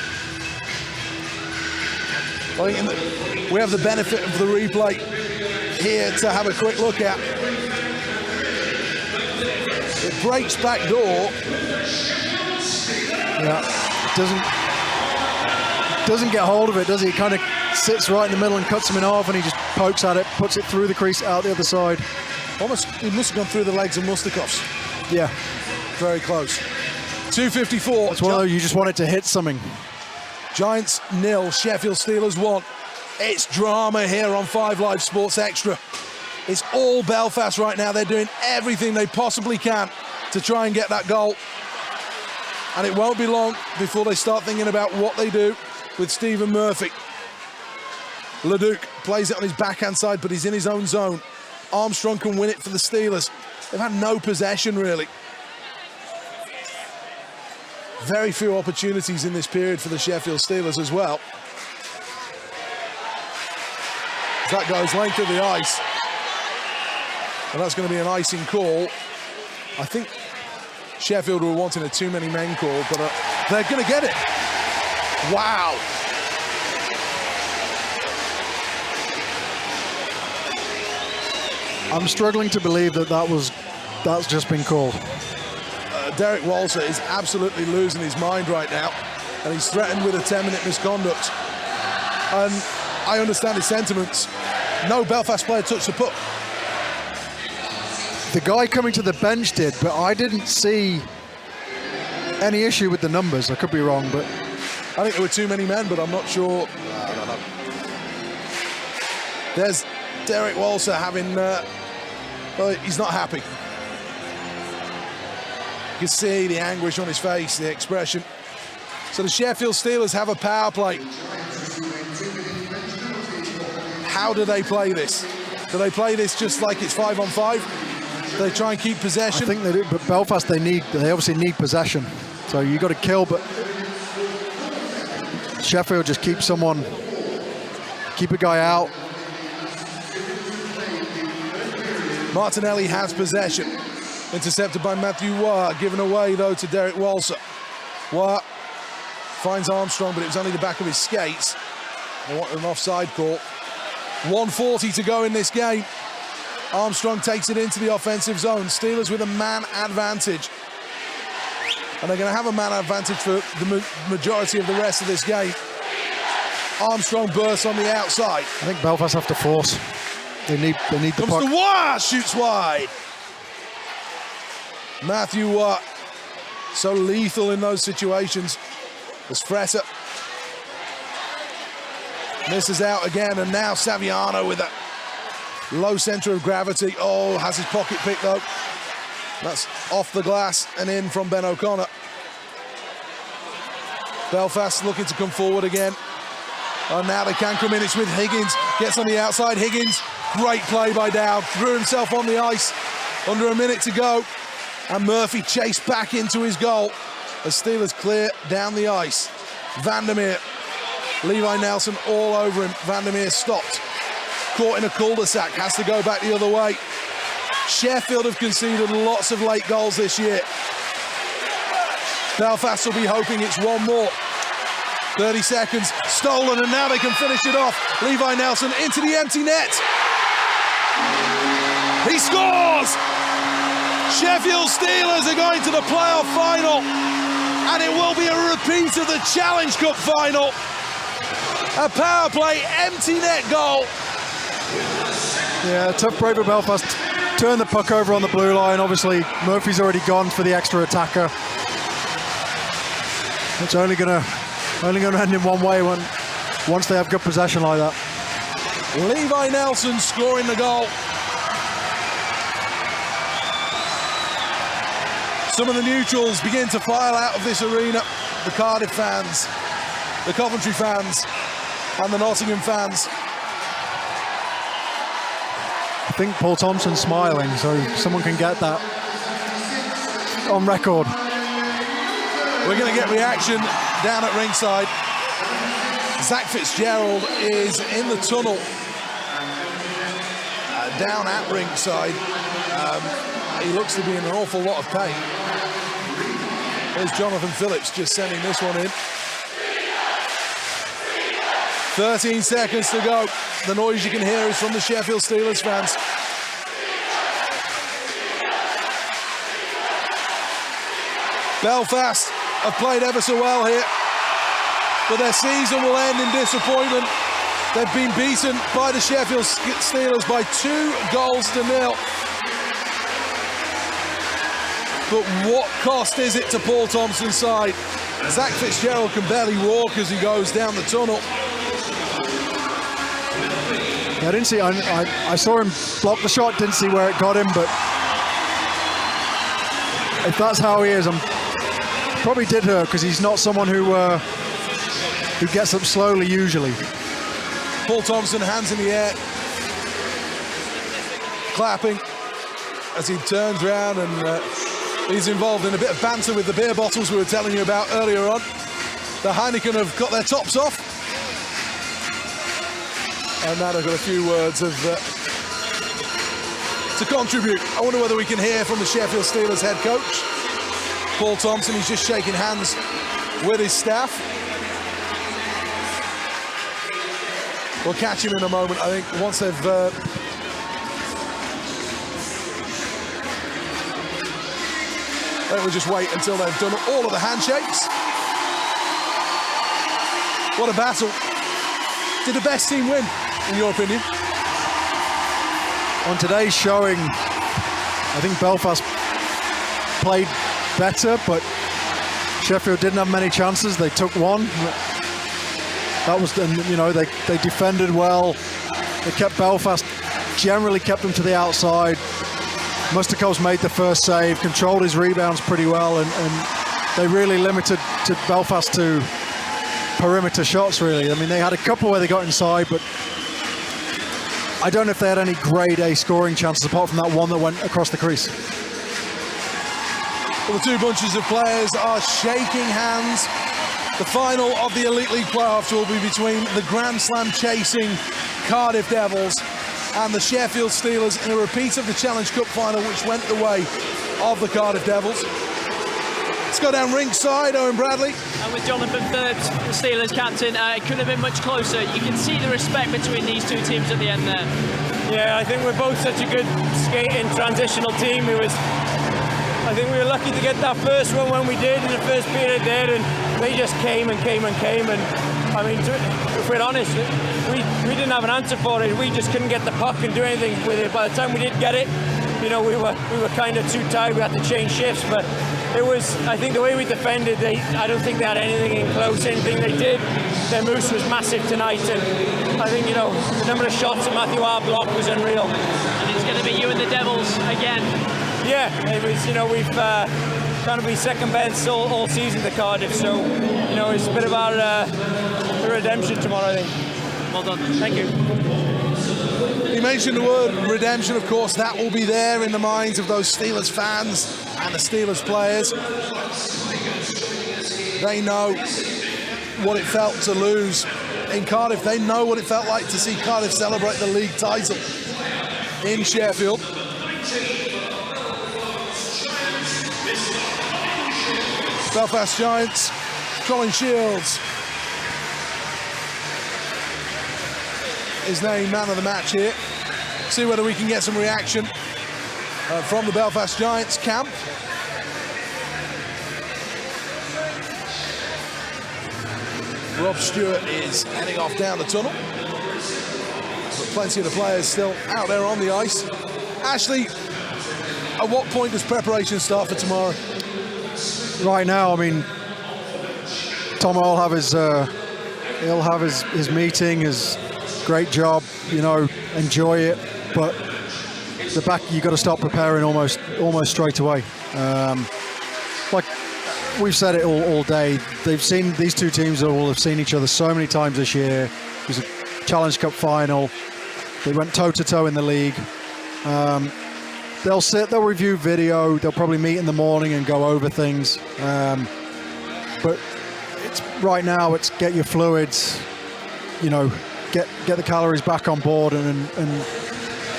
I think we have the benefit of the replay here to have a quick look at. It breaks back door. Yeah, doesn't get hold of it, does he? He kind of sits right in the middle and cuts him in half, and he just pokes at it, puts it through the crease out the other side. Almost, he must have gone through the legs of Mustakovs. Yeah. Very close. 2:54. It's one of those, you just want it to hit something. Giants 0, Sheffield Steelers 1. It's drama here on 5 Live Sports Extra. It's all Belfast right now. They're doing everything they possibly can to try and get that goal. And it won't be long before they start thinking about what they do with Stephen Murphy. Leduc plays it on his backhand side, but he's in his own zone. Armstrong can win it for the Steelers. They've had no possession, really. Very few opportunities in this period for the Sheffield Steelers as well. That goes length of the ice. And that's going to be an icing call. I think Sheffield were wanting a too many men call, but they're going to get it. Wow. I'm struggling to believe that's just been called. Derek Walser is absolutely losing his mind right now, and he's threatened with a 10-minute misconduct. And I understand his sentiments. No Belfast player touched the puck. The guy coming to the bench did, but I didn't see any issue with the numbers. I could be wrong, but I think there were too many men, but I'm not sure. I don't know. There's Derek Walser having, he's not happy. You can see the anguish on his face, the expression. So the Sheffield Steelers have a power play. How do they play this? Do they play this just like it's 5-on-5? Do they try and keep possession? I think they do, but Belfast, they obviously need possession. So you got to kill, but Sheffield just keep a guy out. Martinelli has possession. Intercepted by Matthew Waugh, given away though to Derek Walser. Waugh finds Armstrong, but it was only the back of his skates. They want an offside call. 1:40 to go in this game. Armstrong takes it into the offensive zone. Steelers with a man advantage. And they're going to have a man advantage for the majority of the rest of this game. Armstrong bursts on the outside. I think Belfast have to force. They need the puck. Comes to Waugh, shoots wide. Matthew Watt, so lethal in those situations. As Freta misses out again, and now Saviano with a low center of gravity. Oh, has his pocket pick though. That's off the glass and in from Ben O'Connor. Belfast looking to come forward again. Oh, now they can come in. It's with Higgins. Gets on the outside. Higgins, great play by Dowd. Threw himself on the ice. Under a minute to go. And Murphy chased back into his goal as Steelers clear down the ice. Vandermeer, Levi Nelson all over him. Vandermeer stopped. Caught in a cul-de-sac. Has to go back the other way. Sheffield have conceded lots of late goals this year. Belfast will be hoping it's one more. 30 seconds, stolen, and now they can finish it off. Levi Nelson into the empty net. He scores! Sheffield Steelers are going to the playoff final, and it will be a repeat of the Challenge Cup final. A power play, empty net goal. Yeah, tough break for Belfast. Turn the puck over on the blue line. Obviously, Murphy's already gone for the extra attacker. It's only going to end in one way once they have good possession like that. Levi Nelson scoring the goal. Some of the neutrals begin to file out of this arena. The Cardiff fans, the Coventry fans, and the Nottingham fans. I think Paul Thompson's smiling, so someone can get that on record. We're going to get reaction down at ringside. Zach Fitzgerald is in the tunnel down at ringside. He looks to be in an awful lot of pain. There's Jonathan Phillips just sending this one in. 13 seconds to go. The noise you can hear is from the Sheffield Steelers fans. Belfast have played ever so well here, but their season will end in disappointment. They've been beaten by the Sheffield Steelers by 2-0. But what cost is it to Paul Thompson's side? Zach Fitzgerald can barely walk as he goes down the tunnel. Yeah, I didn't see. I saw him block the shot. Didn't see where it got him, but if that's how he is, probably did hurt because he's not someone who gets up slowly usually. Paul Thompson, hands in the air, clapping as he turns around, and he's involved in a bit of banter with the beer bottles we were telling you about earlier on. The Heineken have got their tops off, and now they've got a few words of to contribute. I wonder whether we can hear from the Sheffield Steelers head coach, Paul Thompson. He's just shaking hands with his staff. We'll catch him in a moment, I think, once they've we'll just wait until they've done all of the handshakes. What a battle. Did the best team win, in your opinion? On today's showing, I think Belfast played better, but Sheffield didn't have many chances. They took one. That was, you know, they defended well. They kept Belfast, generally kept them to the outside. Mustakov's made the first save, controlled his rebounds pretty well, and they really limited to Belfast to perimeter shots, really. I mean, they had a couple where they got inside, but I don't know if they had any grade A scoring chances apart from that one that went across the crease. Well, the two bunches of players are shaking hands. The final of the Elite League playoffs will be between the Grand Slam chasing Cardiff Devils and the Sheffield Steelers in a repeat of the Challenge Cup final, which went the way of the Cardiff Devils. Let's go down ringside, Owen Bradley. And with Jonathan Phillips, the Steelers captain, it couldn't have been much closer. You can see the respect between these two teams at the end there. Yeah, I think we're both such a good skating transitional team. I think we were lucky to get that first one when we did in the first period there, and they just came and came and came. And I mean, if we're honest, we didn't have an answer for it. We just couldn't get the puck and do anything with it. By the time we did get it, you know, we were kind of too tired. We had to change shifts, but it was, I think the way we defended, I don't think they had anything in close. Anything they did, their moose was massive tonight, and I think, you know, the number of shots that Matthew R blocked was unreal. And it's going to be you and the Devils again. Yeah, it was, you know, we've kind of been second best all season to Cardiff, so, you know, it's a bit of our redemption tomorrow, I think. Well done. Thank you. You mentioned the word redemption, of course. That will be there in the minds of those Steelers fans and the Steelers players. They know what it felt to lose in Cardiff. They know what it felt like to see Cardiff celebrate the league title in Sheffield. Belfast Giants, Colin Shields is named man of the match here. See whether we can get some reaction from the Belfast Giants camp. Rob Stewart is heading off down the tunnel, but plenty of the players still out there on the ice. Ashley, at what point does preparation start for tomorrow? Right now, I mean, Tom will have his meeting, his great job, you know, enjoy it, but the back, you got to start preparing almost straight away. Like we've said it all day, these two teams will have seen each other so many times this year. It was a Challenge Cup final. They went toe-to-toe in the league. They'll review video, they'll probably meet in the morning and go over things. But right now it's get your fluids, you know, get the calories back on board and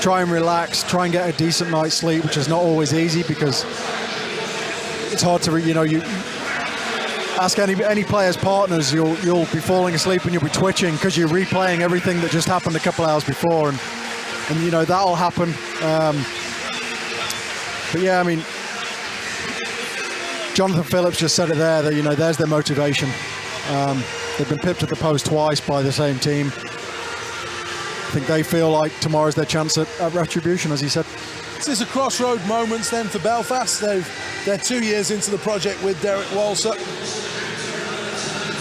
try and relax, try and get a decent night's sleep, which is not always easy because it's hard to, you know, you ask any player's partners, you'll be falling asleep and you'll be twitching because you're replaying everything that just happened a couple hours before, and you know, that'll happen. But yeah, I mean, Jonathan Phillips just said it there, that, you know, there's their motivation. They've been pipped at the post twice by the same team. I think they feel like tomorrow's their chance at retribution, as he said. This is a crossroad moments then for Belfast. They're 2 years into the project with Derek Walser.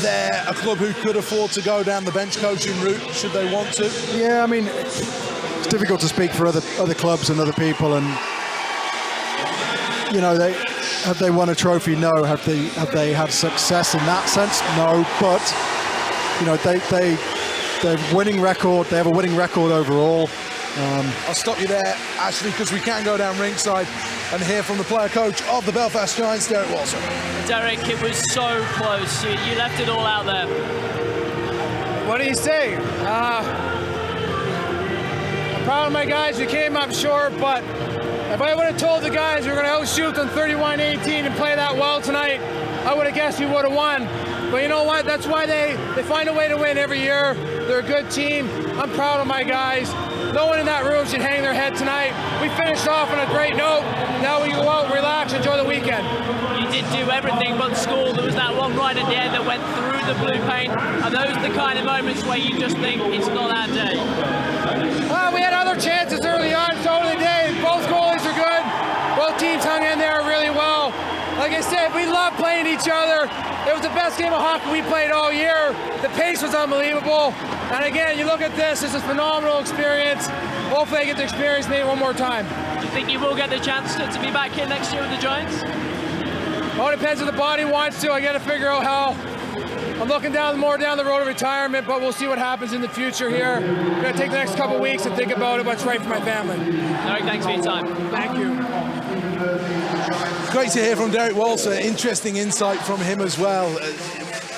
They're a club who could afford to go down the bench coaching route should they want to. Yeah, I mean, it's difficult to speak for other clubs and other people, and you know, have they won a trophy? No. Have they had success in that sense? No. But you know, they're winning record. They have a winning record overall. I'll stop you there, Ashley, because we can go down ringside and hear from the player coach of the Belfast Giants, Derek Walser. Derek, it was so close. You left it all out there. What do you say? I'm proud of my guys. We came up short, but if I would have told the guys we were going to outshoot them 31-18 and play that well tonight, I would have guessed we would have won. But you know what? That's why they find a way to win every year. They're a good team. I'm proud of my guys. No one in that room should hang their head tonight. We finished off on a great note. Now we go out, relax, enjoy the weekend. You did do everything but score. There was that one right at the end that went through the blue paint. Are those the kind of moments where you just think it's not our day? We had other chances early on, so they did. Both goalies are good. Both teams hung in there really well. Like I said, we love playing each other. It was the best game of hockey we played all year. The pace was unbelievable. And again, you look at this, it's a phenomenal experience. Hopefully I get to experience maybe one more time. Do you think you will get the chance to be back here next year with the Giants? Well, it depends if the body wants to. I got to figure out how. I'm looking more down the road of retirement, but we'll see what happens in the future here. I'm going to take the next couple weeks and think about it, what's right for my family. Derek, thanks for your time. Thank you. Great to hear from Derek Walser. Interesting insight from him as well.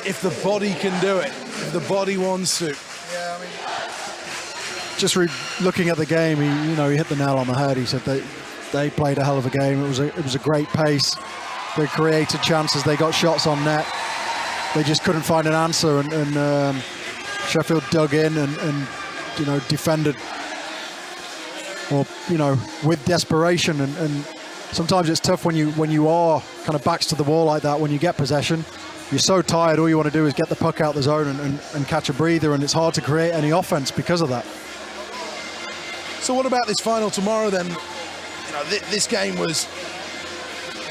If the body can do it, if the body wants to. Yeah, I mean, just looking at the game, he hit the nail on the head. He said they played a hell of a game. It was a great pace. They created chances. They got shots on net. They just couldn't find an answer, and Sheffield dug in and defended, with desperation. And sometimes it's tough when you are kind of backs to the wall like that. When you get possession, you're so tired. All you want to do is get the puck out the zone and catch a breather, and it's hard to create any offense because of that. So what about this final tomorrow then? this game was.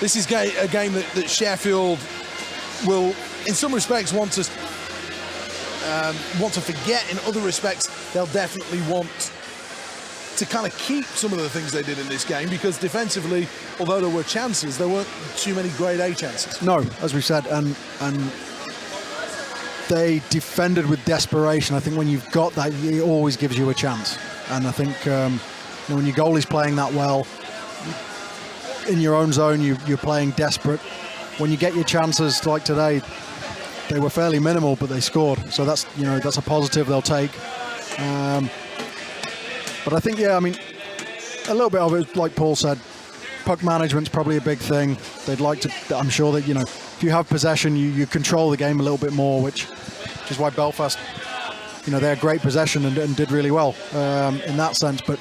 This is a game that Sheffield will, in some respects, want to forget. In other respects, they'll definitely want to kind of keep some of the things they did in this game, because defensively, although there were chances, there weren't too many grade A chances. No, as we said, and they defended with desperation. I think when you've got that, it always gives you a chance. And I think when your goalie's playing that well, in your own zone, you're playing desperate. When you get your chances like today, they were fairly minimal, but they scored. So that's a positive they'll take. But I think, a little bit of it, like Paul said, puck management's probably a big thing. They'd like to, I'm sure that, if you have possession, you control the game a little bit more, which is why Belfast, they had great possession and did really well in that sense. But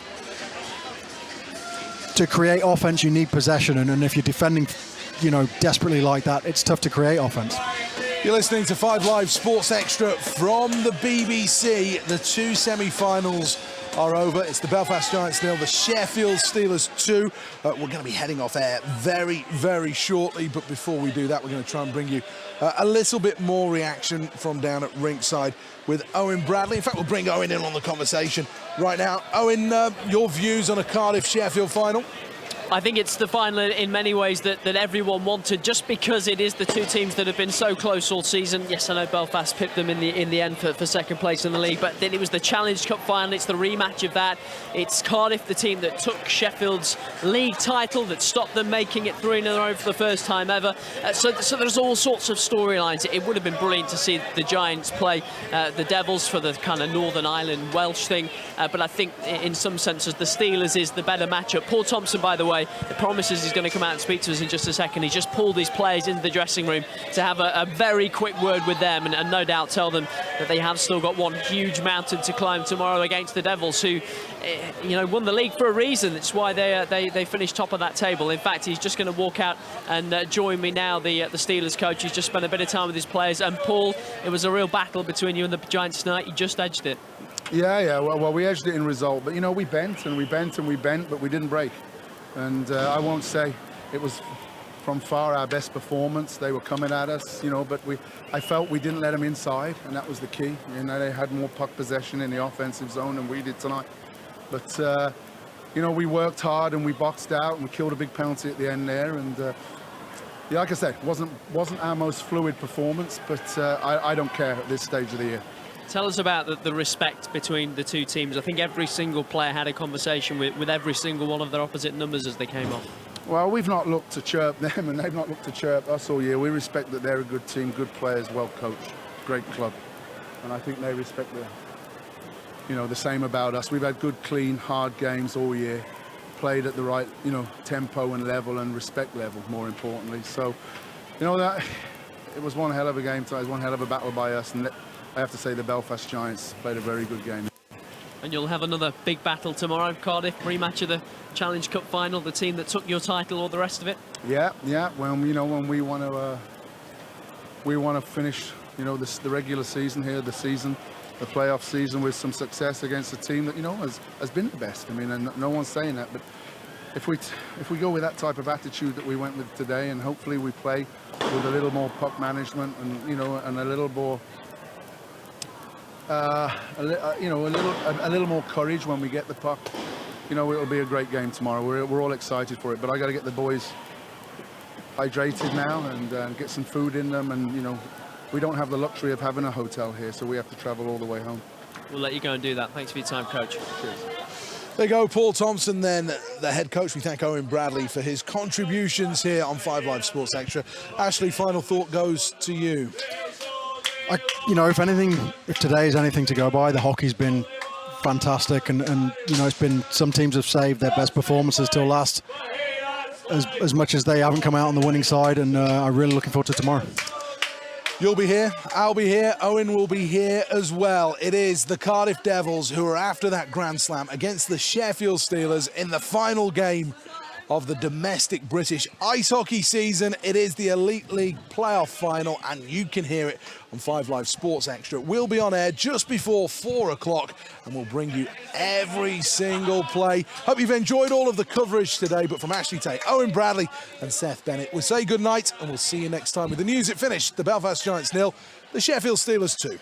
to create offense, you need possession. And if you're defending, desperately like that, it's tough to create offense. You're listening to 5 Live Sports Extra from the BBC. The 2 semi-finals are over. It's the Belfast Giants 0, the Sheffield Steelers 2. We're going to be heading off air very, very shortly, but before we do that, we're going to try and bring you a little bit more reaction from down at Rinkside with Owen Bradley. In fact, we'll bring Owen in on the conversation right now. Owen, your views on a Cardiff-Sheffield final? I think it's the final in many ways that everyone wanted, just because it is the two teams that have been so close all season. Yes, I know Belfast pipped them in the end for second place in the league, but then it was the Challenge Cup final. It's the rematch of that. It's Cardiff, the team that took Sheffield's league title, that stopped them making it 3 in a row for the first time ever. So there's all sorts of storylines. It would have been brilliant to see the Giants play the Devils for the kind of Northern Ireland Welsh thing, but I think in some senses the Steelers is the better matchup. Paul Thompson, by the way, promises he's going to come out and speak to us in just a second. He's just pulled his players into the dressing room to have a very quick word with them and no doubt tell them that they have still got one huge mountain to climb tomorrow against the Devils, who won the league for a reason. It's why they finished top of that table. In fact, he's just going to walk out and join me now, the Steelers coach. He's just spent a bit of time with his players. And Paul, it was a real battle between you and the Giants tonight. You just edged it. Yeah. Well, we edged it in result, but we bent and we bent and we bent, but we didn't break. And I won't say it was from far our best performance. They were coming at us, but I felt we didn't let them inside, and that was the key. They had more puck possession in the offensive zone than we did tonight. But we worked hard and we boxed out and we killed a big penalty at the end there. And like I said, wasn't our most fluid performance, but I don't care at this stage of the year. Tell us about the respect between the two teams. I think every single player had a conversation with every single one of their opposite numbers as they came off. Well, we've not looked to chirp them and they've not looked to chirp us all year. We respect that they're a good team, good players, well coached, great club. And I think they respect the same about us. We've had good, clean, hard games all year, played at the right, tempo and level and respect level, more importantly. So, that it was one hell of a game tonight. It was one hell of a battle by us. And I have to say the Belfast Giants played a very good game. And you'll have another big battle tomorrow, Cardiff, rematch of the Challenge Cup final, the team that took your title, all the rest of it. Yeah. When we want to finish, the regular season here, the playoff season with some success against a team that has been the best. And no one's saying that, but if we go with that type of attitude that we went with today, and hopefully we play with a little more puck management and and a little more. A little more courage when we get the puck. It'll be a great game tomorrow. We're all excited for it, but I got to get the boys hydrated now and get some food in them. And we don't have the luxury of having a hotel here, so we have to travel all the way home. We'll let you go and do that. Thanks for your time, Coach. Cheers. There you go, Paul Thompson, then the head coach. We thank Owen Bradley for his contributions here on 5 Live Sports Extra. Ashley, final thought goes to you. If today is anything to go by, the hockey's been fantastic, and it's been, some teams have saved their best performances till last, as much as they haven't come out on the winning side, and I'm really looking forward to tomorrow. You'll be here, I'll be here, Owen will be here as well. It is the Cardiff Devils who are after that Grand Slam against the Sheffield Steelers in the final game of the domestic British ice hockey season. It is the Elite League playoff final, and you can hear it on 5 Live Sports Extra. We'll be on air just before 4 o'clock, and we'll bring you every single play. Hope you've enjoyed all of the coverage today, but from Ashley Tate, Owen Bradley and Seth Bennett, we'll say good night, and we'll see you next time with the news. It finished. The Belfast Giants 0, the Sheffield Steelers 2.